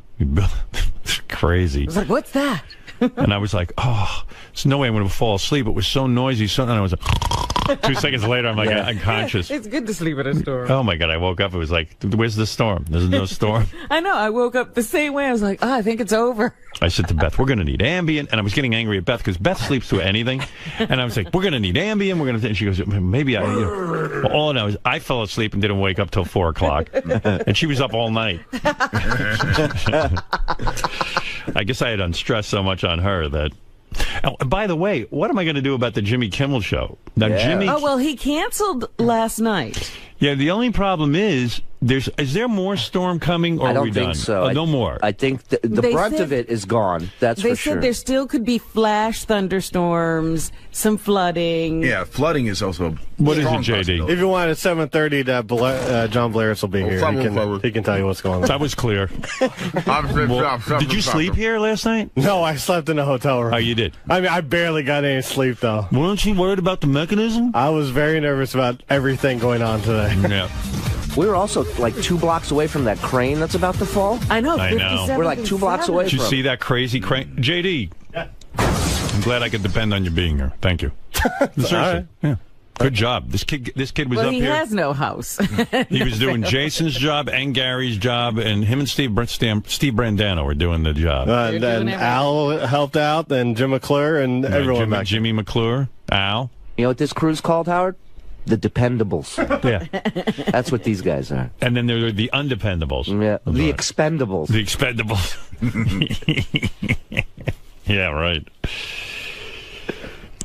It's crazy. I was like, what's that? And I was like, oh, there's no way I'm going to fall asleep. It was so noisy. And I was like, 2 seconds later, I'm like unconscious. It's good to sleep in a storm. Oh, my God. I woke up. It was like, where's the storm? There's no storm. I know. I woke up the same way. I was like, I think it's over. I said to Beth, we're going to need Ambien. And I was getting angry at Beth because Beth sleeps through anything. And I was like, we're going to need Ambien. And she goes, maybe I... Well, all I know is I fell asleep and didn't wake up till 4 o'clock. And she was up all night. I guess I had unstressed so much on her that... Oh, by the way, what am I going to do about the Jimmy Kimmel show? Now, Jimmy... Oh, well, he canceled last night. Yeah, the only problem is there more storm coming, or I don't are we think done? so. Oh, no more. I think the brunt of it is gone. That's for sure. They said there still could be flash thunderstorms, some flooding. Yeah, flooding is also... What is it, JD? If you want at 7:30, that John Blairis will be here. He can tell you what's going on. That was clear. Did you sleep here last night? No, I slept in a hotel room. Oh, you did? I mean, I barely got any sleep, though. Weren't you worried about the mechanism? I was very nervous about everything going on today. Yeah. We were also like 2 blocks away from that crane that's about to fall. I know. We're like 2 blocks away Did you see that crazy crane? JD, I'm glad I could depend on you being here. Thank you. Seriously. Right. Yeah. Good job. This kid was up he here. He has no house. He was doing Jason's job and Gary's job, and him and Steve Brandano were doing the job. And Al helped out, and Jim McClure, and everyone back. Jimmy McClure, Al. You know what this crew's called, Howard? The Dependables. Yeah. That's what these guys are. And then there are the Undependables. Yeah. The Expendables. The Expendables. Yeah, right.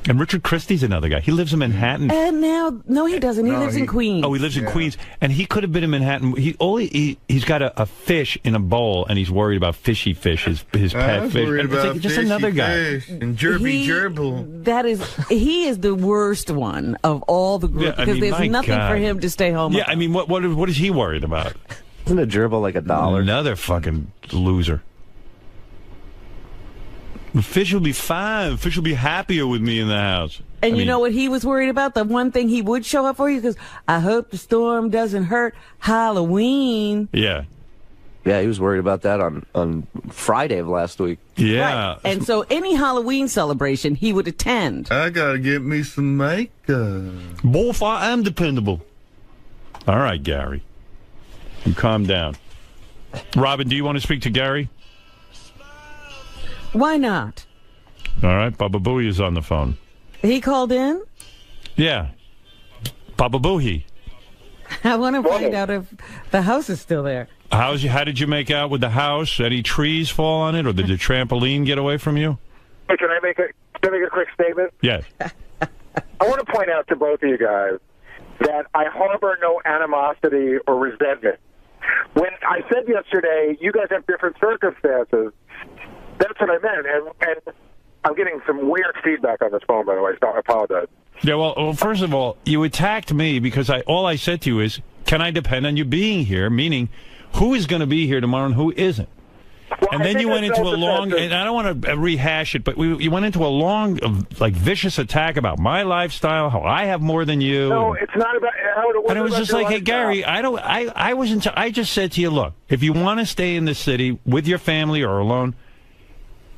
And Richard Christie's another guy. He lives in Manhattan. And now, no, he doesn't. He lives in Queens. Oh, he lives in Queens. And he could have been in Manhattan. He's got a fish in a bowl, and he's worried about fishy fish, his pet fish. Worried about just another guy. Fish and gerbil. He is the worst one of all the group, because there's nothing for him to stay home Yeah, I mean, what is he worried about? Isn't a gerbil like $1? Another fucking loser. The fish will be fine. Fish will be happier with me in the house. And you know what he was worried about? The one thing he would show up for you, because I hope the storm doesn't hurt Halloween. Yeah. Yeah, he was worried about that on Friday of last week. Yeah. Right. And so any Halloween celebration, he would attend. I gotta get me some makeup. Both, I am dependable. All right, Gary. You calm down. Robin, do you want to speak to Gary? Why not? All right, Baba Booey is on the phone. He called in? Yeah. Baba Booey. I want to find out if the house is still there. How did you make out with the house? Any trees fall on it, or did the trampoline get away from you? Hey, can I make a quick statement? Yes. I want to point out to both of you guys that I harbor no animosity or resentment. When I said yesterday, you guys have different circumstances, that's what I meant. And I'm getting some weird feedback on this phone, by the way, so I apologize. Yeah, well, first of all, you attacked me because all I said to you is, can I depend on you being here? Meaning, who is going to be here tomorrow and who isn't? Well, and then you went into a long, and I don't want to rehash it, but you went into a long, vicious attack about my lifestyle, how I have more than you. No, it's not about how it was. And it was just like, hey, Gary, I just said to you, look, if you want to stay in the city with your family or alone,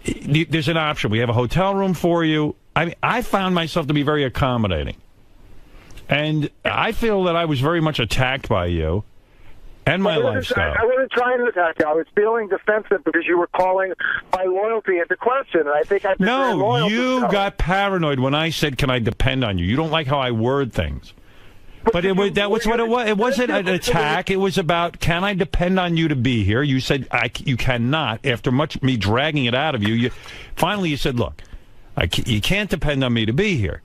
there's an option. We have a hotel room for you. I found myself to be very accommodating. And I feel that I was very much attacked by you and my lifestyle. I wasn't trying to attack you. I was feeling defensive because you were calling my loyalty into question. And I think I've been very loyal. You got paranoid when I said, can I depend on you? You don't like how I word things. But that was what it was. It wasn't an attack. It was about, can I depend on you to be here? You said, you cannot. After much me dragging it out of you, finally you said, look, you can't depend on me to be here.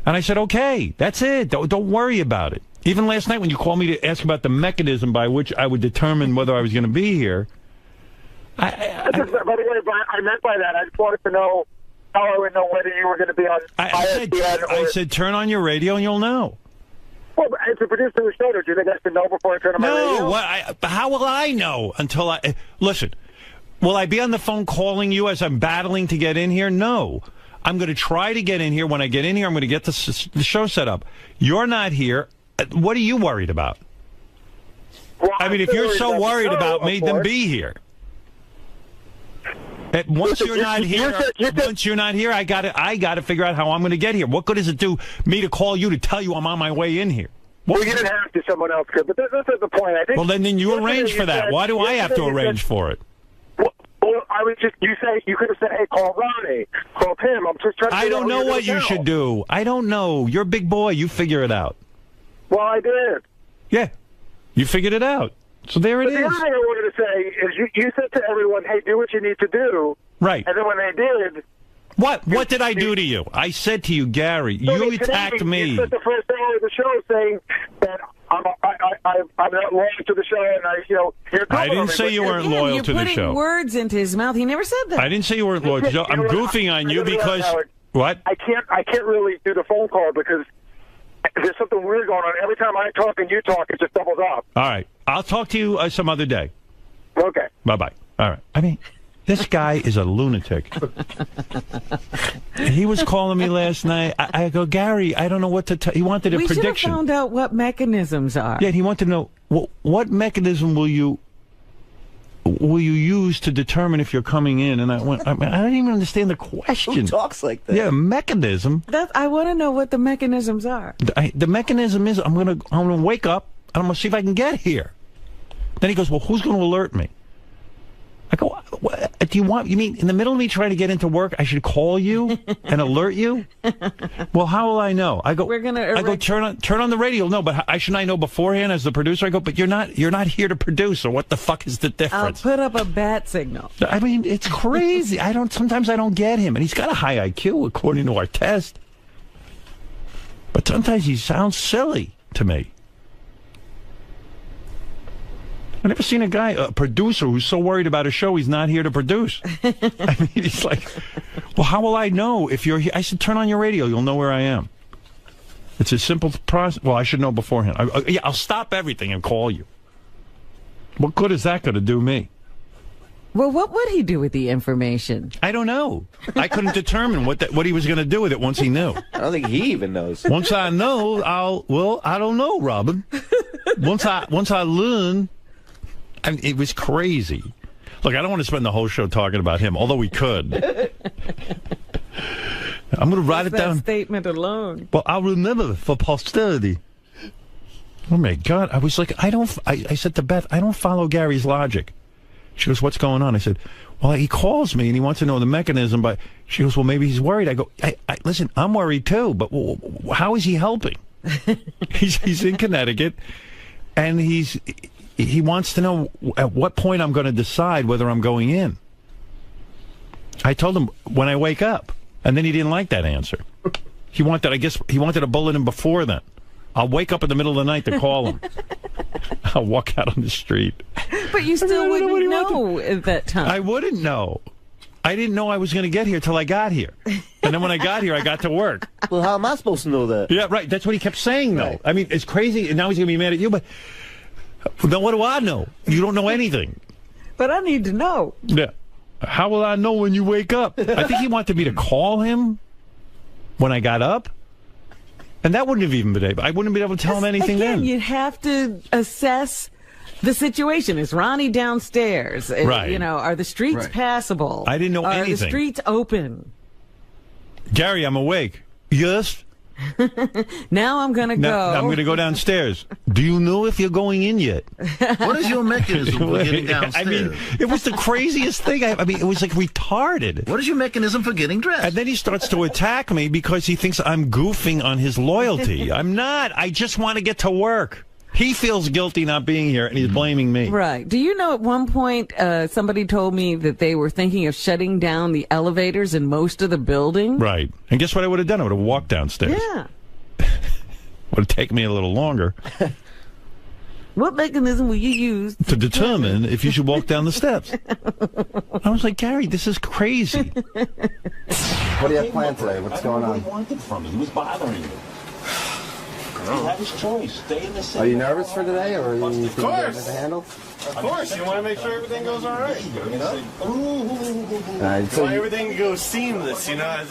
And I said, okay, that's it. Don't worry about it. Even last night when you called me to ask about the mechanism by which I would determine whether I was going to be here. By the way, I meant by that, I just wanted to know how I would know whether you were going to be on I said, turn on your radio and you'll know. Well, it's a producer of the show. Do you think I should know before I turn on my radio? No, how will I know until I... Listen, will I be on the phone calling you as I'm battling to get in here? No. I'm going to try to get in here. When I get in here, I'm going to get the show set up. You're not here. What are you worried about? Well, I mean, if you're so worried about me, then be here. Once you're not here, I got to figure out how I'm going to get here. What good does it do me to call you to tell you I'm on my way in here? Well, you didn't have to. Someone else could, but that's not the point. I think. Well, then you arrange for that. Why do I have to arrange for it? Well, I was just. You could have said, "Hey, call Ronnie, call Tim." I'm just trying to. I don't know what you should do. I don't know. You're a big boy. You figure it out. Well, I did. Yeah, you figured it out. So there it is. The other thing I wanted to say is you said to everyone, hey, do what you need to do. Right. And then when they did... What did I do to you? I said to you, Gary, you attacked me. You spent the first hour of the show saying that I'm not loyal to the show, and you're I didn't say you weren't loyal to the show. You're putting words into his mouth. He never said that. I didn't say you weren't loyal to the show. I'm goofing on you because... What? I can't really do the phone call because... There's something weird going on. Every time I talk and you talk, it just doubles up. All right. I'll talk to you some other day. Okay. Bye-bye. All right. I mean, this guy is a lunatic. He was calling me last night. I go, Gary, I don't know what to tell. He wanted a prediction. We should have found out what mechanisms are. Yeah, he wanted to know, what mechanism will you use to determine if you're coming in? And I didn't even understand the question. Who talks like that? Yeah, mechanism. I want to know what the mechanisms are. The mechanism is I'm gonna wake up and I'm gonna see if I can get here. Then he goes, well, who's going to alert me? I go, what, you mean in the middle of me trying to get into work, I should call you and alert you? Well, how will I know? I go, turn on the radio. No, but shouldn't I know beforehand as the producer? I go, but you're not here to produce, or what the fuck is the difference? I'll put up a bat signal. I mean, it's crazy. Sometimes I don't get him, and he's got a high IQ according to our test. But sometimes he sounds silly to me. I've never seen a producer who's so worried about a show he's not here to produce. I mean, he's like, well, how will I know if you're here? I said, turn on your radio. You'll know where I am. It's a simple process. Well, I should know beforehand. I'll stop everything and call you. What good is that going to do me? Well, what would he do with the information? I don't know. I couldn't determine what he was going to do with it once he knew. I don't think he even knows. Once I know, I don't know, Robin. Once I learn... I mean, it was crazy. Look, I don't want to spend the whole show talking about him, although we could. I'm going to write it down. That statement alone. Well, I'll remember for posterity. Oh, my God. I was like, I said to Beth, I don't follow Gary's logic. She goes, what's going on? I said, well, he calls me and he wants to know the mechanism, but she goes, well, maybe he's worried. I go, listen, I'm worried too, but how is he helping? He's in Connecticut, and he wants to know at what point I'm going to decide whether I'm going in. I told him when I wake up, and then he didn't like that answer. He wanted a bulletin before then. I'll wake up in the middle of the night to call him. I'll walk out on the street. But you still wouldn't know at that time. I wouldn't know. I didn't know I was going to get here till I got here. And then when I got here, I got to work. Well, how am I supposed to know that? Yeah, right. That's what he kept saying, though. Right. I mean, it's crazy, and now he's going to be mad at you, but then what do I know? You don't know anything. But I need to know. Yeah. How will I know when you wake up? I think he wanted me to call him when I got up. And that wouldn't have even been able. I wouldn't have been able to tell him anything then. You'd have to assess the situation. Is Ronnie downstairs? Right. You know, are the streets passable? I didn't know anything. Are the streets open? Gary, I'm awake. Yes. Now I'm going to go. I'm going to go downstairs. Do you know if you're going in yet? What is your mechanism for getting downstairs? I mean, it was the craziest thing. I mean, it was like retarded. What is your mechanism for getting dressed? And then he starts to attack me because he thinks I'm goofing on his loyalty. I'm not. I just want to get to work. He feels guilty not being here, and he's blaming me. Right. Do you know at one point somebody told me that they were thinking of shutting down the elevators in most of the building? Right. And guess what I would have done? I would have walked downstairs. Yeah. Would have taken me a little longer. What mechanism will you use to determine if you should walk down the steps? I was like, Gary, this is crazy. What do you have planned today? What's going on? What do you want it from him? He was bothering you. He had his choice. Stay in the city. Are you nervous for today, or are you think you have it to handle? Of course, you want to make sure everything goes all right, you know? So Want everything goes seamless, you know, as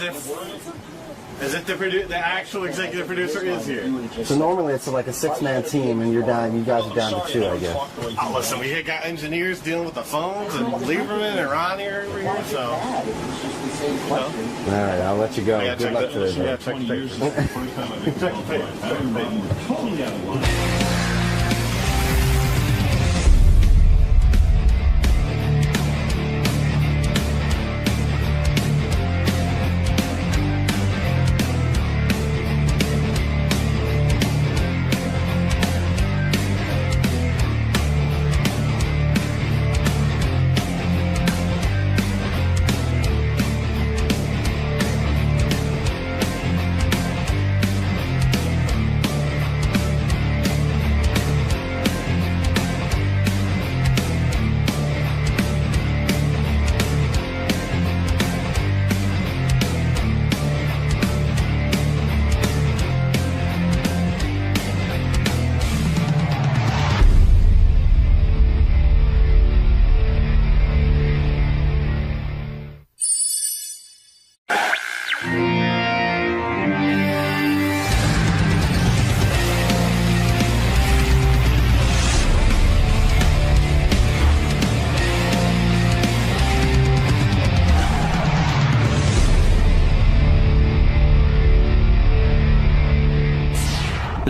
if the actual executive producer is here. So normally it's like a 6-man team, and you guys are down to 2, I guess. Oh, listen, we got engineers dealing with the phones, and Lieberman and Ronnie are over here, so. All right, I'll let you go. Good luck today. Yeah, check the picture.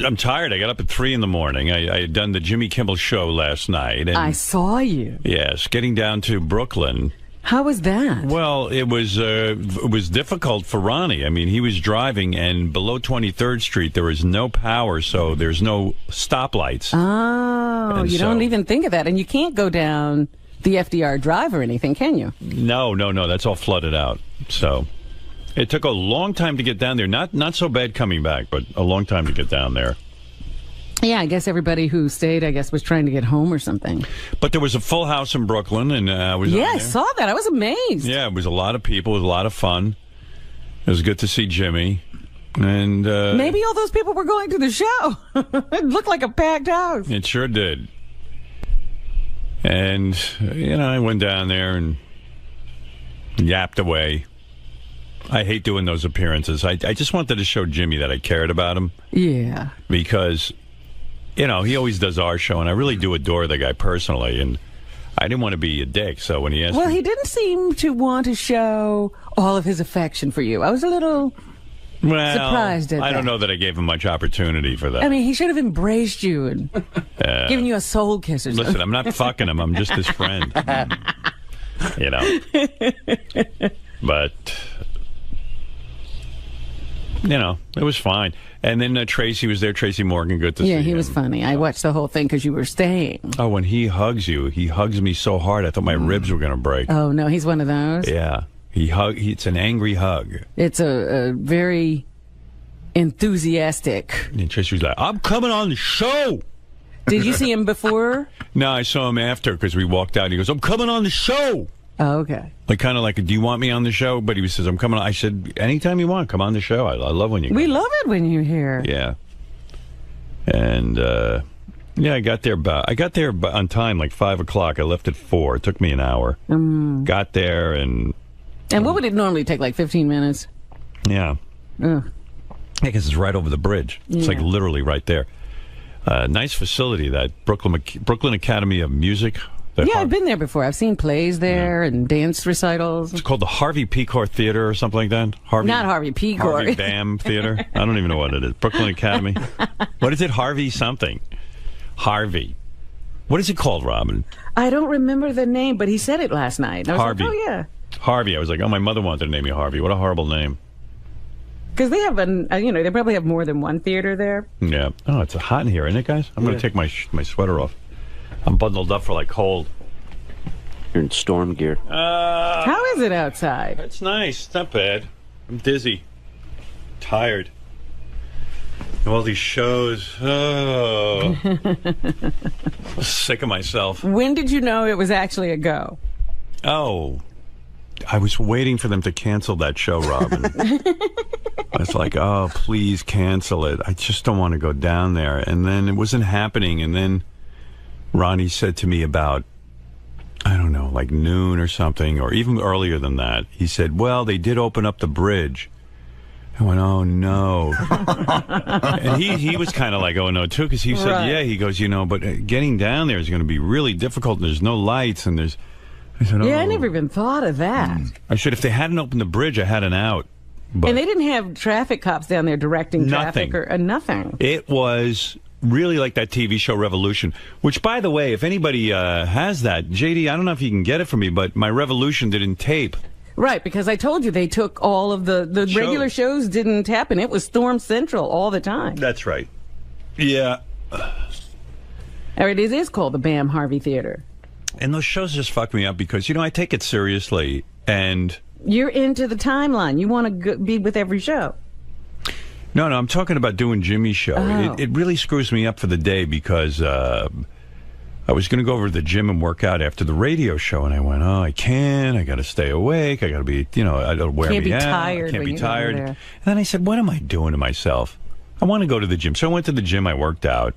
I'm tired. I got up at 3 in the morning. I had done the Jimmy Kimmel show last night. And I saw you. Yes, getting down to Brooklyn. How was that? Well, it was difficult for Ronnie. I mean, he was driving, and below 23rd Street, there was no power, so there's no stoplights. Oh, you don't even think of that. And you can't go down the FDR Drive or anything, can you? No. That's all flooded out. So it took a long time to get down there. Not so bad coming back, but a long time to get down there. Yeah, I guess everybody who stayed, was trying to get home or something. But there was a full house in Brooklyn, and I was I saw that. I was amazed. Yeah, it was a lot of people. It was a lot of fun. It was good to see Jimmy. And maybe all those people were going to the show. It looked like a packed house. It sure did. And, I went down there and yapped away. I hate doing those appearances. I just wanted to show Jimmy that I cared about him. Yeah. Because, he always does our show, and I really do adore the guy personally, and I didn't want to be a dick, so when he asked me... he didn't seem to want to show all of his affection for you. I was a little surprised at that. I don't know that I gave him much opportunity for that. I mean, he should have embraced you and given you a soul kiss or something. Listen, I'm not fucking him. I'm just his friend. But... it was fine. And then Tracy was there, Tracy Morgan, good to see him. Yeah, he was funny. I watched the whole thing because you were staying. Oh, when he hugs you, he hugs me so hard, I thought my ribs were going to break. Oh, no, he's one of those? Yeah. It's an angry hug. It's a very enthusiastic. And Tracy was like, I'm coming on the show. Did you see him before? No, I saw him after because we walked out. He goes, I'm coming on the show. Oh, okay. Kind of like, do you want me on the show? But he says, I'm coming on. I said, anytime you want, come on the show. I love when you come. We love it when you're here. Yeah. And, I got there on time, like 5 o'clock. I left at 4. It took me an hour. Got there and... And what would it normally take, like 15 minutes? Yeah. Ugh. I guess it's right over the bridge. It's like literally right there. Nice facility, that Brooklyn Academy of Music. I've been there before. I've seen plays there and dance recitals. It's called the Harvey Pecor Theater or something like that. Not Harvey Pecor. Harvey Bam Theater. I don't even know what it is. Brooklyn Academy. What is it? Harvey something. Harvey. What is it called, Robin? I don't remember the name, but he said it last night. I was Harvey. like, oh, yeah. Harvey. I was like, my mother wanted to name me Harvey. What a horrible name. Because they have they probably have more than one theater there. Yeah. Oh, it's hot in here, isn't it, guys? I'm going to take my sweater off. I'm bundled up for cold. You're in storm gear. How is it outside? It's nice. It's not bad. I'm dizzy. Tired. All these shows. Oh. I'm sick of myself. When did you know it was actually a go? Oh. I was waiting for them to cancel that show, Robin. I was like, oh, please cancel it. I just don't want to go down there. And then it wasn't happening. And then Ronnie said to me about, I don't know, like noon or something, or even earlier than that. He said, well, they did open up the bridge. I went, oh, no. And he was kind of like, oh, no, too, because he said, yeah, he goes, but getting down there is going to be really difficult. And there's no lights, and there's... I said, I never even thought of that. I said, if they hadn't opened the bridge, I had an out. But and they didn't have traffic cops down there directing traffic or nothing. It was really like that TV show Revolution, which, by the way, if anybody has that, JD, I don't know if you can get it for me, but my Revolution didn't tape. Right, because I told you they took all of the regular shows didn't happen. It was Storm Central all the time. That's right. Yeah. Or it is called the Bam Harvey Theater. And those shows just fuck me up because, I take it seriously, and... You're into the timeline. You want to be with every show. No, I'm talking about doing Jimmy's show. Oh. It really screws me up for the day because I was going to go over to the gym and work out after the radio show, and I went, oh, I can't. I got to stay awake. I got to be, it'll wear me out. I can't be tired. And then I said, what am I doing to myself? I want to go to the gym. So I went to the gym. I worked out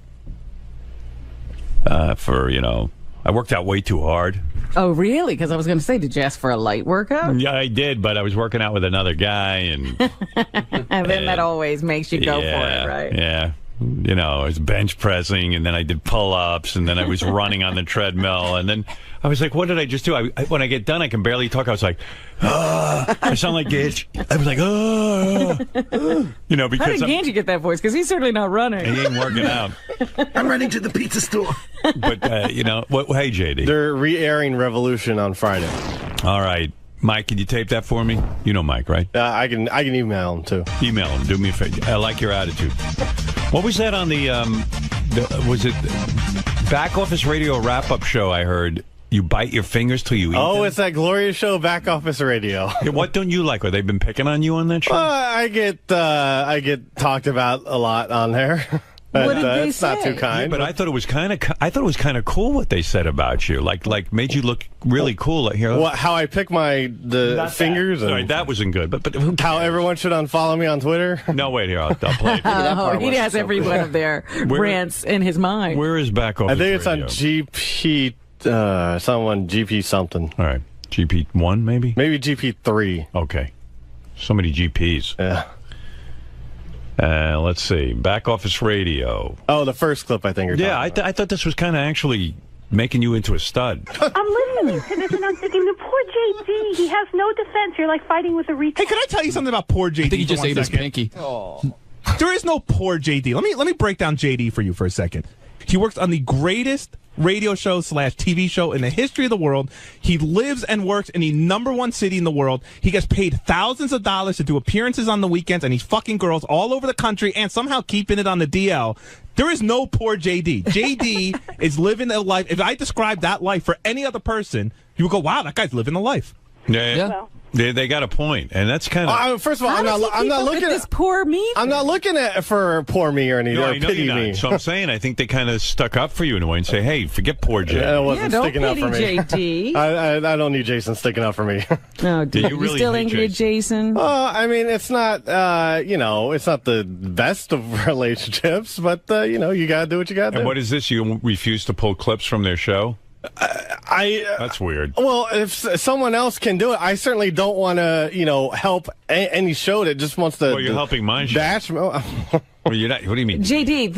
I worked out way too hard. Oh, really? Because I was going to say, did you ask for a light workout? Yeah, I did, but I was working out with another guy. And then that always makes you go for it, right? Yeah. I was bench pressing, and then I did pull-ups, and then I was running on the treadmill, and then I was like, what did I just do? When I get done, I can barely talk. I was like, I sound like Gage. I was like, because... How did Ganji get that voice? Because he's certainly not running. He ain't working out. I'm running to the pizza store. But, hey, JD. They're re-airing Revolution on Friday. All right. Mike, can you tape that for me? You know Mike, right? I can email him, too. Email him. Do me a favor. I like your attitude. What was that on was it Back Office Radio wrap-up show I heard? You bite your fingers till you eat them? It's that glorious show, Back Office Radio. What don't you like? Have they been picking on you on that show? I get talked about a lot on there. What did they it's say? not too kind. Yeah, but I thought it was kind of cool what they said about you. Like made you look really cool. Here, how I pick the fingers. That. Right, that wasn't good. But who cares? How everyone should unfollow me on Twitter. No, wait here. I'll play it. He has every one of their rants in his mind. Where is Back Office? I think it's Radio? on GP. GP something. All right, GP1 maybe. Maybe GP3. Okay, so many GPs. Yeah. Let's see. Back Office Radio. Oh, the first clip, I think. I thought this was kind of actually making you into a stud. I'm listening to this, and I'm thinking, the poor JD, he has no defense. You're like fighting with a retard. Hey, can I tell you something about poor JD? I think he just ate his pinky. Oh. There is no poor JD. Let me break down JD for you for a second. He works on the greatest radio show / TV show in the history of the world. He lives and works in the #1 city in the world. He gets paid thousands of dollars to do appearances on the weekends, and he's fucking girls all over the country and somehow keeping it on the DL. There is no poor JD. JD is living a life. If I describe that life for any other person, you would go, wow, that guy's living a life. Yeah. Well, They got a point, and that's kind of. First of all, I'm not looking at this poor me. I'm not looking at for poor me or anything. No, or I know pity you're not. me. So I'm saying I think they kind of stuck up for you in a way and say, hey, forget poor Jay. It wasn't don't sticking up for me. JD. I don't need Jason sticking up for me. No, Do you really still hate angry at Jason? I mean, it's not, it's not the best of relationships, but, you got to do what you got to do. And what is this? You refuse to pull clips from their show? That's weird. Well, if someone else can do it, I certainly don't want to, help any show that just wants to. Well, you're helping my show. Well, you're not. What do you mean? JD,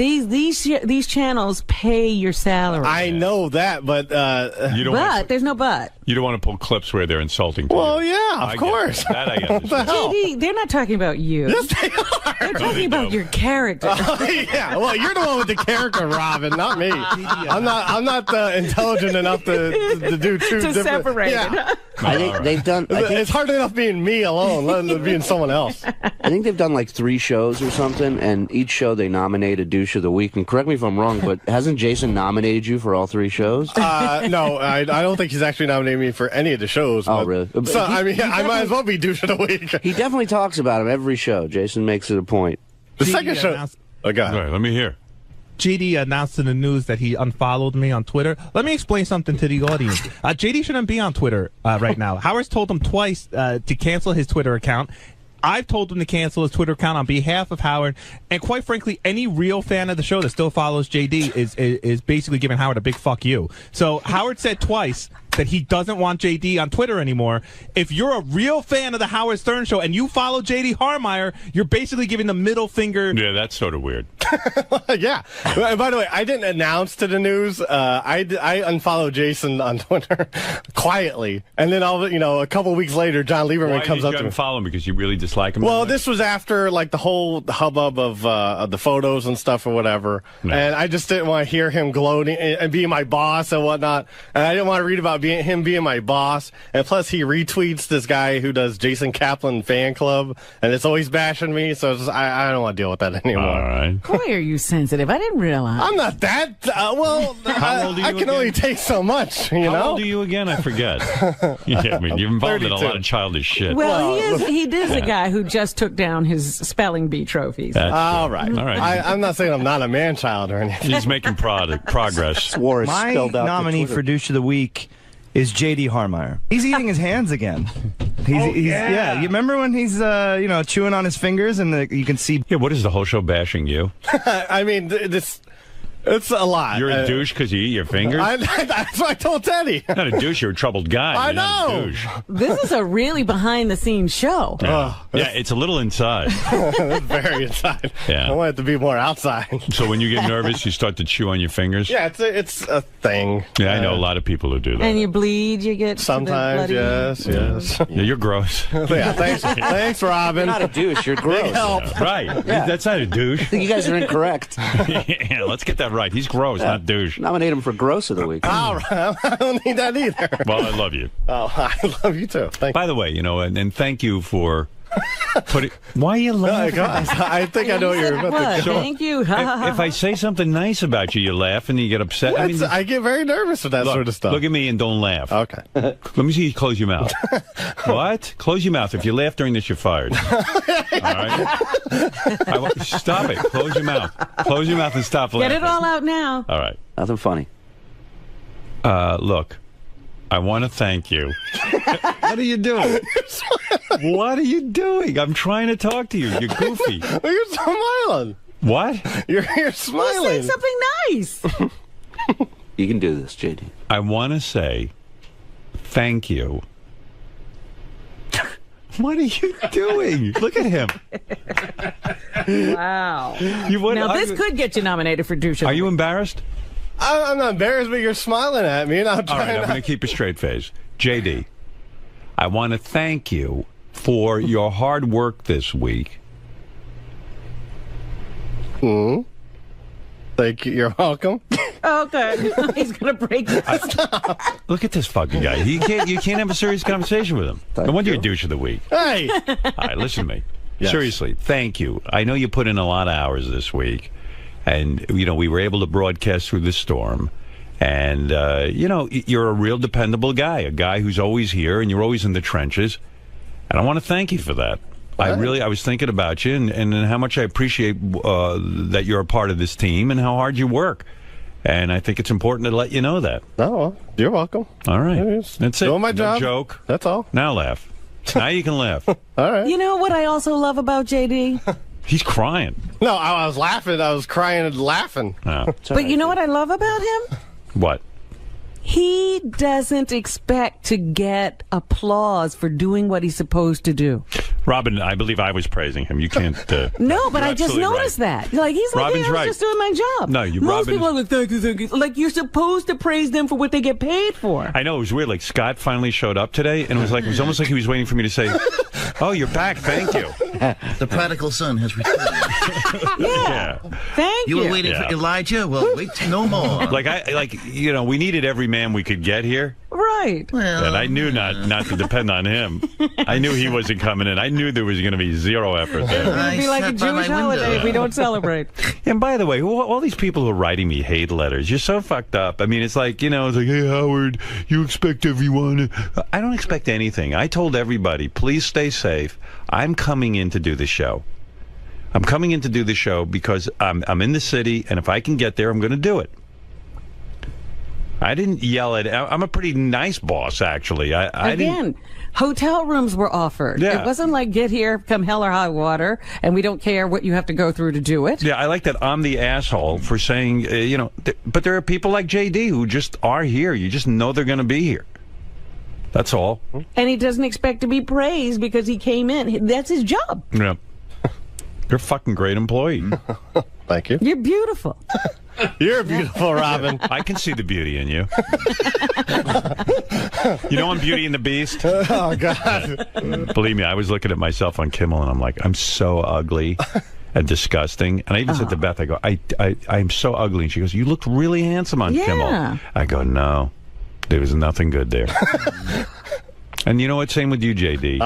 these channels pay your salary. I know that, but there's no but. You don't want to pull clips where they're insulting to well, you. yeah, of course. That I What the hell? JD, they're not talking about you. Yes, they are. They're talking about your character. Yeah, well, you're the one with the character, Robin, not me. I'm not intelligent enough to do two to different. separate Yeah. it. I think they've done. It's hard enough being me alone, let alone being someone else. I think they've done like 3 shows or something, and each show they nominate a douche of the week. And correct me if I'm wrong, but hasn't Jason nominated you for all 3 shows? No, I don't think he's actually nominated me for any of the shows. Oh, really? So, I mean, I might as well be douche of the week. He definitely talks about him every show. Jason makes it a point. The second show. Okay. All right, let me hear. JD announced in the news that he unfollowed me on Twitter. Let me explain something to the audience. JD shouldn't be on Twitter right now. Howard's told him twice to cancel his Twitter account. I've told him to cancel his Twitter account on behalf of Howard. And quite frankly, any real fan of the show that still follows JD is basically giving Howard a big fuck you. So Howard said twice that he doesn't want JD on Twitter anymore. If you're a real fan of the Howard Stern Show and you follow JD Harmeyer, you're basically giving the middle finger. Yeah, that's sort of weird. Yeah. By the way, I didn't announce to the news. I unfollowed Jason on Twitter quietly, and then a couple weeks later, John Lieberman comes up to me. Follow him because you really dislike him. Well, this was after like the whole hubbub of the photos and stuff or whatever, and I just didn't want to hear him gloating and being my boss and whatnot, and I didn't want to read about him being my boss, and plus he retweets this guy who does Jason Kaplan fan club, and it's always bashing me, so I don't want to deal with that anymore. All right. Boy, are you sensitive. I didn't realize. I'm not that. Well, How old are you I can only take so much, you know? How old are you again? I forget. Yeah, I mean, you're involved 32. In a lot of childish shit. Well, he is a guy who just took down his spelling bee trophies. All right. All right. I'm not saying I'm not a man-child or anything. He's making progress. My nominee for douche of the week is J.D. Harmeyer. He's eating his hands again. Yeah. You remember when he's chewing on his fingers and you can see. Yeah. What is the whole show bashing you? I mean, it's a lot. You're a douche because you eat your fingers? That's what I told Teddy. Not a douche, you're a troubled guy. I You're know. Not a douche. This is a really behind-the-scenes show. Yeah, it's a little inside. It's very inside. Yeah. I want it to be more outside. So when you get nervous, you start to chew on your fingers? Yeah, it's a thing. Yeah, I know a lot of people who do that. And you bleed, you get sometimes, yes. Yeah, you're gross. Yeah, thanks, Robin. You're not a douche, you're gross. Big help. Yeah, right. Yeah. That's not a douche. I think you guys are incorrect. Yeah, let's get that right. He's gross, not douche. Nominate him for gross of the week. All right. I don't need that either. Well, I love you. Oh, I love you too. Thank you. By the way, and thank you for putting. Why are you laughing? I think I know what you're about to go. Thank you. If I say something nice about you, you laugh and you get upset. I get very nervous with that sort of stuff. Look at me and don't laugh. Okay. Let me see you close your mouth. What? Close your mouth. If you laugh during this, you're fired. All right? Stop it. Close your mouth. Close your mouth and stop laughing. Get it all out now. All right. Nothing funny. Look, I want to thank you. What are you doing? What are you doing? I'm trying to talk to you. You're goofy. You're smiling. What? You're smiling. Say something nice. You can do this, JD. I want to say thank you. What are you doing? Look at him. Wow. Now, this could get you nominated for douche. Are you embarrassed? I'm not embarrassed, but you're smiling at me. And I'm all right, I'm going to keep a straight face. JD, I want to thank you for your hard work this week. Thank you. You're welcome. Okay. He's going to break this. Look at this fucking guy. You can't have a serious conversation with him. No wonder you're douche of the week. Hey. All right, listen to me. Yes. Seriously, thank you. I know you put in a lot of hours this week. And, we were able to broadcast through the storm. And, you're a real dependable guy, a guy who's always here, and you're always in the trenches. And I want to thank you for that. I was thinking about you and how much I appreciate that you're a part of this team and how hard you work. And I think it's important to let you know that. Oh, you're welcome. All right. That's it. Doing my job. No joke. That's all. Now laugh. Now you can laugh. All right. You know what I also love about JD? He's crying. No, I was laughing. I was crying and laughing. Oh. But you know what I love about him? What? He doesn't expect to get applause for doing what he's supposed to do. Robin, I believe I was praising him. You can't. No, but I just noticed that. Like he's like, Robin's I was right. just doing my job. No, most people are like, thank you. Like you're supposed to praise them for what they get paid for. I know, it was weird. Like Scott finally showed up today, and it was almost like he was waiting for me to say, "Oh, you're back. Thank you." The prodigal son has returned. Yeah. Thank you. You were waiting for Elijah? Well, wait no more. We needed every man we could get here. Right. Well, and I knew not to depend on him. I knew he wasn't coming in. I knew there was going to be zero effort there. It would be like a Jewish holiday if we don't celebrate. And by the way, all these people who are writing me hate letters, you're so fucked up. I mean, it's like, hey, Howard, you expect everyone. I don't expect anything. I told everybody, please stay safe. I'm coming in to do the show. I'm coming in to do the show because I'm in the city, and if I can get there, I'm going to do it. I didn't yell at... I'm a pretty nice boss, actually. Again, hotel rooms were offered. Yeah. It wasn't like, get here, come hell or high water, and we don't care what you have to go through to do it. Yeah, I like that I'm the asshole for saying, but there are people like JD who just are here. You just know they're going to be here. That's all. And he doesn't expect to be praised because he came in. That's his job. Yeah. You're a fucking great employee. Thank you. You're beautiful. You're beautiful, Robin. I can see the beauty in you. You know I'm Beauty and the Beast? Oh, God. Believe me, I was looking at myself on Kimmel, and I'm like, I'm so ugly and disgusting. And I even said to Beth, I go, I'm so ugly. And she goes, you looked really handsome on Kimmel. I go, no, there was nothing good there. And you know what? Same with you, JD.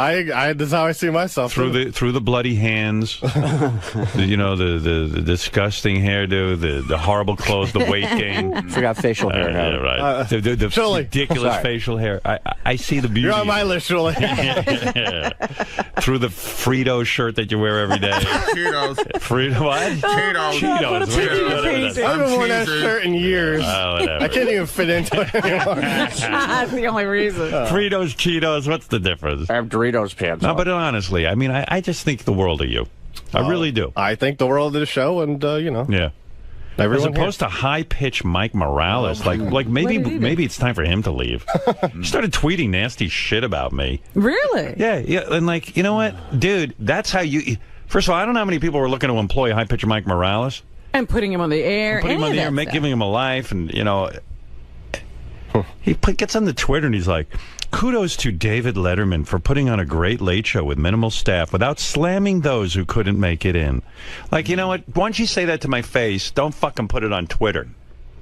That's how I see myself. Through the bloody hands, the disgusting hairdo, the horrible clothes, the weight gain. Forgot facial hair. Yeah, right. The ridiculous facial hair. I see the beauty. You're on my list, Shirley. Through the Frito shirt that you wear every day. Cheetos. Frito what? Cheetos. I haven't worn that shirt in years. Whatever. I can't even fit into it anymore. That's the only reason. Fritos, Cheetos. What's the difference? I have Doritos pants. No, but honestly, I mean, I just think the world of you. I really do. I think the world of the show, and yeah. As opposed to high-pitched Mike Morales, like maybe it's time for him to leave. He started tweeting nasty shit about me. Really? Yeah, and like, you know what, dude? That's how you. First of all, I don't know how many people were looking to employ high-pitched Mike Morales. And putting him on the air. Putting him on the air, giving him a life, and he gets on the Twitter and he's like, kudos to David Letterman for putting on a great late show with minimal staff without slamming those who couldn't make it in. Like, you know what? Why don't you say that to my face? Don't fucking put it on Twitter.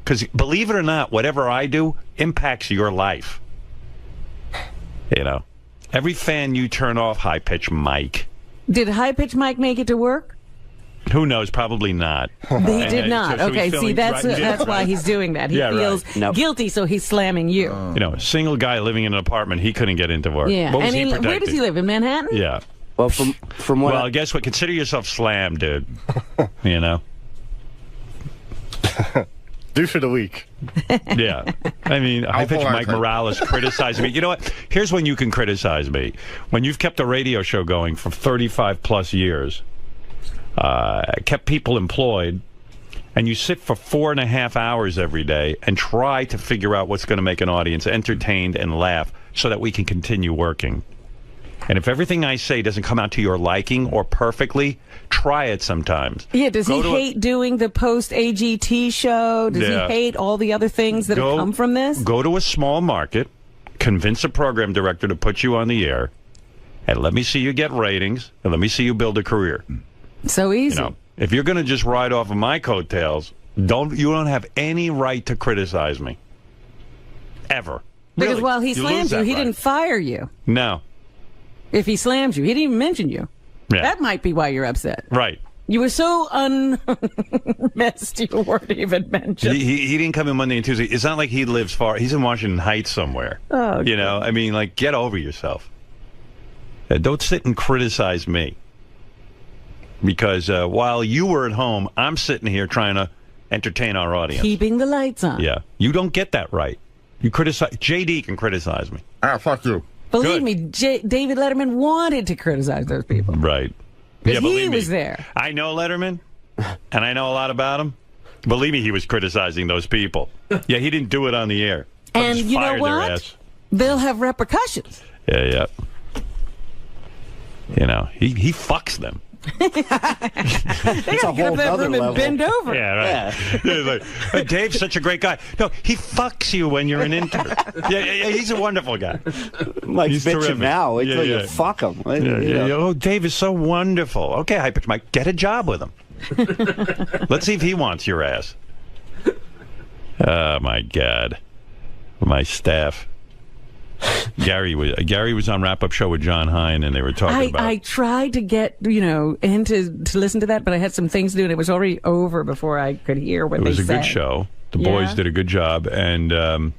Because believe it or not, whatever I do impacts your life. Every fan you turn off, high-pitch Mike. Did high-pitch Mike make it to work? Who knows? Probably not. He did not. So okay, see, that's why he's doing that. He feels guilty, so he's slamming you. A single guy living in an apartment, he couldn't get into work. Yeah. What was and he where does he live? In Manhattan? Yeah. Well, from what... Well, guess what? Consider yourself slammed, dude. Douche of the week. Yeah. I mean, I bet Mike Morales criticizing me. You know what? Here's when you can criticize me. When you've kept a radio show going for 35-plus years... kept people employed, and you sit for 4.5 hours every day and try to figure out what's going to make an audience entertained and laugh so that we can continue working. And if everything I say doesn't come out to your liking or perfectly, try it sometimes. Yeah, does he hate doing the post-AGT show? Does he hate all the other things that have come from this? Go to a small market, convince a program director to put you on the air, and let me see you get ratings, and let me see you build a career. So easy. If you're going to just ride off of my coattails, you don't have any right to criticize me. Ever. Because really, while he slammed you, he didn't fire you. No. If he slammed you, he didn't even mention you. Yeah. That might be why you're upset. Right. You were so unmessed you weren't even mentioned. He didn't come in Monday and Tuesday. It's not like he lives far. He's in Washington Heights somewhere. Oh, I mean, like, get over yourself. Don't sit and criticize me. Because while you were at home, I'm sitting here trying to entertain our audience. Keeping the lights on. Yeah. You don't get that right. You criticize. JD can criticize me. Fuck you. Believe me, David Letterman wanted to criticize those people. Right. Because he was there. I know Letterman, and I know a lot about him. Believe me, he was criticizing those people. Yeah, he didn't do it on the air. And you know what? They'll have repercussions. Yeah. He fucks them. They gotta get up that room and bend over. Yeah, right. Yeah. Like, Dave's such a great guy. No, he fucks you when you're an intern. Yeah, he's a wonderful guy. Mike's bitching now. Wait till you fuck him. Oh, Dave is so wonderful. Okay, High-Pitch Mike, get a job with him. Let's see if he wants your ass. Oh, my God. My staff. Gary was on Wrap Up Show with John Hine, and they were talking about. I tried to get in to listen to that, but I had some things to do, and it was already over before I could hear what they said. It was a good show. The boys did a good job, and it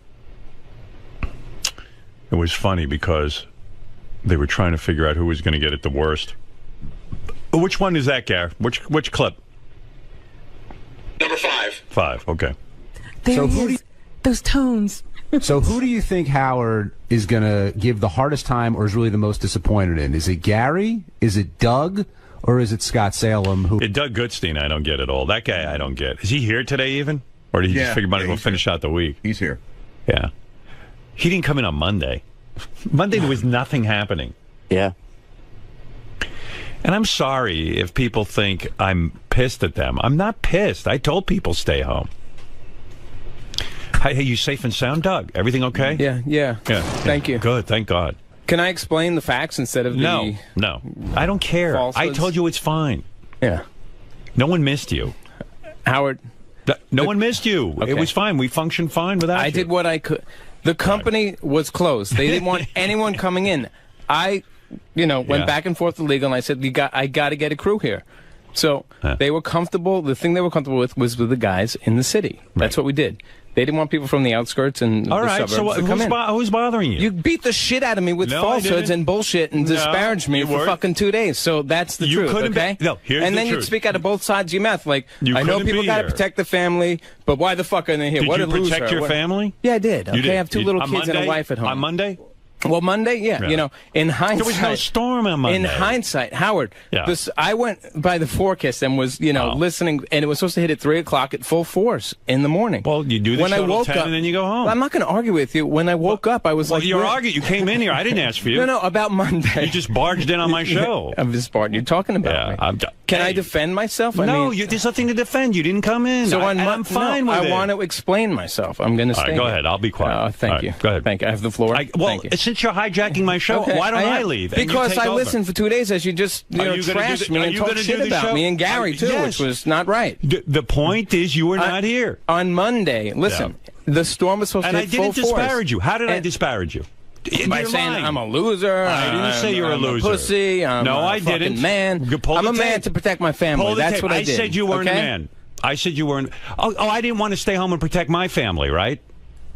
was funny because they were trying to figure out who was going to get it the worst. Which one is that, Gare? Which clip? Number 5. 5, okay. There he is. Those tones. So who do you think Howard is going to give the hardest time or is really the most disappointed in? Is it Gary? Is it Doug? Or is it Scott Salem? Doug Goodstein, I don't get at all. That guy, I don't get. Is he here today even? Or did he just figure we'll finish out the week? He's here. Yeah. He didn't come in on Monday. Monday there was nothing happening. Yeah. And I'm sorry if people think I'm pissed at them. I'm not pissed. I told people stay home. Hey, you safe and sound, Doug? Everything okay? Yeah. Thank you. Good, thank God. Can I explain the facts instead of No. I don't care. falsehoods? I told you it's fine. Yeah. No one missed you. Howard. No one missed you. Okay. It was fine. We functioned fine without you. I did what I could. The company was closed. They didn't want anyone coming in. I, went back and forth with legal, and I said, I got to get a crew here. So they were comfortable. The thing they were comfortable with was with the guys in the city. That's what we did. They didn't want people from the outskirts and All the right, suburbs so to come in. who's bothering you? You beat the shit out of me with falsehoods and bullshit and disparaged me for fucking 2 days. So that's the truth, okay? Here's and the then truth. you speak out of both sides of your mouth. Like, You I know couldn't people be got to here. protect the family, but why the fuck are they here? Did What you a loser. protect your family? Yeah, I did. You Okay, did. I have 2 little On kids and Monday? a wife at home. On Monday? Well, Monday, yeah. In hindsight. There was no storm on Monday. In hindsight, Howard, Yeah. I went by the forecast and was, listening, and it was supposed to hit at 3 o'clock at full force in the morning. Well, you do the when show I till woke 10 up, and then you go home. Well, I'm not going to argue with you. When I woke up, I was like... you're arguing. You came in here. I didn't ask for you. No, about Monday. You just barged in on my show. I'm just barging. You're talking about me. Can I defend myself? No, there's nothing to defend. You didn't come in. So I'm fine with it. I want to explain myself. I'm going to All stay right, go here. ahead. I'll be quiet. Thank you. Go ahead. Thank you. I have the floor. Well, since you're hijacking my show, why don't I leave? and you Because take I over? listened for 2 days as you just trashed me and talked shit about me and Gary, too, which was not right. The point is you were not here. On Monday, listen, the storm was supposed And to I hit full didn't force. disparage you. How did I disparage you? By You're saying lying. I'm a loser. I didn't say you're a I'm loser. A pussy. I'm no, a I fucking didn't. man. Pull I'm the a man tape. to protect my family. Pull the That's tape. what I did. said you weren't a man. I said you weren't. Oh, I didn't want to stay home and protect my family, right?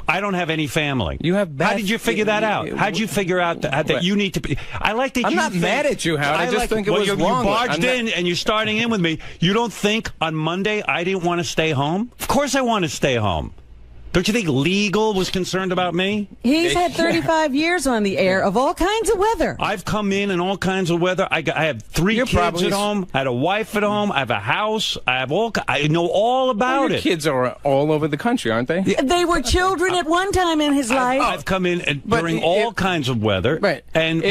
I don't have any family. You have. How did you figure that out? How'd you figure out that you need to be? I like that. I'm you not think, mad at you, Howard. I just think it was you wrong. You barged in and you're starting in with me. You don't think on Monday I didn't want to stay home? Of course I want to stay home. Don't you think legal was concerned about me? He's had 35 years on the air of all kinds of weather. I've come in all kinds of weather. I have 3 kids at home. I had a wife at home. I have a house. I know all about your it. Kids are all over the country, aren't they? They were children at one time in his life. I've come in during all kinds of weather. Right. And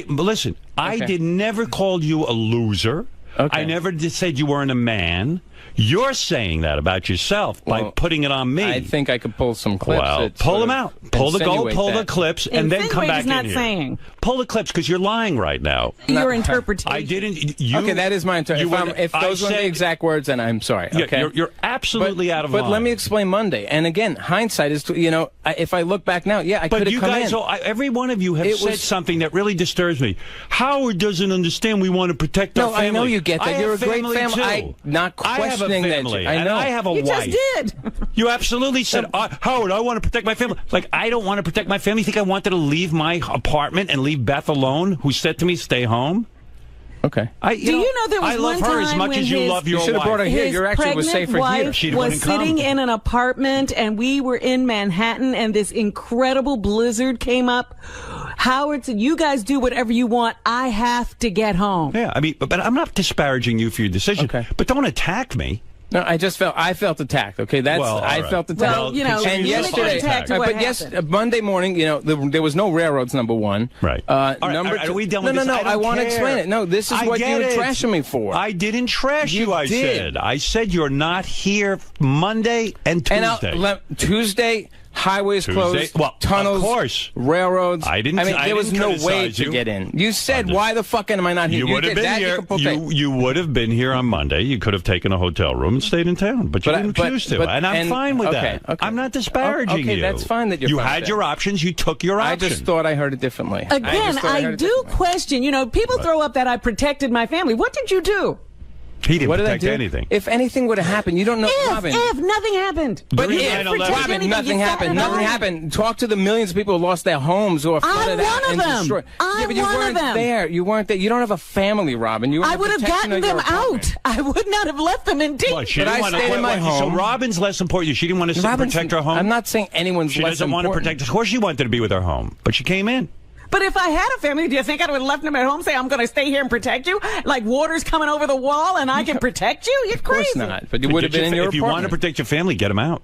listen, I never called you a loser. Okay. I never said you weren't a man. You're saying that about yourself by putting it on me. I think I could pull some clips. Well, pull them out. Pull the clips, and then come back in not here. Saying. Pull the clips because you're lying right now. Your interpretation. I didn't. Okay, that is my interpretation. If those weren't the exact words, then I'm sorry. Okay, you're absolutely out of line. But let me explain Monday. And again, hindsight is, if I look back now, I could have come in. So every one of you have said something that really disturbs me. Howard doesn't understand. We want to protect our family. I know you get that. You're a great family. I'm not questioning that. I know. I have a wife. You just did. You absolutely said, Howard, I want to protect my family. Like, I don't want to protect my family. You think I wanted to leave my apartment and leave Beth alone, who said to me, stay home? Okay. Do you know there was I love one her as time much when as you his, love your should have wife. brought her here. His You actually was pregnant safer here. wife She was wouldn't come. sitting in an apartment, and we were in Manhattan, and this incredible blizzard came up. Howard said, "You guys do whatever you want. I have to get home." Yeah, I mean, but I'm not disparaging you for your decision. Okay. But don't attack me. No, I felt attacked. Okay, I felt attacked. Well, and yesterday, Monday morning, there was no railroads. Number one, right? Number two, are we done with no, this? I want to explain it. No, this is what you were trashing me for. I didn't trash you. I said you're not here Monday and Tuesday. And Tuesday. Highways closed, tunnels, of course. Railroads. I mean, there was no way to get in. You said, "Why the fuck am I not here?" You would have been here. You would have been here on Monday. You could have taken a hotel room and stayed in town, but you didn't choose to. And I'm fine with that. Okay. I'm not disparaging you. Okay, that's fine that you're. You had your options. You took your option. I just thought I heard it differently. Again, I do question. People throw up that I protected my family. What did you do? He didn't what did I protect do? anything. If anything would have happened, you don't know, Robin. If nothing happened. But During if, 9/11. Robin, nothing happened. Nothing happened. Talk to the millions of people who lost their homes, who are flooded out and destroyed. Yeah, but you weren't there. You weren't there. You don't have a family, Robin. You I would have gotten them out. I would not have left them in danger. But I stayed in my home. So Robin's less important. She didn't want to sit and protect her home? I'm not saying anyone's She less doesn't want to protect. Of course she wanted to be with her home. But she came in. But if I had a family, do you think I would have left them at home, say, I'm going to stay here and protect you? Like water's coming over the wall and I can protect you? You're crazy. Of course not. But you would have been in your If you want to protect your family, get them out.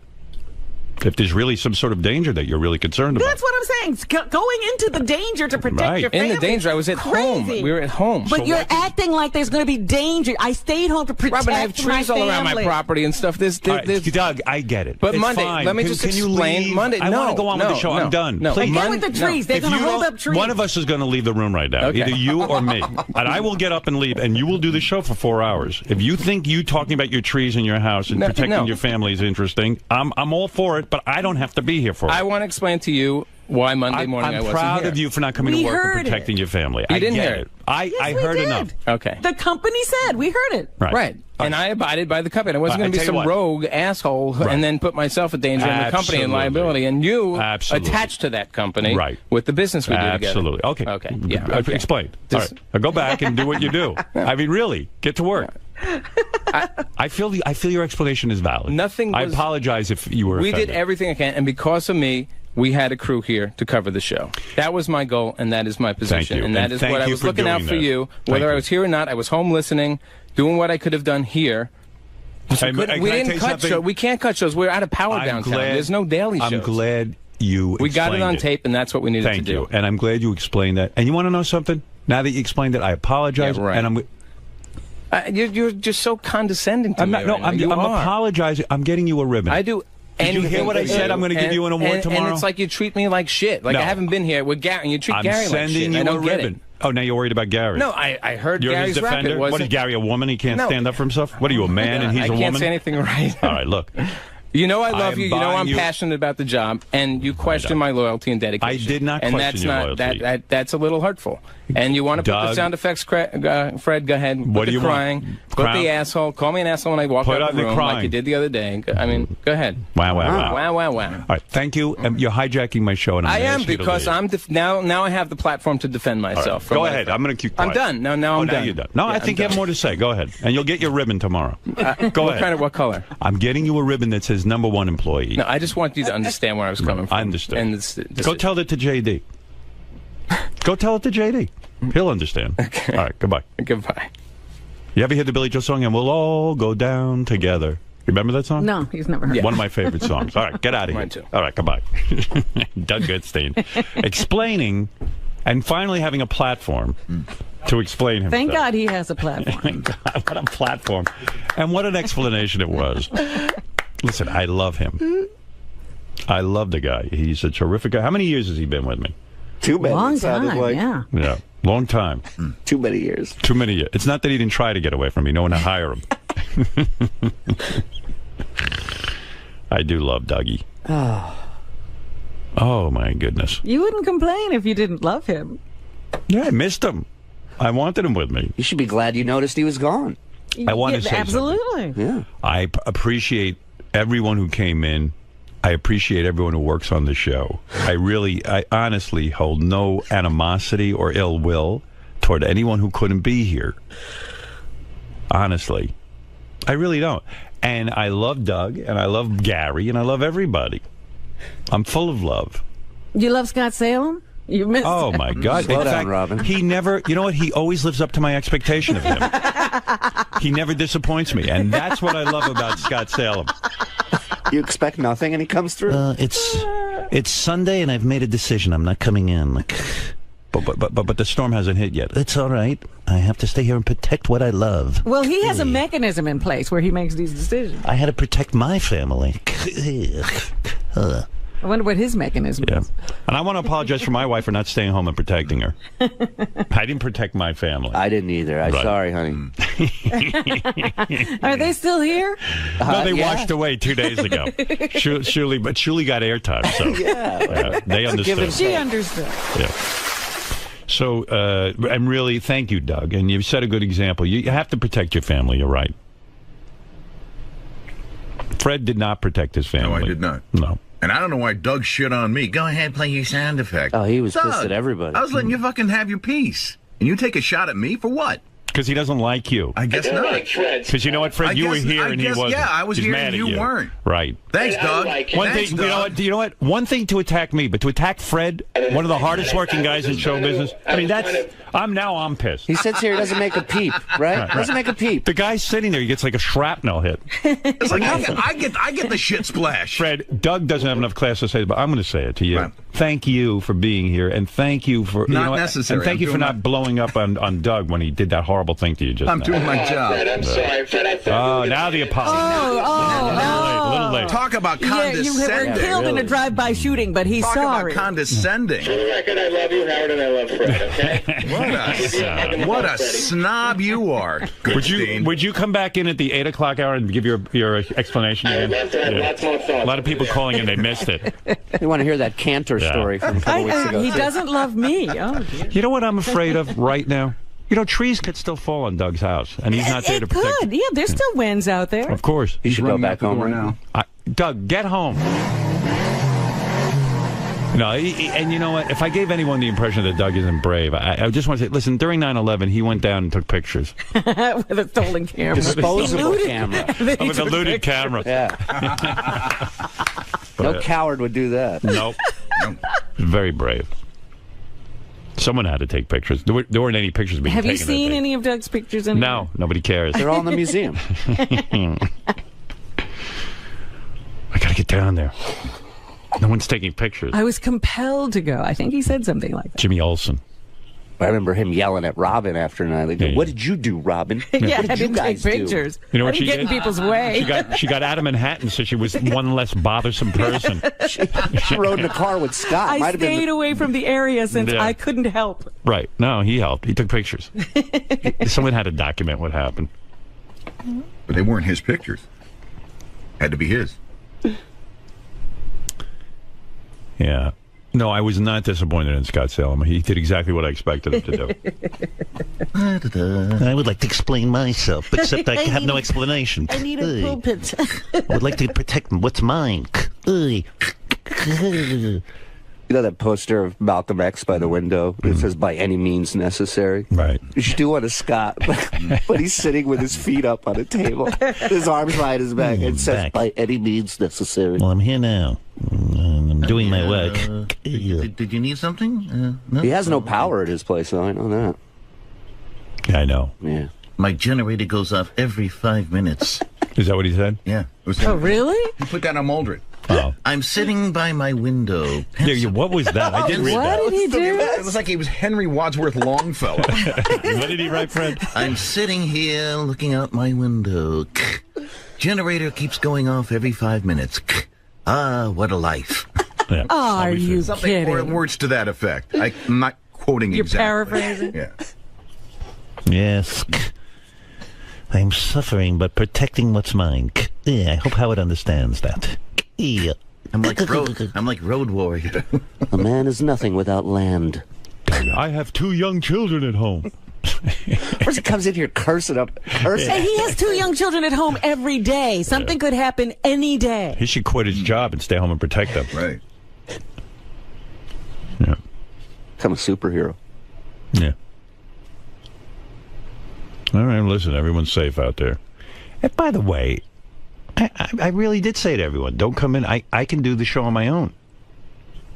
If there's really some sort of danger that you're really concerned about. That's what I'm saying. Going into the danger to protect your family. In the danger, I was at home. We were at home. But you're acting like there's going to be danger. I stayed home to protect Robin, I have trees all around my property and stuff. Doug, I get it. But it's Monday, fine. let me just explain. Leave? Monday, I want to go on with the show. I'm done. Please. Again with the trees. They're going to hold up trees. One of us is going to leave the room right now. Okay. Either you or me. And I will get up and leave, and you will do the show for 4 hours. If you think you talking about your trees in your house and protecting your family is interesting, I'm all for it, but I don't have to be here for it. I want to explain to you why Monday morning I wasn't here. I'm proud of you for not coming to work and protecting your family. You I didn't get hear it. it. I heard enough. Okay. The company said. We heard it. Right. And I abided by the company. I wasn't going to be some rogue asshole and then put myself in danger and the company in liability. And you attached to that company with the business we do together. Absolutely. Okay. Okay. Yeah. Explain. All right. Now go back and do what you do. I mean, really, get to work. I feel your explanation is valid. I apologize if you were We offended. did everything I can, and because of me, we had a crew here to cover the show. That was my goal, and that is my position. you. And that And is thank what I you was for looking out doing for that. you. Thank Whether you. I was here or not, I was home listening, doing what I could have done here. Hey, We can I didn't tell you cut something? shows. We can't cut shows. We're out of power downtown. There's no daily shows. I'm glad you We got it explained on tape, and that's what we needed Thank to you. do. And I'm glad you explained that. And you want to know something? Now that you explained it, I apologize. Yeah, right. And you're just so condescending to I'm me. not. No, right now. I'm You are. apologizing. I'm getting you a ribbon. I do. Did you hear what I said? do. I'm going to give you an award tomorrow. And it's like you treat me like shit. Like No. I haven't been here with Gary, and you treat I'm Gary like shit. sending you I don't a get ribbon. it. Oh, now you're worried about Gary. No, I heard You're Gary's his rap. defender. It What wasn't. is Gary, a woman? He can't No. stand up for himself? What are you, a man and he's a woman? I can't say anything right. All right, look. You know I love am you. You know buying I'm you- passionate about the job, and you question my loyalty and dedication. I did not and question that's your not, loyalty. That's a little hurtful. And you want to put the Doug. sound effects, Fred? Go ahead. What Put do the you want? crying. Put Crown? the asshole. Call me an asshole when I walk Put out on the the room, crying. like you did the other day. I mean, go ahead. Wow, wow, wow. Wow, wow, wow. All right, thank you. You're hijacking my show, and I'm I gonna am ask you to because leave. I'm now I have the platform to defend All right, myself. from Go what ahead. I- I'm going to keep I'm quiet. done. No, now I'm now done. you're done. No, Yeah, I think you I'm have more to say. Go ahead. And you'll get your ribbon tomorrow. Go what ahead. kind of what color? I'm getting you a ribbon that says #1 employee. No, I just want you to understand where I was coming from. I understand. And this Go tell it to JD. Go tell it to JD. He'll understand. Okay. All right, goodbye. Goodbye. You ever hear the Billy Joel song, And We'll All Go Down Together? You remember that song? No, he's never heard it. One of my favorite songs. All right, get out of here. Mine too. All right, goodbye. Doug Goodstein. Explaining and finally having a platform to explain himself. Thank God he has a platform. Thank God, what a platform. And what an explanation it was. Listen, I love him. I love the guy. He's a terrific guy. How many years has he been with me? Too many. Long it sounded time, like. yeah. Yeah, long time. Too many years. Too many years. It's not that he didn't try to get away from me. No one to hire him. I do love Dougie. Oh, my goodness. You wouldn't complain if you didn't love him. Yeah, I missed him. I wanted him with me. You should be glad you noticed he was gone. I want to say absolutely. Yeah. I appreciate everyone who came in. I appreciate everyone who works on the show. I honestly hold no animosity or ill will toward anyone who couldn't be here. Honestly. I really don't. And I love Doug, and I love Gary, and I love everybody. I'm full of love. You love Scott Salem? You missed Oh, him. my God. Slow In down, fact, Robin. he never, you know what? He always lives up to my expectation of him. He never disappoints me. And that's what I love about Scott Salem. You expect nothing, and he comes through. It's Sunday, and I've made a decision. I'm not coming in. But the storm hasn't hit yet. It's all right. I have to stay here and protect what I love. Well, he has a mechanism in place where he makes these decisions. I had to protect my family. I wonder what his mechanism is. And I want to apologize for my wife for not staying home and protecting her. I didn't protect my family. I didn't either. I'm Right. sorry, honey. Are they still here? No, they yeah. washed away 2 days ago. Shuli got airtime, so Yeah. they understood. She understood. Yeah. So, and really, thank you, Doug. And you've set a good example. You have to protect your family. You're right. Fred did not protect his family. No, I did not. No. And I don't know why Doug shit on me. Go ahead, play your sound effect. Oh, he was Doug, pissed at everybody. I was letting you fucking have your piece. And you take a shot at me for what? Because he doesn't like you. I guess not. Because you know what, Fred? You were here and he wasn't. Yeah, I was He's here mad and at you weren't. Right. Thanks, Doug. One thing, you know what? One thing to attack me, but to attack Fred, one of the hardest working guys in show business. I mean, I'm pissed. He sits here, he doesn't make a peep, right? Doesn't make a peep. The guy's sitting there, he gets like a shrapnel hit. It's like I get the shit splash. Fred, Doug doesn't have enough class to say it, but I'm going to say it to you. Right. Thank you for being here, and thank you for not necessary. And thank you for not blowing up on Doug when he did that horrible thing to you just now. I'm doing my job. Fred, I'm sorry. Fred, Oh, now the apology. A little late. Talk about condescending. Yeah, you were killed in a drive-by shooting, but he's Talk sorry. about condescending. For the record, I love you, Howard, and I love Fred, okay? What a snob you are, Would you come back in at the 8 o'clock hour and give your explanation again? Lots more thoughts. A lot of people calling in, they missed it. You want to hear that Cantor story from a couple weeks ago. He doesn't love me. Oh, dear. You know what I'm afraid of right now? You know, trees could still fall on Doug's house, and he's not there to protect. Could. Yeah, there's still winds out there. Of course. He should go back home right now. Doug, get home. No, and you know what? If I gave anyone the impression that Doug isn't brave, I just want to say, listen, during 9/11, he went down and took pictures. With a stolen camera. Disposable camera. With a looted camera. Yeah. No coward would do that. Nope. Very brave. Someone had to take pictures. There weren't any pictures being taken. Have you seen any of Doug's pictures? No, nobody cares. They're all in the museum. I gotta get down there. No one's taking pictures. I was compelled to go. I think he said something like that. Jimmy Olsen. I remember him yelling at Robin after night. Like, what did you do, Robin? Yeah, what did I you didn't guys take pictures. You know what I she didn't did? get in people's way. She got Adam in Hatton, so she was one less bothersome person. She rode in the car with Scott. I stayed away from the area since I couldn't help. Right. No, he helped. He took pictures. Someone had to document what happened. But they weren't his pictures. Had to be his. Yeah. No, I was not disappointed in Scott Salem. He did exactly what I expected him to do. I would like to explain myself, except I have no explanation. I need a pulpit. I would like to protect what's mine. You know that poster of Malcolm X by the window? It says, by any means necessary. Right. You should do one of Scott, but he's sitting with his feet up on a table. His arms behind his back. It says, by any means necessary. Well, I'm here now. I'm doing my work. Did you need something? No? He has no power at his place, though. I know that. Yeah, I know. Yeah. My generator goes off every 5 minutes. Is that what he said? Yeah. Oh, really? You put that on Maldred. Oh. I'm sitting by my window. What was that? I didn't read that. What did he do? It was like he was Henry Wadsworth Longfellow. What did he write, Fred? I'm sitting here looking out my window. Generator keeps going off every 5 minutes. Ah, what a life. Yeah. Are you Something kidding? words to that effect. I'm not quoting You're exactly. paraphrasing? Yeah. Yes. I'm suffering, but protecting what's mine. I hope Howard understands that. I'm like road warrior. A man is nothing without land. I have 2 young children at home. First he comes in here cursing up. And he has 2 young children at home every day. Something could happen any day. He should quit his job and stay home and protect them. Right. Yeah. Become a superhero. Yeah. All right, listen, everyone's safe out there. And by the way, I really did say to everyone, don't come in. I can do the show on my own.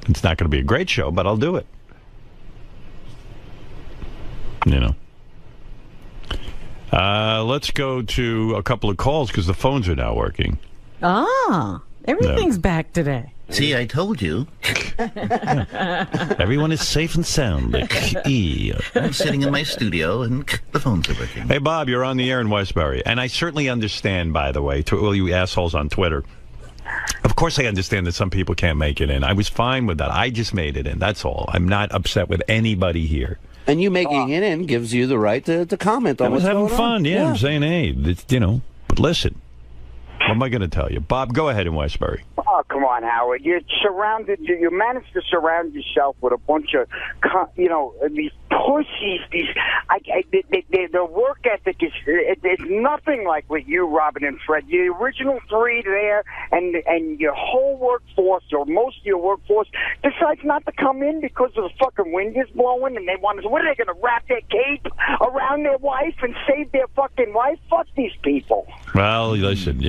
It's not going to be a great show, but I'll do it. You know. Let's go to a couple of calls because the phones are now working. Everything's back today. See, I told you. Everyone is safe and sound. I'm sitting in my studio and the phones are working. Hey, Bob, you're on the air in Westbury. And I certainly understand, by the way, to all you assholes on Twitter. Of course I understand that some people can't make it in. I was fine with that. I just made it in. That's all. I'm not upset with anybody here. And you making it in gives you the right to comment on what's going on. I was having fun, yeah. I'm saying, hey, but listen. am I going to tell you? Bob, go ahead in Westbury. Oh, come on, Howard. You managed to surround yourself with a bunch of, these pussies. Their work ethic is nothing like with you, Robin and Fred. The original three there, and your whole workforce, or most of your workforce, decides not to come in because of the fucking wind is blowing, and they want to. What are they going to wrap their cape around their wife and save their fucking wife? Fuck these people. Well, listen,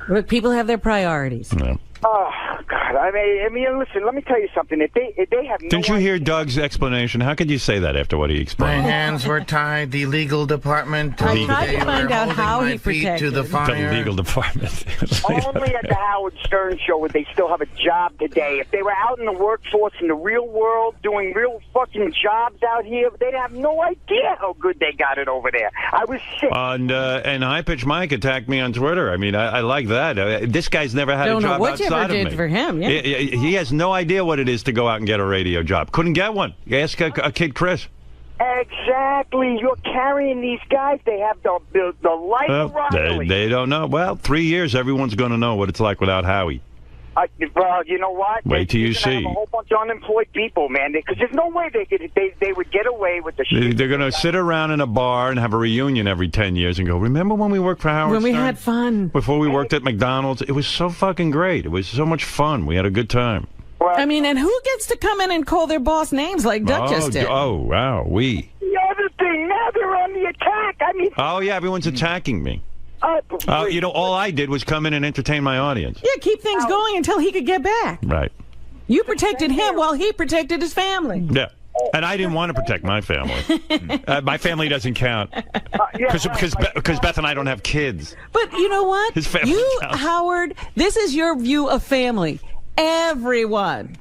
Look, people have their priorities. Yeah. Oh God! I mean, listen. Let me tell you something. If they have no Didn't you hear Doug's explanation? How could you say that after what he My explained? hands were tied. The legal department. I tried to find out how he my feet protected. to the fire. The legal department. Only at the Howard Stern show would they still have a job today. If they were out in the workforce in the real world doing real fucking jobs out here, they'd have no idea how good they got it over there. I was sick. And High Pitch Mike attacked me on Twitter. I mean, I like that. This guy's never had a job outside of me. Don't know what you ever did for him. Yeah. He has no idea what it is to go out and get a radio job. Couldn't get one. Ask a kid, Chris. Exactly. You're carrying these guys. They have the life of Riley. They don't know. Well, 3 years, everyone's going to know what it's like without Howie. Well, you know what? Wait till you see. Have a whole bunch of unemployed people, man. Because there's no way they would get away with the shit. They're going to sit around in a bar and have a reunion every 10 years and go, remember when we worked for Howard When we Stern? had fun. Before we worked at McDonald's? It was so fucking great. It was so much fun. We had a good time. I mean, and who gets to come in and call their boss names like Doug just did? Oh, wow. We. The other thing, now they're on the attack. I mean... Oh, yeah, everyone's attacking me. All I did was come in and entertain my audience. Yeah, keep things going until he could get back. Right. You protected him while he protected his family. Yeah. And I didn't want to protect my family. My family doesn't count. Because Beth and I don't have kids. But you know what? His family counts. Howard, this is your view of family. Everyone.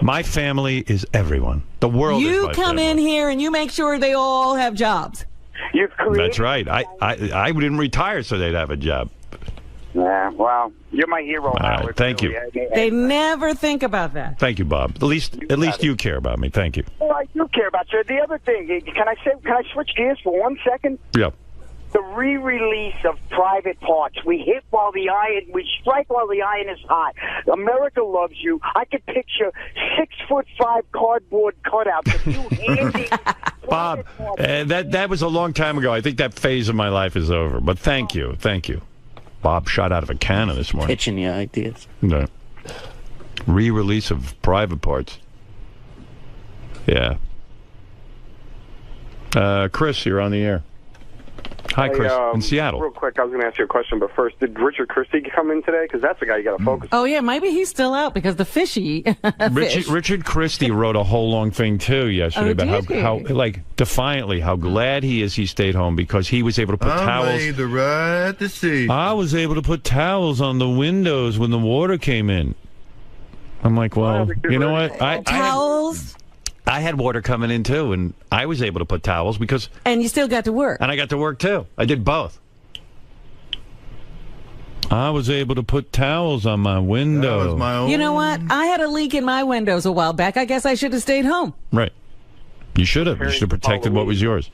My family is everyone. The world is my You come family. in here and you make sure they all have jobs. That's right. I didn't retire so they'd have a job. Yeah, well, you're my hero, Howard. Right, thank you. They never think about that. Thank you, Bob. At least you care about me. Thank you. Well, I do care about you. The other thing, can I switch gears for 1 second? Yeah. The re-release of Private Parts. We strike while the iron is hot. America loves you. I could picture 6'5" cardboard cutouts of you handing. Bob, that was a long time ago. I think that phase of my life is over. But thank you. Bob shot out of a cannon this morning. Pitching you ideas. No. Re-release of Private Parts. Yeah. Chris, you're on the air. Hi, Chris, in Seattle. Real quick, I was going to ask you a question, but first, did Richard Christie come in today? Because that's the guy you got to focus on. Oh, yeah, maybe he's still out because the fishy fish. Richard Christie wrote a whole long thing, too, yesterday about how defiantly, how glad he is he stayed home because he was able to put towels. I made the right decision. I was able to put towels on the windows when the water came in. I'm like, well, you know what? Towels? I had water coming in, too, and I was able to put towels because... And you still got to work. And I got to work, too. I did both. I was able to put towels on my window. That was my own. You know what? I had a leak in my windows a while back. I guess I should have stayed home. Right. You should have. You should have protected what was yours.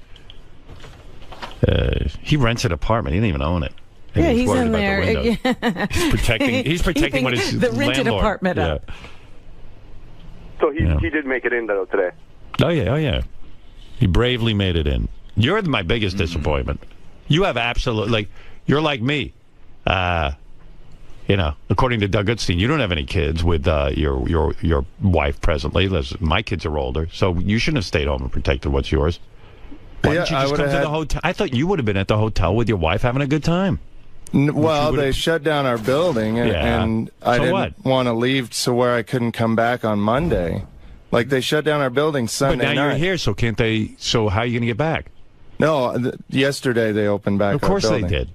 He rents an apartment. He didn't even own it. And Yeah, he's worried in about there. the windows. He's protecting what his the rented landlord. apartment up. So he did make it in, though, today. Oh, yeah. He bravely made it in. You're my biggest disappointment. You have you're like me. According to Doug Goodstein, you don't have any kids with your wife presently. My kids are older, so you shouldn't have stayed home and protected what's yours. Why didn't you just come to the hotel? I thought you would have been at the hotel with your wife having a good time. Well, they shut down our building, and I didn't want to leave so where I couldn't come back on Monday. Like, they shut down our building Sunday night. But now you're here, so can't they? So how are you going to get back? No, yesterday they opened back. Of course they did.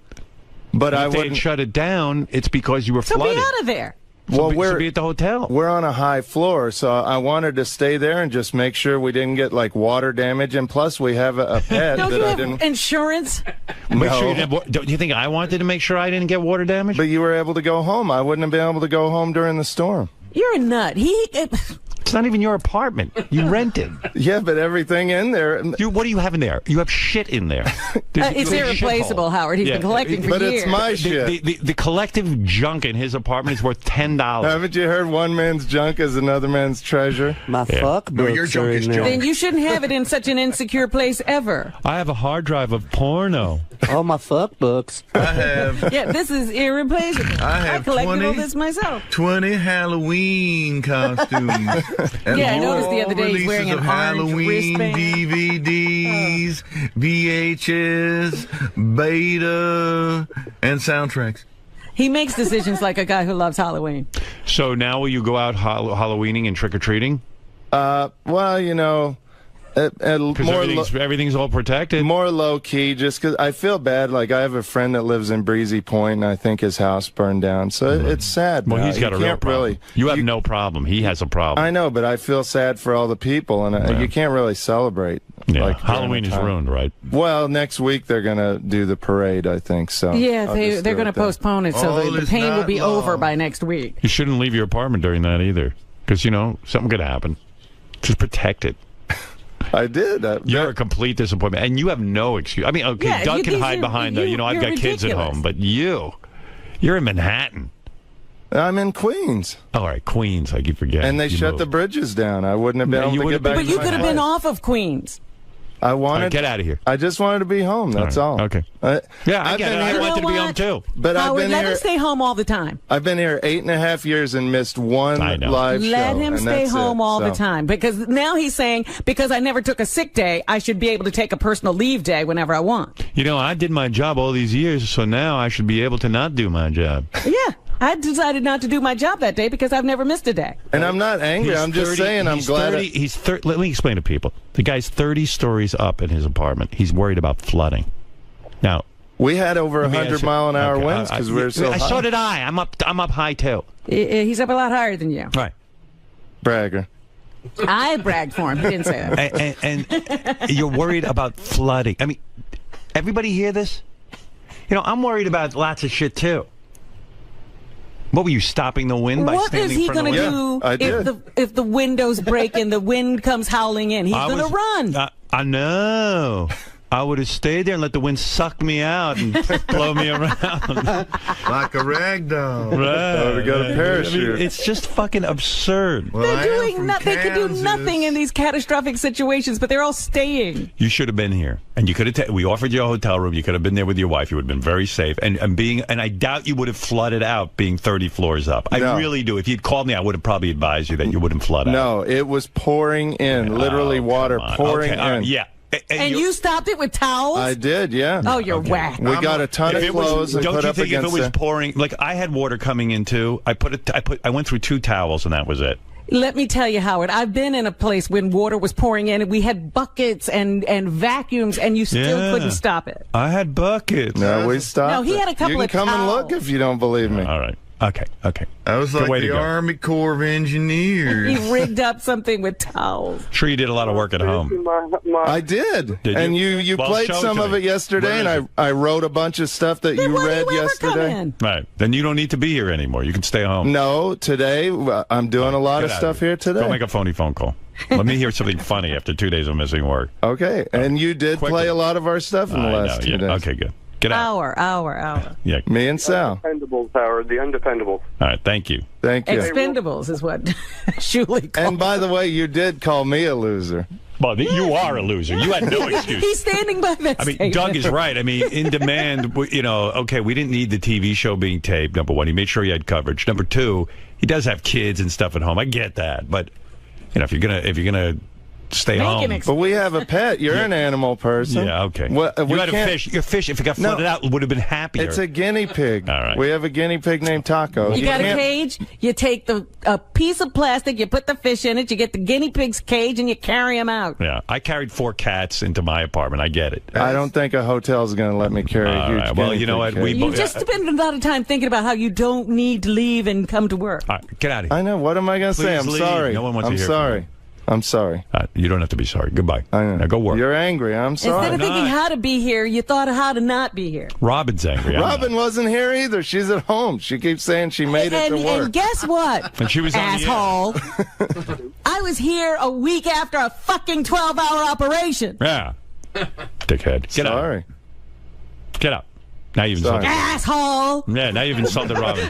But if they had shut it down, it's because you were flooded. So be out of there. Well, we're be at the hotel. We're on a high floor, so I wanted to stay there and just make sure we didn't get water damage. And plus, we have a pet Don't that you I have didn't. insurance? Make sure you didn't don't you think I wanted to make sure I didn't get water damage? But you were able to go home. I wouldn't have been able to go home during the storm. You're a nut. It's not even your apartment. You rent it. Yeah, but everything in there. What do you have in there? You have shit in there. It's irreplaceable, Howard. He's been collecting for years. But it's my shit. The collective junk in his apartment is worth $10. Haven't you heard one man's junk is another man's treasure? My fuck No, your junk is junk. Then you shouldn't have it in such an insecure place ever. I have a hard drive of porno. All my fuck books. I have. Yeah, this is irreplaceable. I collected all this myself. 20 Halloween costumes. And I noticed the other day he's wearing an orange Halloween wristband. DVDs, VHS, beta, and soundtracks. He makes decisions like a guy who loves Halloween. So now will you go out Halloweening and trick-or-treating? Well, you know... Because everything's all protected. More low-key, just because I feel bad. Like, I have a friend that lives in Breezy Point, and I think his house burned down. So it's sad. Well, now. he's got a real problem. Really, you have no problem. He has a problem. I know, but I feel sad for all the people, and you can't really celebrate. Yeah. Like, Halloween is ruined, right? Well, next week they're going to do the parade, I think. So yeah, they're going to postpone it, so the pain will be over by next week. You shouldn't leave your apartment during that either, because, you know, something could happen. Just protect it. I did. You're a complete disappointment, and you have no excuse. I mean, okay, Yeah, Doug can these hide are- behind you- I've got you're kids at ridiculous. home, but you're in Manhattan. I'm in Queens. All right, Queens. I keep forgetting. And they You shut moved. the bridges down. I wouldn't have been No, able you to get would've back But to you my could have been place. off of Queens. I wanted. All right, get out of here. I just wanted to be home. That's all. Okay. Yeah, I get it. I wanted to be home too. But I've Howard, been let here. him stay home all the time. I've been here 8.5 years and missed one live show. Let him and stay that's home it, all the so. time. Because now he's saying, because I never took a sick day, I should be able to take a personal leave day whenever I want. You know, I did my job all these years, so now I should be able to not do my job. Yeah. I decided not to do my job that day because I've never missed a day. And I'm not angry. He's I'm just 30 saying I'm he's glad. 30 let me explain to people. The guy's 30 stories up in his apartment. He's worried about flooding. Now, we had over let me 100 ask you- mile an hour okay, winds because we're so high. So did I. I'm up high too. He's up a lot higher than you. Right. Bragger. I bragged for him. He didn't say that. And you're worried about flooding. I mean, everybody hear this? You know, I'm worried about lots of shit too. What were you, stopping the wind by What standing is he in front going of to the do if the windows break and the wind comes howling in? He's going to run. I know. I would have stayed there and let the wind suck me out and blow me around. Like a rag doll. Right. Oh, we got a parachute. I mean, it's just fucking absurd. They're doing they can do nothing in these catastrophic situations, but they're all staying. You should have been here, and you could have. We offered you a hotel room. You could have been there with your wife. You would have been very safe, and I doubt you would have flooded out, being 30 floors up. I No. really do. If you'd called me, I would have probably advised you that you wouldn't flood out. No, it was pouring in. Literally water pouring Okay, all right, in. yeah. And you stopped it with towels? I did, yeah. Oh, you're whack. We got a ton of clothes and don't put you up think if against it was it. pouring, like I had water coming in too. I went through 2 towels and that was it. Let me tell you, Howard, I've been in a place when water was pouring in and we had buckets and vacuums and you still Yeah. couldn't stop it. I had buckets. No, we stopped. No, he had a couple You can of come and look towels. if you don't believe me. All right. Okay. I was Good like way to the go. Army Corps of Engineers. He rigged up something with towels. Sure, you did a lot of work at home. I did. Did and you? you Well, played show it some to of me. it yesterday, Where and I wrote a bunch of stuff that you read yesterday. Right. Then you don't need to be here anymore. You can stay home. No, today I'm doing a lot Get of out stuff here. here today. Go make a phony phone call. Let me hear something funny after 2 days of missing work. Okay, and you did play a lot of our stuff in the I last know, 2 yeah. days. Okay, good. Get out. Hour. Yeah. Me and Sal. Undependables, Howard. The Undependables. All right. Thank you. Thank you. Expendables is what Shuley called. And by the way, you did call me a loser. Well, you are a loser. You had no excuse. He's standing by that I mean, statement. Doug is right. I mean, in demand, you know, okay, we didn't need the TV show being taped, number one. He made sure he had coverage. Number two, he does have kids and stuff at home. I get that. But, you know, if you're gonna stay home. But we have a pet. You're an animal person. Yeah, okay. What, You we had a can't- fish. Your fish, if it got flooded out, would have been happier. It's a guinea pig. All right. We have a guinea pig named Taco. You got a can't- cage, you take a piece of plastic, you put the fish in it, you get the guinea pig's cage, and you carry him out. Yeah, I carried 4 cats into my apartment. I get it. I don't think a hotel's going to let me carry a All huge right. Well, guinea you know pig what? cage. You just spend a lot of time thinking about how you don't need to leave and come to work. All right, get out of here. I know. What am I going to say? Please I'm leave. sorry. No one wants to I'm hear from sorry. you. I'm sorry. You don't have to be sorry. Goodbye. I know. Now go work. You're angry. I'm sorry. Instead of thinking how to be here, you thought of how to not be here. Robin's angry. I'm Robin wasn't here either. She's at home. She keeps saying she made it to work. And guess what? And she was on the asshole. I was here a week after a fucking 12-hour operation. Yeah. Dickhead. Get Sorry. out. Get out. Now you've insulted. Asshole. Yeah, now you've insulted Robin.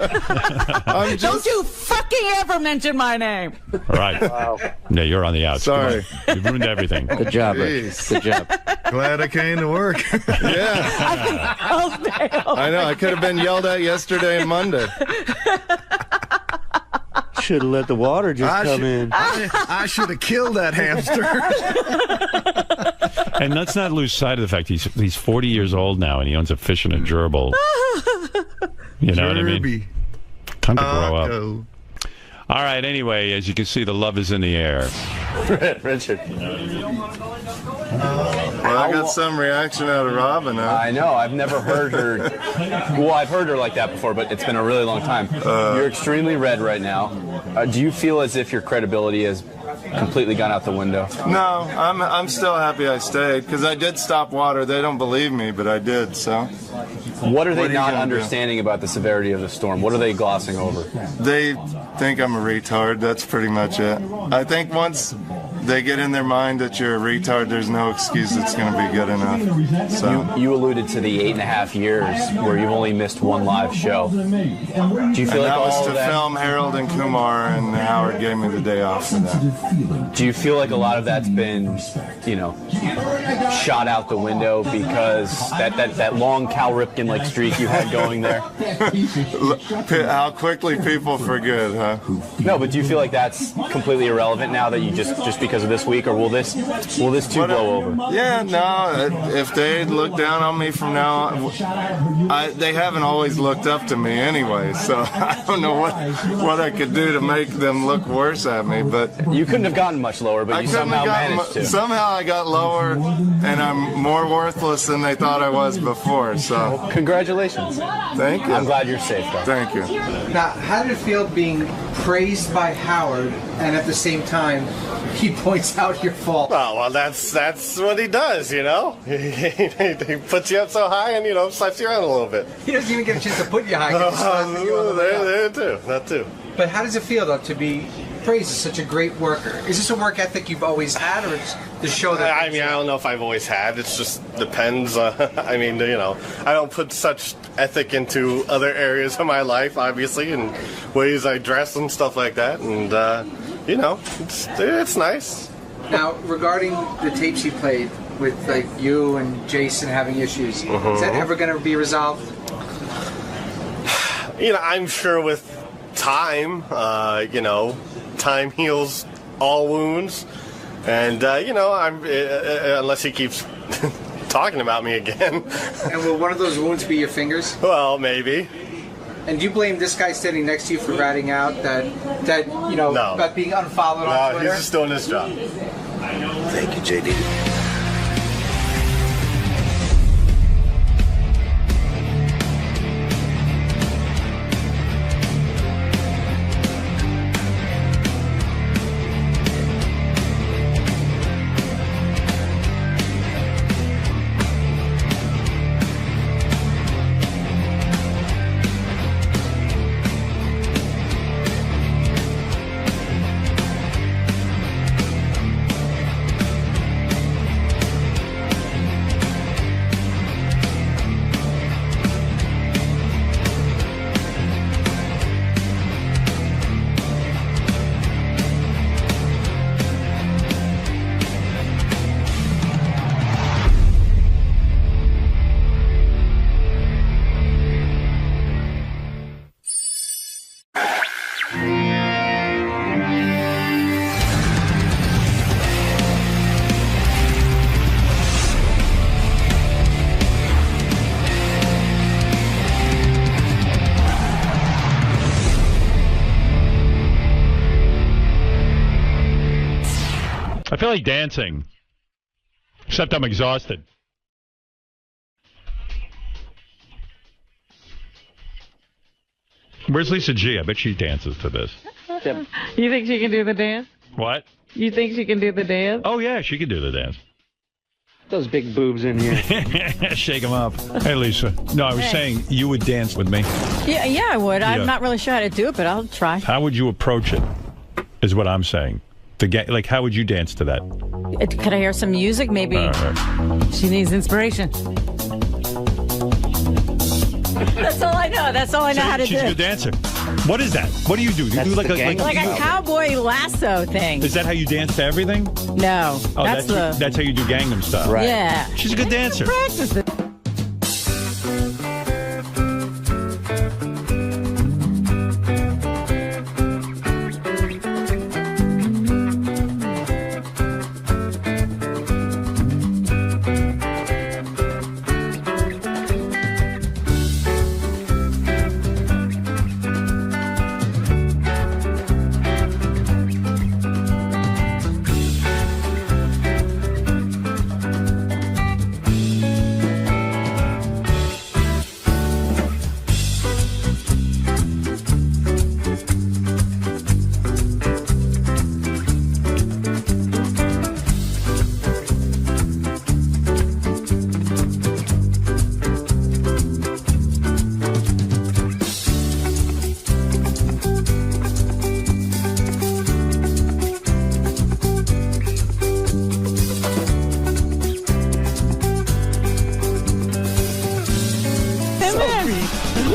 Don't you fucking ever mention my name. All right. Wow. Yeah, you're on the outs. Sorry. You've ruined everything. Good job, Rick. Good job. Glad I came to work. Yeah. I know. I could have been yelled at yesterday and Monday. Should have let the water just come in. I should have killed that hamster. And let's not lose sight of the fact he's 40 years old now, and he owns a fish and a gerbil. You know what I mean? Time to grow up. All right, anyway, as you can see, the love is in the air. Richard. Well, I got some reaction out of Robin now. I know. I've never heard her. Well, I've heard her like that before, but it's been a really long time. You're extremely red right now. Do you feel as if your credibility has completely gone out the window? No, I'm still happy I stayed because I did stop water. They don't believe me, but I did. So, what are they not understanding about the severity of the storm? What are they glossing over? They think I'm a retard. That's pretty much it. I think once they get in their mind that you're a retard, there's no excuse that's going to be good enough. So you alluded to the 8.5 years where you've only missed one live show. Do you feel like that was all to that film Harold and Kumar, and Howard gave me the day off for that. Do you feel like a lot of that's been, shot out the window because that long Cal Ripken-like streak you had going there? How quickly people forget, huh? No, but do you feel like that's completely irrelevant now that you just because of this week, or will this too blow over? Yeah, no. If they look down on me from now on, they haven't always looked up to me anyway. So I don't know what I could do to make them look worse at me. But you couldn't have gotten much lower, but you somehow managed to. Somehow I got lower, and I'm more worthless than they thought I was before. So well, congratulations. Thank you. I'm glad you're safe, though. Thank you. Now, how did it feel being praised by Howard, and at the same time, he points out your fault? Oh, well, that's what he does, He puts you up so high and, slaps you around a little bit. He doesn't even get a chance to put you high. There too. That too. But how does it feel, though, to be praised as such a great worker? Is this a work ethic you've always had, or it's the show that... I don't know if I've always had. It just depends. I don't put such ethic into other areas of my life, obviously, and ways I dress and stuff like that. And, it's nice. Now, regarding the tapes you played with, you and Jason having issues, is that ever going to be resolved? I'm sure with time, time heals all wounds, and unless he keeps talking about me again. And will one of those wounds be your fingers? Well, maybe. And do you blame this guy standing next to you for ratting out that no. about being unfollowed on Twitter? No, he's just doing his job. Thank you, JD. I feel like dancing, except I'm exhausted. Where's Lisa G? I bet she dances to this. You think she can do the dance? What? You think she can do the dance? Oh, yeah, she can do the dance. Those big boobs in here. Shake them up. Hey, Lisa. No, I was saying you would dance with me. Yeah, I would. Yeah. I'm not really sure how to do it, but I'll try. How would you approach it, is what I'm saying. Like, how would you dance to that? Could I hear some music? Maybe. She needs inspiration. That's all I know. That's all I know how to do. She's a good dancer. What is that? What do? You do like a cowboy lasso thing. Is that how you dance to everything? No. Oh, that's how you do Gangnam Style. Right. Yeah. She's a good dancer. Practice it.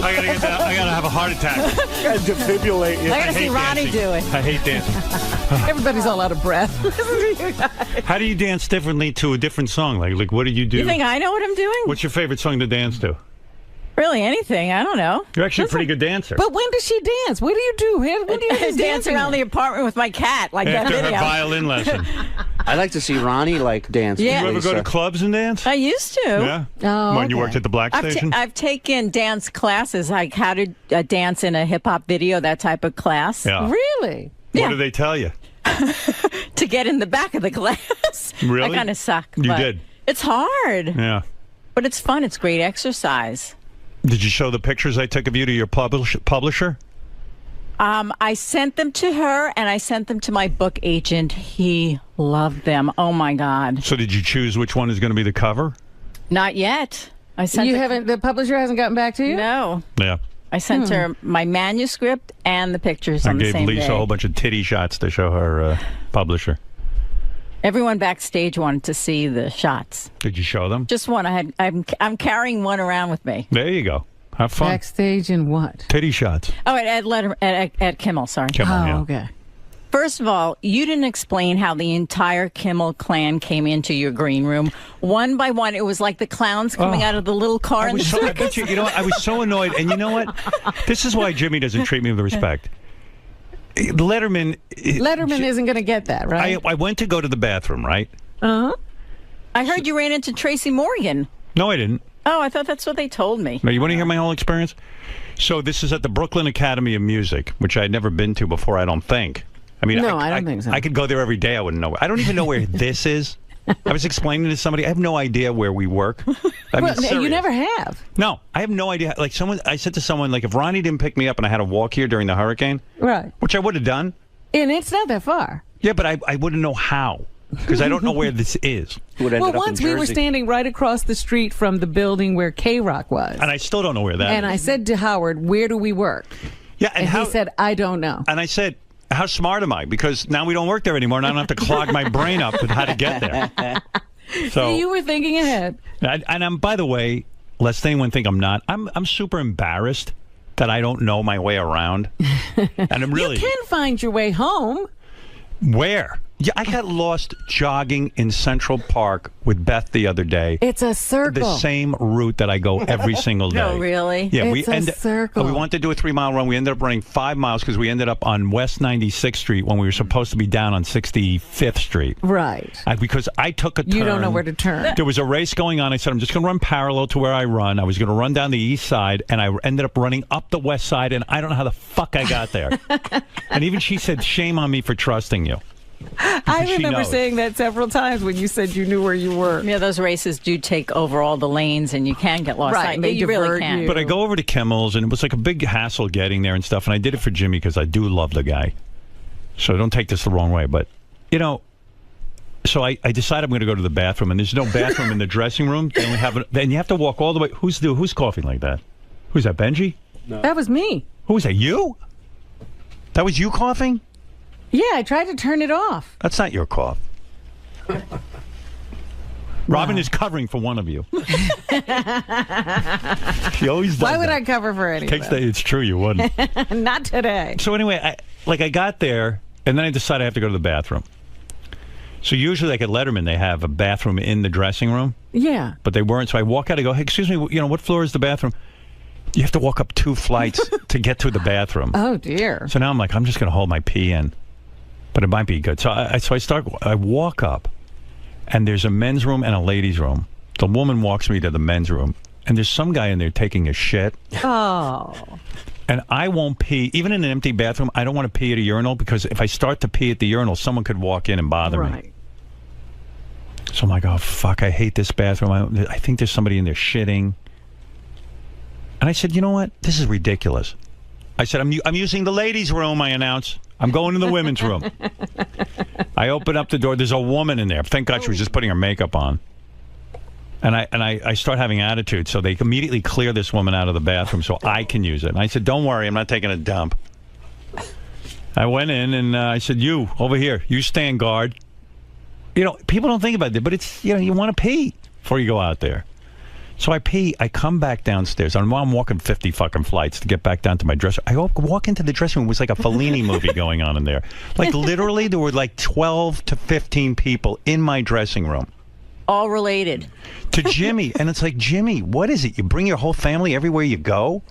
I gotta have a heart attack. Gotta defibrillate you. I gotta see Ronnie do it. I hate dancing. Everybody's all out of breath. How do you dance differently to a different song? Like what do you do? You think I know what I'm doing? What's your favorite song to dance to? Really, anything. I don't know. You're actually a pretty good dancer. But when does she dance? What do you do? When do you dance around the apartment with my cat, like After that video. her violin lesson. I'd like to see Ronnie dance. Yeah. Do you ever go to clubs and dance? I used to. Yeah. Oh, when you worked at the Black Station? I've taken dance classes, like how to dance in a hip hop video, that type of class. Yeah. Really? What do they tell you? To get in the back of the class. Really? I kind of suck. You did? It's hard. Yeah. But it's fun. It's great exercise. Did you show the pictures I took of you to your publisher? I sent them to her, and I sent them to my book agent. He loved them. Oh, my God. So did you choose which one is going to be the cover? Not yet. I sent the publisher hasn't gotten back to you? No. Yeah. I sent her my manuscript and the pictures on the same day. I gave Lisa a whole bunch of titty shots to show her publisher. Everyone backstage wanted to see the shots. Did you show them? Just one. I'm carrying one around with me. There you go. Have fun. Backstage in what? Titty shots. Oh, at Kimmel, sorry. Kimmel, yeah. Okay. First of all, you didn't explain how the entire Kimmel clan came into your green room. One by one, it was like the clowns coming out of the little car in the circus. I bet you know what? I was so annoyed. And you know what? This is why Jimmy doesn't treat me with respect. Letterman isn't going to get that, right? I went to go to the bathroom, right? Uh-huh. I heard you ran into Tracy Morgan. No, I didn't. Oh, I thought that's what they told me. Now, you want to hear my whole experience? So this is at the Brooklyn Academy of Music, which I had never been to before, I don't think. I mean, no, I don't think so. I could go there every day. I wouldn't know. I don't even know where this is. I was explaining to somebody. I have no idea where we work. I mean, you never have. No, I have no idea. Like I said to someone, like if Ronnie didn't pick me up and I had to walk here during the hurricane, right? Which I would have done. And it's not that far. Yeah, but I wouldn't know how because I don't know where this is. Well, once we were standing right across the street from the building where K-Rock was, and I still don't know where that is. And I said to Howard, "Where do we work?" Yeah, and he said, "I don't know." And I said, how smart am I? Because now we don't work there anymore, and I don't have to clog my brain up with how to get there. So you were thinking ahead. And I'm, by the way, lest anyone think I'm not, I'm super embarrassed that I don't know my way around. And I'm really... You can find your way home. Where? Yeah, I got lost jogging in Central Park with Beth the other day. It's a circle. The same route that I go every single day. No, really? Yeah, it's a circle. We wanted to do a 3-mile run. We ended up running 5 miles because we ended up on West 96th Street when we were supposed to be down on 65th Street. Right. Because I took a turn. You don't know where to turn. There was a race going on. I said, I'm just going to run parallel to where I run. I was going to run down the east side, and I ended up running up the west side, and I don't know how the fuck I got there. And even she said, shame on me for trusting you. I remember saying that several times when you said you knew where you were. Yeah, those races do take over all the lanes, and you can get lost. Right, you really can. But I go over to Kimmel's, and it was like a big hassle getting there and stuff, and I did it for Jimmy because I do love the guy. So don't take this the wrong way, but, you know, so I decided I'm going to go to the bathroom, and there's no bathroom in the dressing room. They only have then you have to walk all the way. Who's coughing like that? Who's that, Benji? No. That was me. Who was that, you? That was you coughing? Yeah, I tried to turn it off. That's not your cough. Robin is covering for one of you. She always does. Why would that. I cover for anyone? It's true, you wouldn't. Not today. So anyway, I got there, and then I decided I have to go to the bathroom. So usually, like at Letterman, they have a bathroom in the dressing room. Yeah. But they weren't. So I walk out. I go, hey, excuse me, what floor is the bathroom? You have to walk up 2 flights to get to the bathroom. Oh, dear. So now I'm like, I'm just going to hold my pee in. But it might be good. So I walk up, and there's a men's room and a ladies' room. The woman walks me to the men's room, and there's some guy in there taking a shit. Oh. And I won't pee. Even in an empty bathroom, I don't want to pee at a urinal, because if I start to pee at the urinal, someone could walk in and bother me. So I'm like, oh, fuck, I hate this bathroom. I think there's somebody in there shitting. And I said, you know what? This is ridiculous. I said, I'm using the ladies' room, I announce. I'm going to the women's room. I open up the door. There's a woman in there. Thank God she was just putting her makeup on. And I start having attitude, so they immediately clear this woman out of the bathroom so I can use it. And I said, don't worry, I'm not taking a dump. I went in, and I said, you, over here, you stand guard. You know, people don't think about it, but it's, you know, you want to pee before you go out there. So I pee, I come back downstairs. I'm walking 50 fucking flights to get back down to my dressing room. I walk into the dressing room. It was like a Fellini movie going on in there. Like, literally, there were like 12 to 15 people in my dressing room. All related. To Jimmy. And it's like, Jimmy, what is it? You bring your whole family everywhere you go?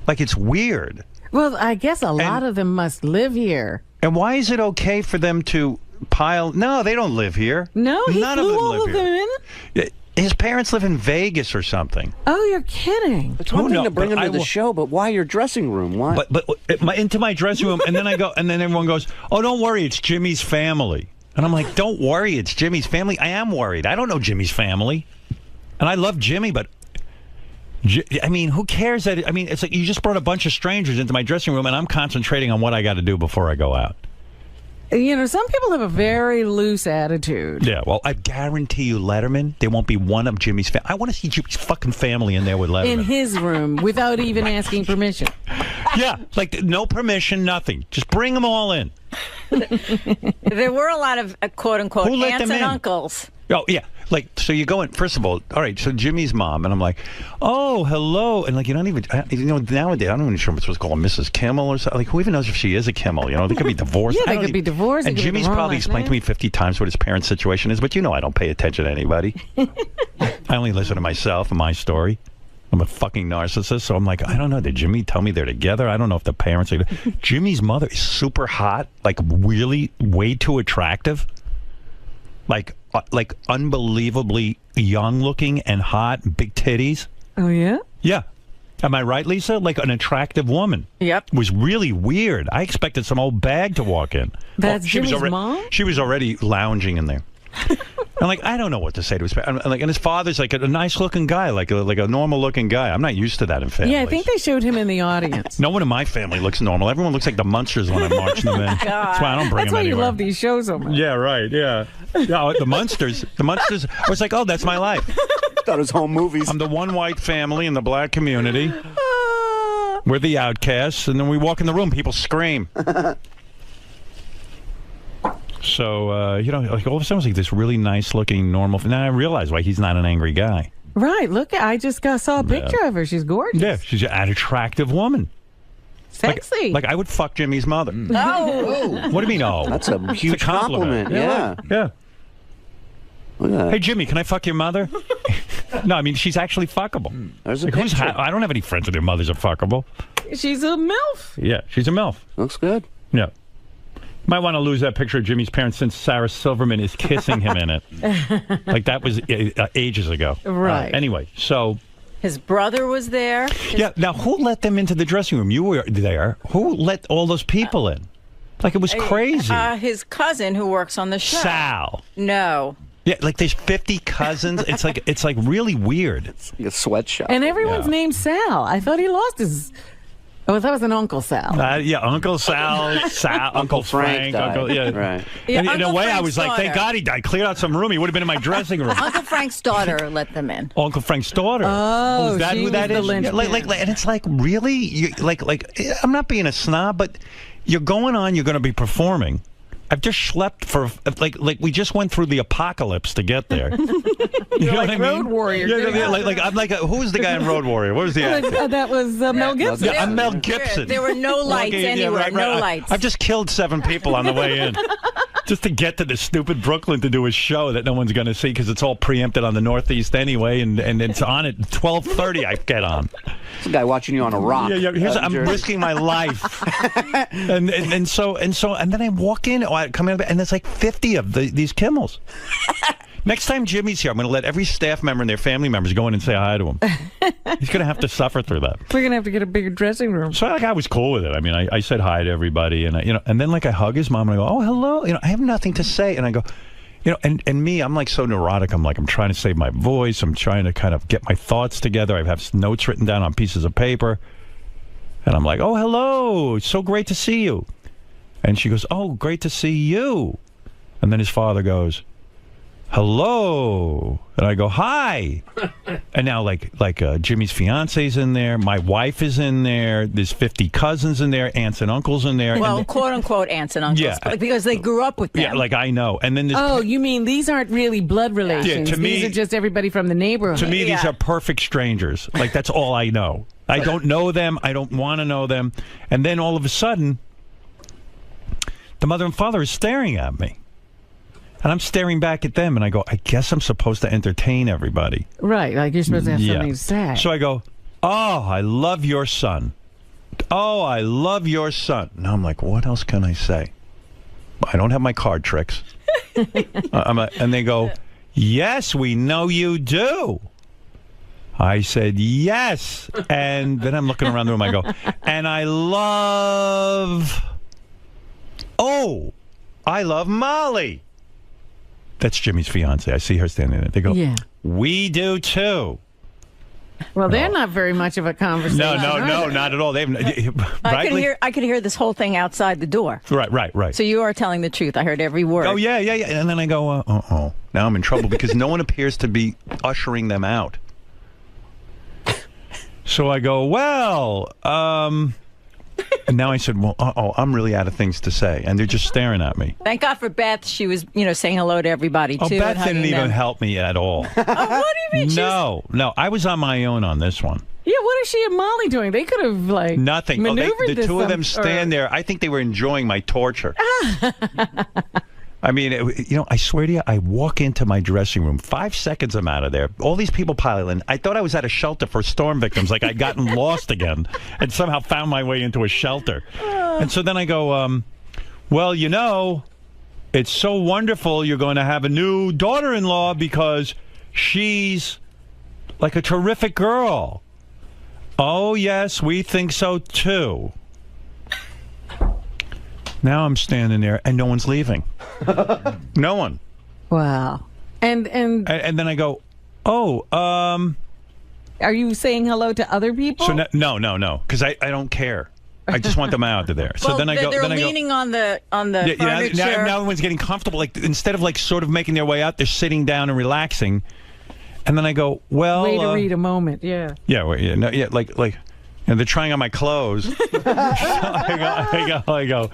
Like, it's weird. Well, I guess a lot of them must live here. And why is it okay for them to pile? No, they don't live here. No, he None flew of them all live of them here. in? His parents live in Vegas or something. Oh, you're kidding. It's one thing to bring him to the show, but why your dressing room? Why? But into my dressing room, and then I go, and then everyone goes, oh, don't worry, it's Jimmy's family. And I'm like, don't worry, it's Jimmy's family. I am worried. I don't know Jimmy's family. And I love Jimmy, but I mean, who cares that? I mean, it's like you just brought a bunch of strangers into my dressing room, and I'm concentrating on what I got to do before I go out. You know, some people have a very loose attitude. Yeah, well, I guarantee you, Letterman, there won't be one of Jimmy's family. I want to see Jimmy's fucking family in there with Letterman. In his room, without even asking permission. Yeah, like no permission, nothing. Just bring them all in. There were a lot of quote-unquote Who let aunts them and in? uncles. Oh, yeah. Like, so you go in, first of all right, so Jimmy's mom, and I'm like, oh, hello. And, like, you don't even, you know, nowadays, I'm not even sure if it's supposed to call her Mrs. Kimmel or something. Like, who even knows if she is a Kimmel? You know, they could be divorced. Yeah, they could be divorced. And Jimmy's probably explained to me 50 times what his parents' situation is, but you know I don't pay attention to anybody. I only listen to myself and my story. I'm a fucking narcissist, so I'm like, I don't know. Did Jimmy tell me they're together? I don't know if the parents are. Jimmy's mother is super hot, like really way too attractive. Like unbelievably young looking and hot, big titties. Oh, yeah? Yeah. Am I right, Lisa? Like an attractive woman. Yep. It was really weird. I expected some old bag to walk in. That's she was Jimmy's mom? She was already lounging in there. I'm like, I don't know what to say to his parents. And his father's like a nice looking guy, like a normal looking guy. I'm not used to that in families. Yeah, I think they showed him in the audience. No one in my family looks normal. Everyone looks like the Munsters when I'm marching them in. That's why I don't bring That's them why anywhere. you love these shows so much. Yeah, right. Yeah. Yeah, the Munsters. I was like, oh, that's my life. Thought it was home movies. I'm the one white family in the black community. We're the outcasts, and then we walk in the room, people scream. So, you know, like all of a sudden, it was like this really nice-looking, normal. Now I realize why he's not an angry guy. Right. Look, I just saw a picture of her. She's gorgeous. Yeah, she's an attractive woman. Sexy. Like I would fuck Jimmy's mother. Oh. What do you mean, oh? That's a huge compliment. Yeah. Yeah. Look at that. Hey, Jimmy, can I fuck your mother? No, I mean, she's actually fuckable. There's a Like, picture. I don't have any friends with their mothers are fuckable. She's a MILF. Yeah, she's a MILF. Looks good. Yeah. Might want to lose that picture of Jimmy's parents since Sarah Silverman is kissing him in it. Like that was ages ago. Right. Anyway, so. His brother was there. Yeah. Now, who let them into the dressing room? You were there. Who let all those people in? Like it was crazy. His cousin who works on the show. Sal. No. Yeah, like there's 50 cousins. It's like really weird. It's like a sweatshop. And everyone's named Sal. I thought he lost his. Oh, that was an Uncle Sal. Yeah, Uncle Sal, Uncle Frank. died. Uncle, yeah. Right. Yeah, And in a Uncle way, I Frank's was like, thank daughter. God he died. Cleared out some room. He would have been in my dressing room. Uncle Frank's daughter let them in. Uncle Frank's daughter. Oh, is that she who that was the is? linchpin. And it's like, really? Like, I'm not being a snob, but you're going on, you're going to be performing. I've just schlepped for like we just went through the apocalypse to get there. You know like what I mean? Road Warrior. Yeah, I'm like who was the guy in Road Warrior? What was the actor? That was Mel Gibson. Yeah, I'm Mel Gibson. There were no lights anywhere. No lights. I've just killed 7 people on the way in. Just to get to the stupid Brooklyn to do a show that no one's going to see because it's all preempted on the Northeast anyway, and it's on at 12:30. I get on. It's a guy watching you on a rock. Yeah. I'm risking my life, and so then I walk in, come in, and there's like 50 of these Kimmels. Next time Jimmy's here, I'm going to let every staff member and their family members go in and say hi to him. He's going to have to suffer through that. We're going to have to get a bigger dressing room. So I was cool with it. I mean, I said hi to everybody, and and then like I hug his mom and I go, oh, hello. I have nothing to say, and I go, and me, I'm like so neurotic. I'm trying to save my voice. I'm trying to kind of get my thoughts together. I have notes written down on pieces of paper, and I'm like, oh, hello. It's so great to see you. And she goes, oh, great to see you. And then his father goes, hello. And I go, hi. And now like Jimmy's fiance's in there, my wife is in there, there's 50 cousins in there, aunts and uncles in there. Well, and quote unquote aunts and uncles, yeah, because they grew up with them. Yeah, like I know. And then you mean these aren't really blood relations? Yeah, to me, these are just everybody from the neighborhood. To me, these are perfect strangers. Like that's all I know. I don't know them. I don't want to know them. And then all of a sudden, the mother and father is staring at me. And I'm staring back at them, and I go, I guess I'm supposed to entertain everybody. Right, like you're supposed to have something to say. So I go, oh, I love your son. Oh, I love your son. Now I'm like, what else can I say? I don't have my card tricks. And they go, yes, we know you do. I said, yes. And then I'm looking around the room, I go, and I love Molly. That's Jimmy's fiance. I see her standing there. They go, yeah, we do too. Well, they're not very much of a conversation. No, not at all. I could hear this whole thing outside the door. Right. So you are telling the truth. I heard every word. Oh, yeah. And then I go, now I'm in trouble because no one appears to be ushering them out. So I go, well, and now I said, well, I'm really out of things to say. And they're just staring at me. Thank God for Beth. She was, saying hello to everybody, too. Beth didn't even help me at all. What do you mean? No. I was on my own on this one. Yeah, what is she and Molly doing? They could have, nothing. Maneuvered the two of them stand there. I think they were enjoying my torture. I mean, I swear to you, I walk into my dressing room. 5 seconds I'm out of there. All these people pile in. I thought I was at a shelter for storm victims, like I'd gotten lost again and somehow found my way into a shelter. And so then I go, well, it's so wonderful you're going to have a new daughter-in-law because she's like a terrific girl. Oh, yes, we think so, too. Now I'm standing there and no one's leaving. No one. Wow. And then I go, are you saying hello to other people? So no, because I don't care. I just want them out of there. So well, then I go. They're leaning on the furniture. Now everyone's getting comfortable. Like instead of sort of making their way out, they're sitting down and relaxing. And then I go, well, way to read a moment, yeah. Yeah, like they're trying on my clothes. So I go.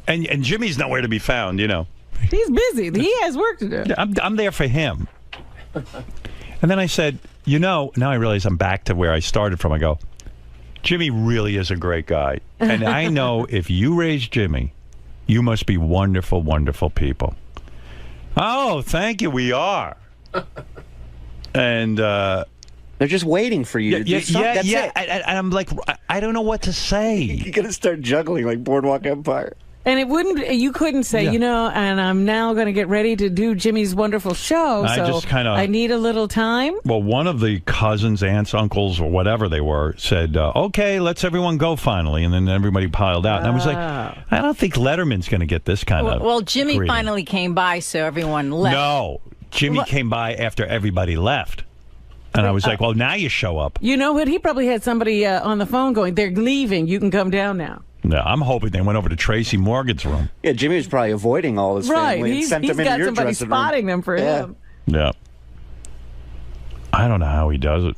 And Jimmy's nowhere to be found, He's busy. He has work to do. Yeah, I'm there for him. And then I said, now I realize I'm back to where I started from. I go, Jimmy really is a great guy. And I know if you raise Jimmy, you must be wonderful, wonderful people. Oh, thank you. We are. And they're just waiting for you to do something. That's it. And I'm like, I don't know what to say. You're going to start juggling like Boardwalk Empire. And you couldn't say, and I'm now going to get ready to do Jimmy's wonderful show, I need a little time. Well, one of the cousins, aunts, uncles, or whatever they were, said, okay, let's everyone go finally. And then everybody piled out. And I was like, I don't think Letterman's going to get this kind of Well, Jimmy greeting. Finally came by, so everyone left. No, Jimmy came by after everybody left. And I was like, well, now you show up. You know what? He probably had somebody on the phone going, they're leaving. You can come down now. No, I'm hoping they went over to Tracy Morgan's room. Yeah, Jimmy was probably avoiding all his family and sent them into your somebody dressing spotting room. them for him. Yeah. I don't know how he does it.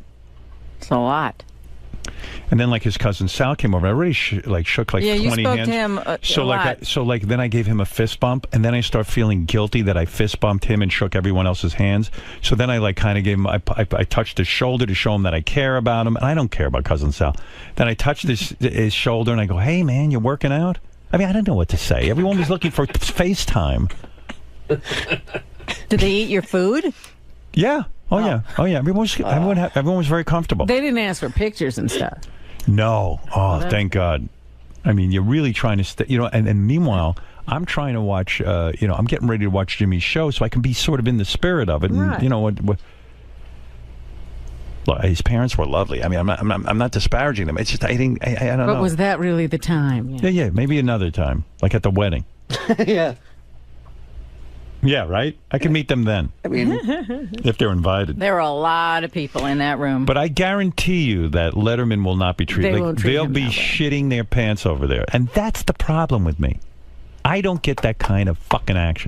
It's a lot. And then like his cousin Sal came over. I already shook like 20 you spoke hands. to him So a like lot. then I gave him a fist bump, and then I start feeling guilty that I fist bumped him and shook everyone else's hands. So then I like kind of gave him I touched his shoulder to show him that I care about him, and I don't care about cousin Sal. Then I touched his shoulder and I go, "Hey man, you working out?" I mean, I didn't know what to say. Everyone was looking for FaceTime. Did they eat your food? Yeah. Oh yeah. Everyone was very comfortable. They didn't ask for pictures and stuff. No. Oh, thank God. I mean, you're really trying to stay, and meanwhile, I'm trying to watch, I'm getting ready to watch Jimmy's show so I can be sort of in the spirit of it. And, right. Look, his parents were lovely. I mean, I'm not disparaging them. It's just, I don't know. But was that really the time? Yeah, maybe another time, like at the wedding. Yeah. Yeah, right? I can meet them then. I mean, if they're invited. There were a lot of people in that room. But I guarantee you that Letterman will not be treated. They'll be shitting their pants over there. And that's the problem with me. I don't get that kind of fucking action.